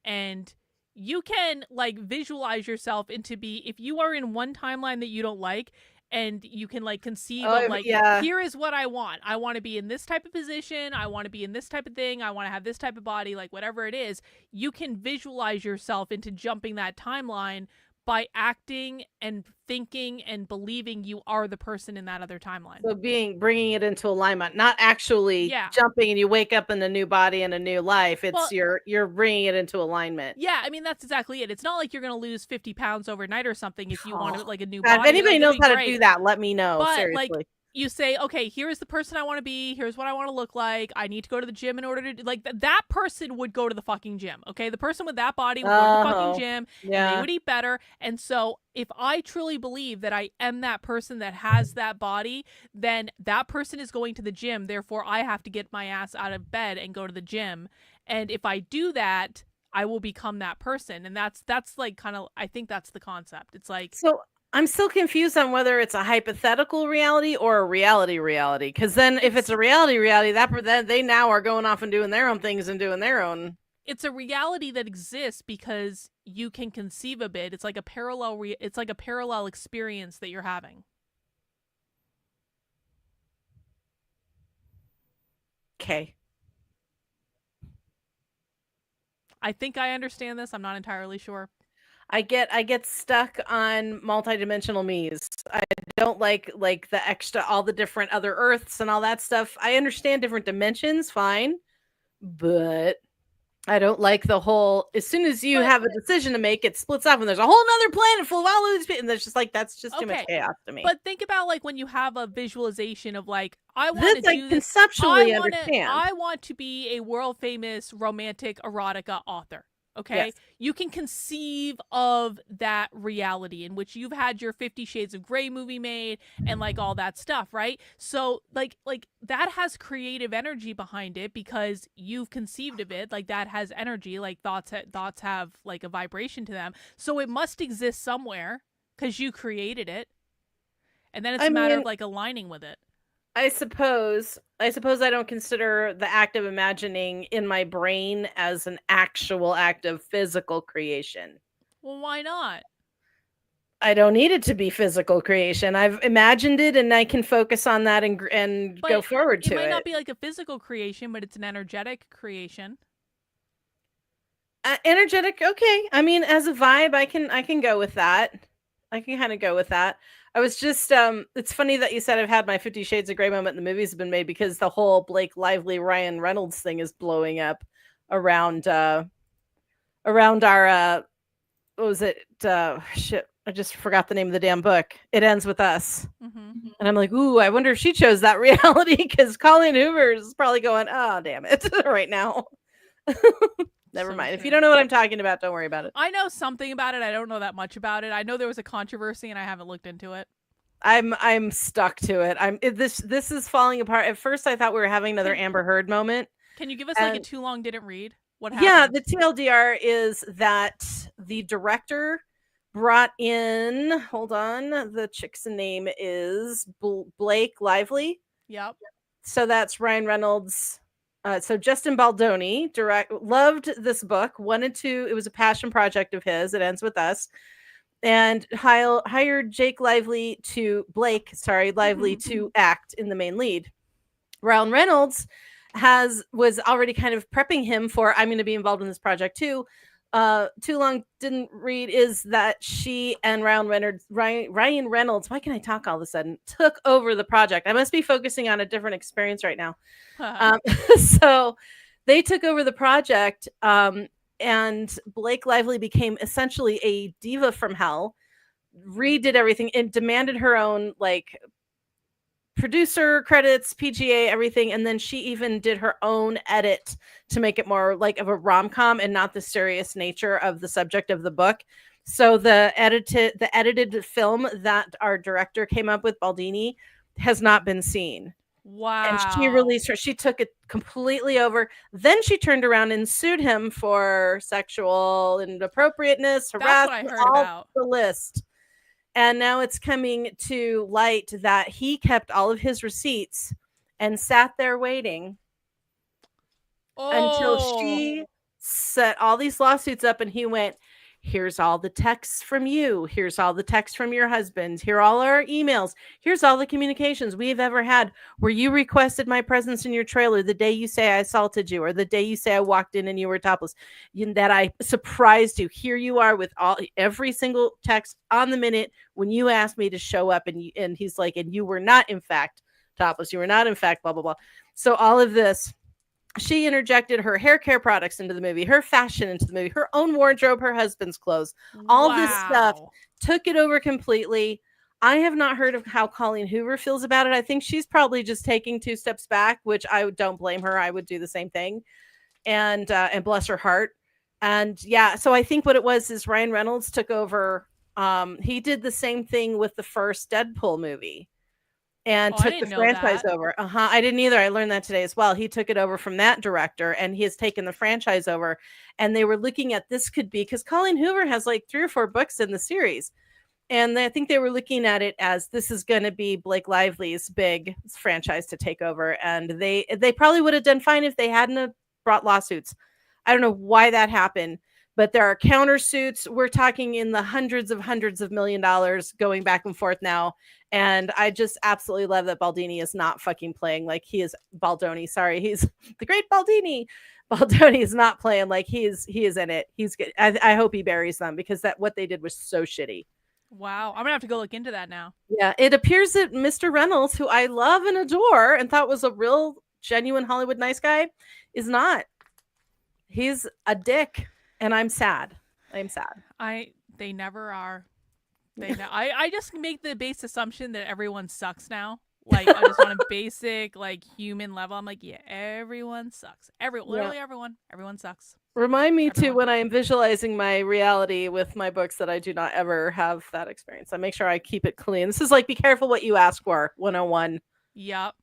and you can like visualize yourself if you are in one timeline that you don't like, and you can like conceive of like, here is what I want. I want to be in this type of position. I want to be in this type of thing. I want to have this type of body, like whatever it is. You can visualize yourself into jumping that timeline by acting and thinking and believing you are the person in that other timeline. So bringing it into alignment, not actually jumping and you wake up in a new body and a new life. It's you're bringing it into alignment. Yeah, I mean, that's exactly it. It's not like you're going to lose 50 pounds overnight or something if you want like a new body. If anybody knows how to do that, let me know. But seriously. Like, you say, okay, here's the person I want to be. Here's what I want to look like. I need to go to the gym in order to like that person would go to the fucking gym. Okay. The person with that body would go to the fucking gym and they would eat better. And so if I truly believe that I am that person that has that body, then that person is going to the gym. Therefore, I have to get my ass out of bed and go to the gym. And if I do that, I will become that person. And that's like kind of, I think that's the concept. It's like, so I'm still confused on whether it's a hypothetical reality or a reality, because then if it's a reality, that they now are going off and doing their own things and doing their own. It's a reality that exists because you can conceive of it. It's like a parallel. It's like a parallel experience that you're having. Okay. I think I understand this. I'm not entirely sure. I get stuck on multidimensional me's. I don't like the extra, all the different other Earths and all that stuff. I understand different dimensions, fine, but I don't like the whole. As soon as you have a decision to make, it splits off, and there's a whole other planet full of all of these people, and there's just like that's just too much chaos to me. But think about like when you have a visualization of like I want to do this. Conceptually understand. I want to be a world famous romantic erotica author. Okay, yes. You can conceive of that reality in which you've had your 50 Shades of Grey movie made and like all that stuff, right? So like that has creative energy behind it because you've conceived of it. Like that has energy. Like thoughts have like a vibration to them. So it must exist somewhere because you created it, and then it's a matter of like aligning with it. I suppose I don't consider the act of imagining in my brain as an actual act of physical creation. Well, why not? I don't need it to be physical creation. I've imagined it and I can focus on that and go forward to it. It might not be like a physical creation, but it's an energetic creation. Energetic, okay. I mean, as a vibe, I can go with that. I can kind of go with that. I was just it's funny that you said I've had my 50 Shades of Grey moment and the movies have been made because the whole Blake Lively Ryan Reynolds thing is blowing up around our what was it? Shit, I just forgot the name of the damn book. It Ends With Us. Mm-hmm. And I'm like, ooh, I wonder if she chose that reality because Colleen Hoover is probably going, oh damn it, right now. Never mind. If you don't know what I'm talking about, don't worry about it. I know something about it. I don't know that much about it. I know there was a controversy and I haven't looked into it. I'm stuck to it. This is falling apart. At first I thought we were having another Amber Heard moment. Can you give us like a too long didn't read? What happened? Yeah, the TLDR is that the director brought in, hold on, the chick's name is Blake Lively. Yep. So that's Ryan Reynolds. So Justin Baldoni loved this book, it was a passion project of his. It Ends With Us, and hired Blake Lively to act in the main lead. Ryan Reynolds was already kind of prepping him for, I'm going to be involved in this project too. Too long didn't read is that she and Ryan Reynolds, why can I talk all of a sudden, took over the project. I must be focusing on a different experience right now. So they took over the project, and Blake Lively became essentially a diva from hell, redid everything and demanded her own like producer credits, PGA, everything. And then she even did her own edit to make it more like of a rom-com and not the serious nature of the subject of the book. So the edited film that our director came up with, Baldini, has not been seen. Wow. And she took it completely over. Then she turned around and sued him for sexual inappropriateness, harassment, all the list. And now it's coming to light that he kept all of his receipts and sat there waiting until she set all these lawsuits up. And he went, here's all the texts from you. Here's all the texts from your husband. Here are all our emails. Here's all the communications we've ever had where you requested my presence in your trailer the day you say I assaulted you, or the day you say I walked in and you were topless, that I surprised you. Here you are with every single text on the minute when you asked me to show up, and he's like, and you were not in fact topless. You were not in fact blah, blah, blah. So all of this, she interjected her hair care products into the movie, her fashion into the movie, her own wardrobe, her husband's clothes, all this stuff, took it over completely. I have not heard of how Colleen Hoover feels about it. I think she's probably just taking 2 steps back, which I don't blame her. I would do the same thing. And bless her heart. And yeah, so I think what it was is Ryan Reynolds took over. He did the same thing with the first Deadpool movie. And took the franchise over. I didn't either. I learned that today as well. He took it over from that director, and he has taken the franchise over. And they were looking at this could be, because Colleen Hoover has like 3 or 4 books in the series. And I think they were looking at it as this is going to be Blake Lively's big franchise to take over, and they probably would have done fine if they hadn't have brought lawsuits. I don't know why that happened, but there are countersuits. We're talking in the hundreds of $1 million going back and forth now, and I just absolutely love that Baldini is not fucking playing like he is Baldoni. Sorry, he's the great Baldini. Baldoni is not playing like he is in it. He's good. I hope he buries them because that what they did was so shitty. Wow, I'm gonna have to go look into that now. Yeah, it appears that Mr. Reynolds, who I love and adore and thought was a real genuine Hollywood nice guy, is not. He's a dick, and I'm sad. I'm sad. They never are. I just make the base assumption that everyone sucks now. Like I just want a basic like human level. I'm like, yeah, everyone sucks. Literally everyone sucks. Remind me too when I am visualizing my reality with my books that I do not ever have that experience. I make sure I keep it clean. This is like be careful what you ask for 101. Yep.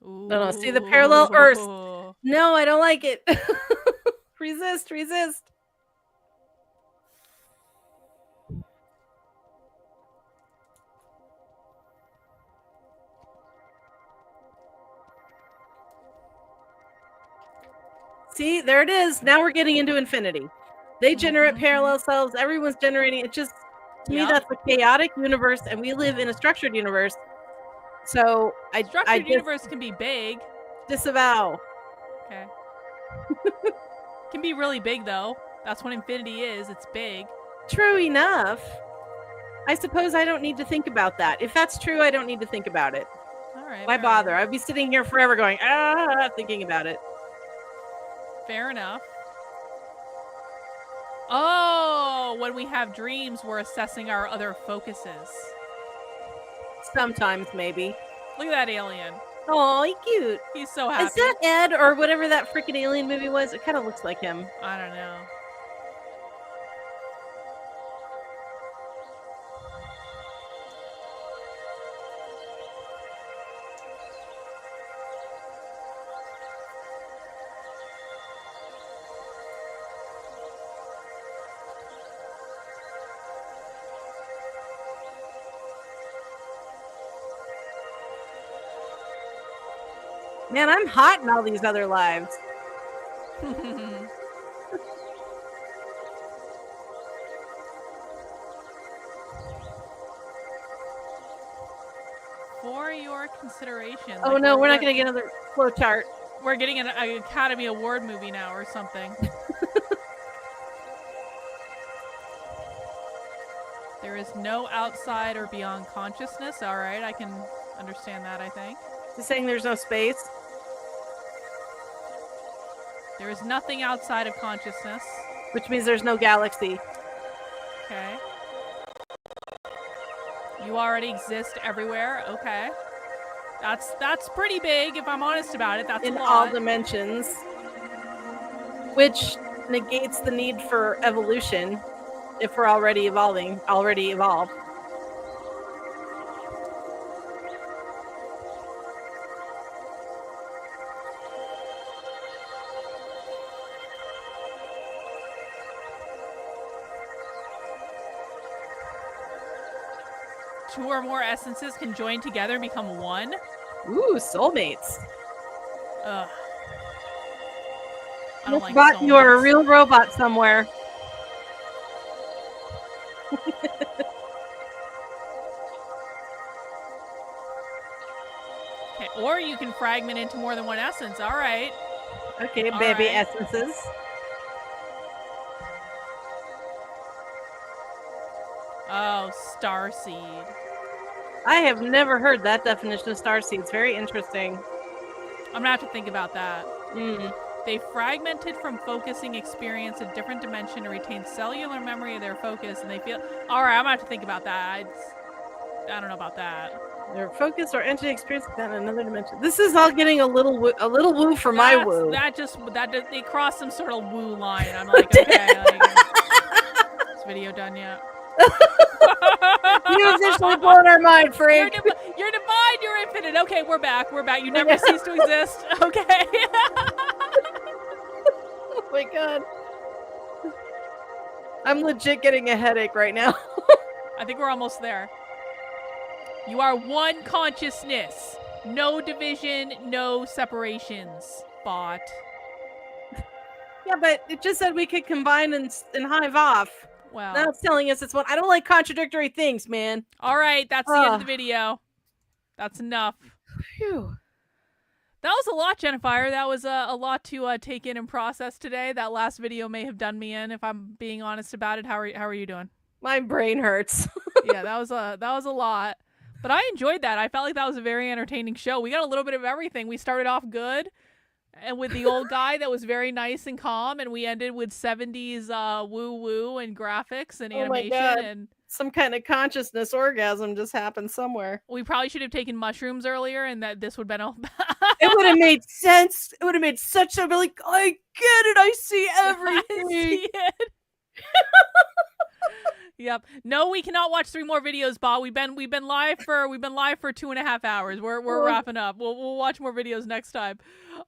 No, see the parallel Earths. No, I don't like it. resist. See, there it is. Now we're getting into infinity. They generate parallel selves. Everyone's generating. It just, to me, that's a chaotic universe, and we live in a structured universe. So structured universe can be big. Disavow. Okay. Can be really big though. That's what infinity is. It's big. True enough. I suppose I don't need to think about that. If that's true, I don't need to think about it. All right. Why bother? I'd be sitting here forever going, thinking about it. Fair enough. Oh, when we have dreams, we're assessing our other focuses. Sometimes, maybe. Look at that alien. Oh, he's cute. He's so happy. Is that Ed or whatever that freaking alien movie was? It kind of looks like him. I don't know. Man, I'm hot in all these other lives. For your consideration. Oh no, we're not going to get another flow chart. We're getting an Academy Award movie now or something. There is no outside or beyond consciousness. All right, I can understand that, I think. Is saying there's no space? There is nothing outside of consciousness. Which means there's no galaxy. Okay. You already exist everywhere. Okay. That's pretty big, if I'm honest about it. That's in a lot. all dimensions. Which negates the need for evolution if we're already evolved. Two or more essences can join together and become one. Ooh, soulmates. Ugh. I don't like But you are a soulmates. real robot somewhere. Okay, or you can fragment into more than one essence. All right. Okay, All baby right. essences. Oh, starseed. I have never heard that definition of starseed. It's very interesting. I'm gonna have to think about that. Mm. They fragmented from focusing experience a different dimension to retain cellular memory of their focus, and they feel. All right, I'm gonna have to think about that. I don't know about that. Your focus or entity experience that in another dimension. This is all getting a little woo for my woo. That they crossed some sort of woo line. I'm like, okay, like, is this video done yet? You officially blown our mind, Frank. You're divine, you're infinite. Okay, we're back. You never cease to exist. Okay. Oh my god. I'm legit getting a headache right now. I think we're almost there. You are one consciousness. No division, no separations, bot. Yeah, but it just said we could combine and hive off. Well, now it's telling us it's one. I don't like contradictory things, man. All right, that's the end of the video. That's enough. Phew. That was a lot, Jennifer. That was a lot to take in and process today. That last video may have done me in, if I'm being honest about it. How are you doing? My brain hurts. Yeah, that was a lot. But I enjoyed that. I felt like that was a very entertaining show. We got a little bit of everything. We started off good, and with the old guy that was very nice and calm, and we ended with 70s woo-woo and graphics and animation. My God. And some kind of consciousness orgasm just happened somewhere. we probably should have taken mushrooms earlier, and that this would have been all It would have made sense. It would have made such a like, I get it. I see everything. I see it. Yep. No, we cannot watch 3 more videos, Bob. We've been live for 2.5 hours. We're wrapping up. We'll watch more videos next time.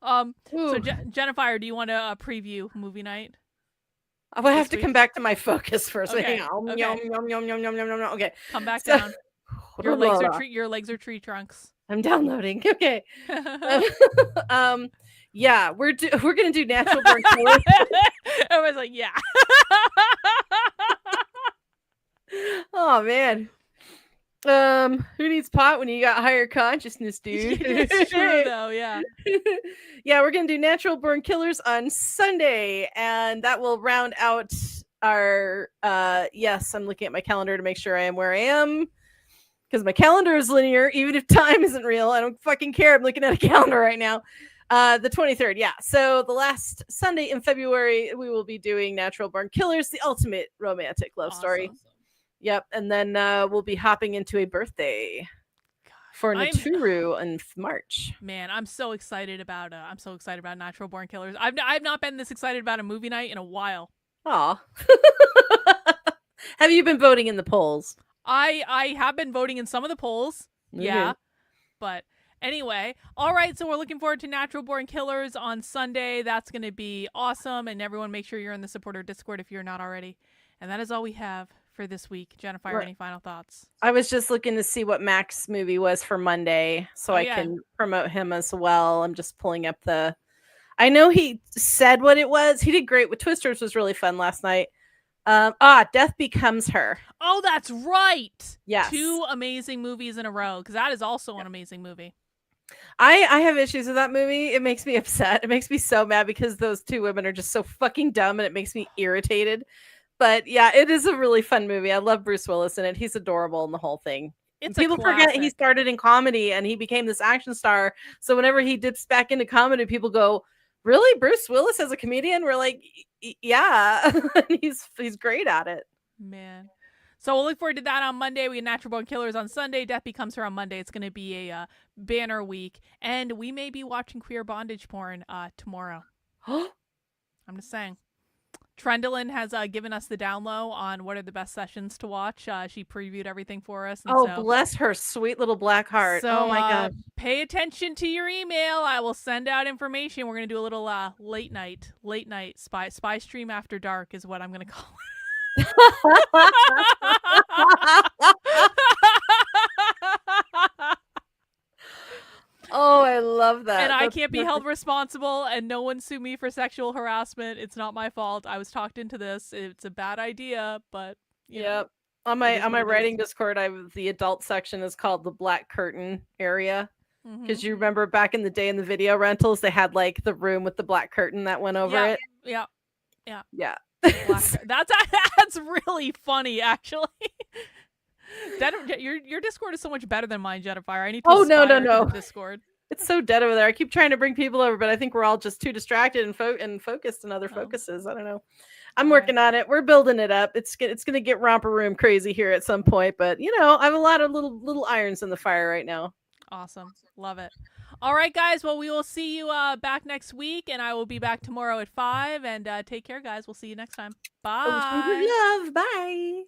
So Jennifer, do you want to preview movie night? I would have to come back to my focus for a Okay. second. Okay. Yum, yum, yum, yum, yum, yum, yum. Okay. Come back down. Your legs are tree trunks. I'm downloading. Okay. Yeah, we're gonna do natural born killers. Everyone's like, yeah. Oh man. Who needs pot when you got higher consciousness, dude? It's true though, yeah. Yeah, we're gonna do natural born killers on Sunday, and that will round out our yes, I'm looking at my calendar to make sure I am where I am. Because my calendar is linear, even if time isn't real. I don't fucking care. I'm looking at a calendar right now. The 23rd, yeah. So the last Sunday in February, we will be doing Natural Born Killers, the ultimate romantic love story. Yep, and then we'll be hopping into a birthday for Naturu in March. Man, I'm so excited about Natural Born Killers. I've not been this excited about a movie night in a while. Aw. Have you been voting in the polls? I have been voting in some of the polls. Okay. Yeah. But anyway, all right, so we're looking forward to Natural Born Killers on Sunday. That's going to be awesome, and everyone make sure you're in the supporter Discord if you're not already. And that is all we have for this week. Jennifer, Right. any final thoughts? I was just looking to see what Mac's movie was for Monday, so I can promote him as well. I'm just pulling up I know he said what it was. He did great with Twisters, was really fun last night. Death Becomes Her. Oh, that's right. Yes. 2 amazing movies in a row, because that is also an amazing movie. I have issues with that movie. It makes me upset. It makes me so mad because those 2 women are just so fucking dumb, and it makes me irritated. But yeah, it is a really fun movie. I love Bruce Willis in it. He's adorable in the whole thing. People forget he started in comedy and he became this action star. So whenever he dips back into comedy, people go, "Really, Bruce Willis as a comedian?" We're like, "Yeah." he's great at it. Man. So we'll look forward to that on Monday. We get Natural Born Killers on Sunday. Death Becomes Her on Monday. It's going to be a banner week. And we may be watching queer bondage porn tomorrow. I'm just saying. Trendalyn has given us the down low on what are the best sessions to watch. She previewed everything for us. And Bless her sweet little black heart. So, oh my God. Pay attention to your email. I will send out information. We're going to do a little late night spy stream after dark is what I'm going to call it. Oh, I love that. And I can't be held responsible, and no one sue me for sexual harassment. It's not my fault. I was talked into this. It's a bad idea, but you know, on my writing Discord, the adult section is called the black curtain area. Because you remember back in the day in the video rentals, they had like the room with the black curtain that went over it. Yeah. That's really funny, actually. Your Discord is so much better than mine, Jennifer. I need to no. Discord. It's so dead over there. I keep trying to bring people over, but I think we're all just too distracted and focused in other focuses. I don't know. I'm All right. working on it. We're building it up. It's gonna get romper room crazy here at some point, but I have a lot of little irons in the fire right now. Awesome. Love it. All right, guys. Well, we will see you back next week, and I will be back tomorrow at 5. And take care, guys. We'll see you next time. Bye. Love. Bye.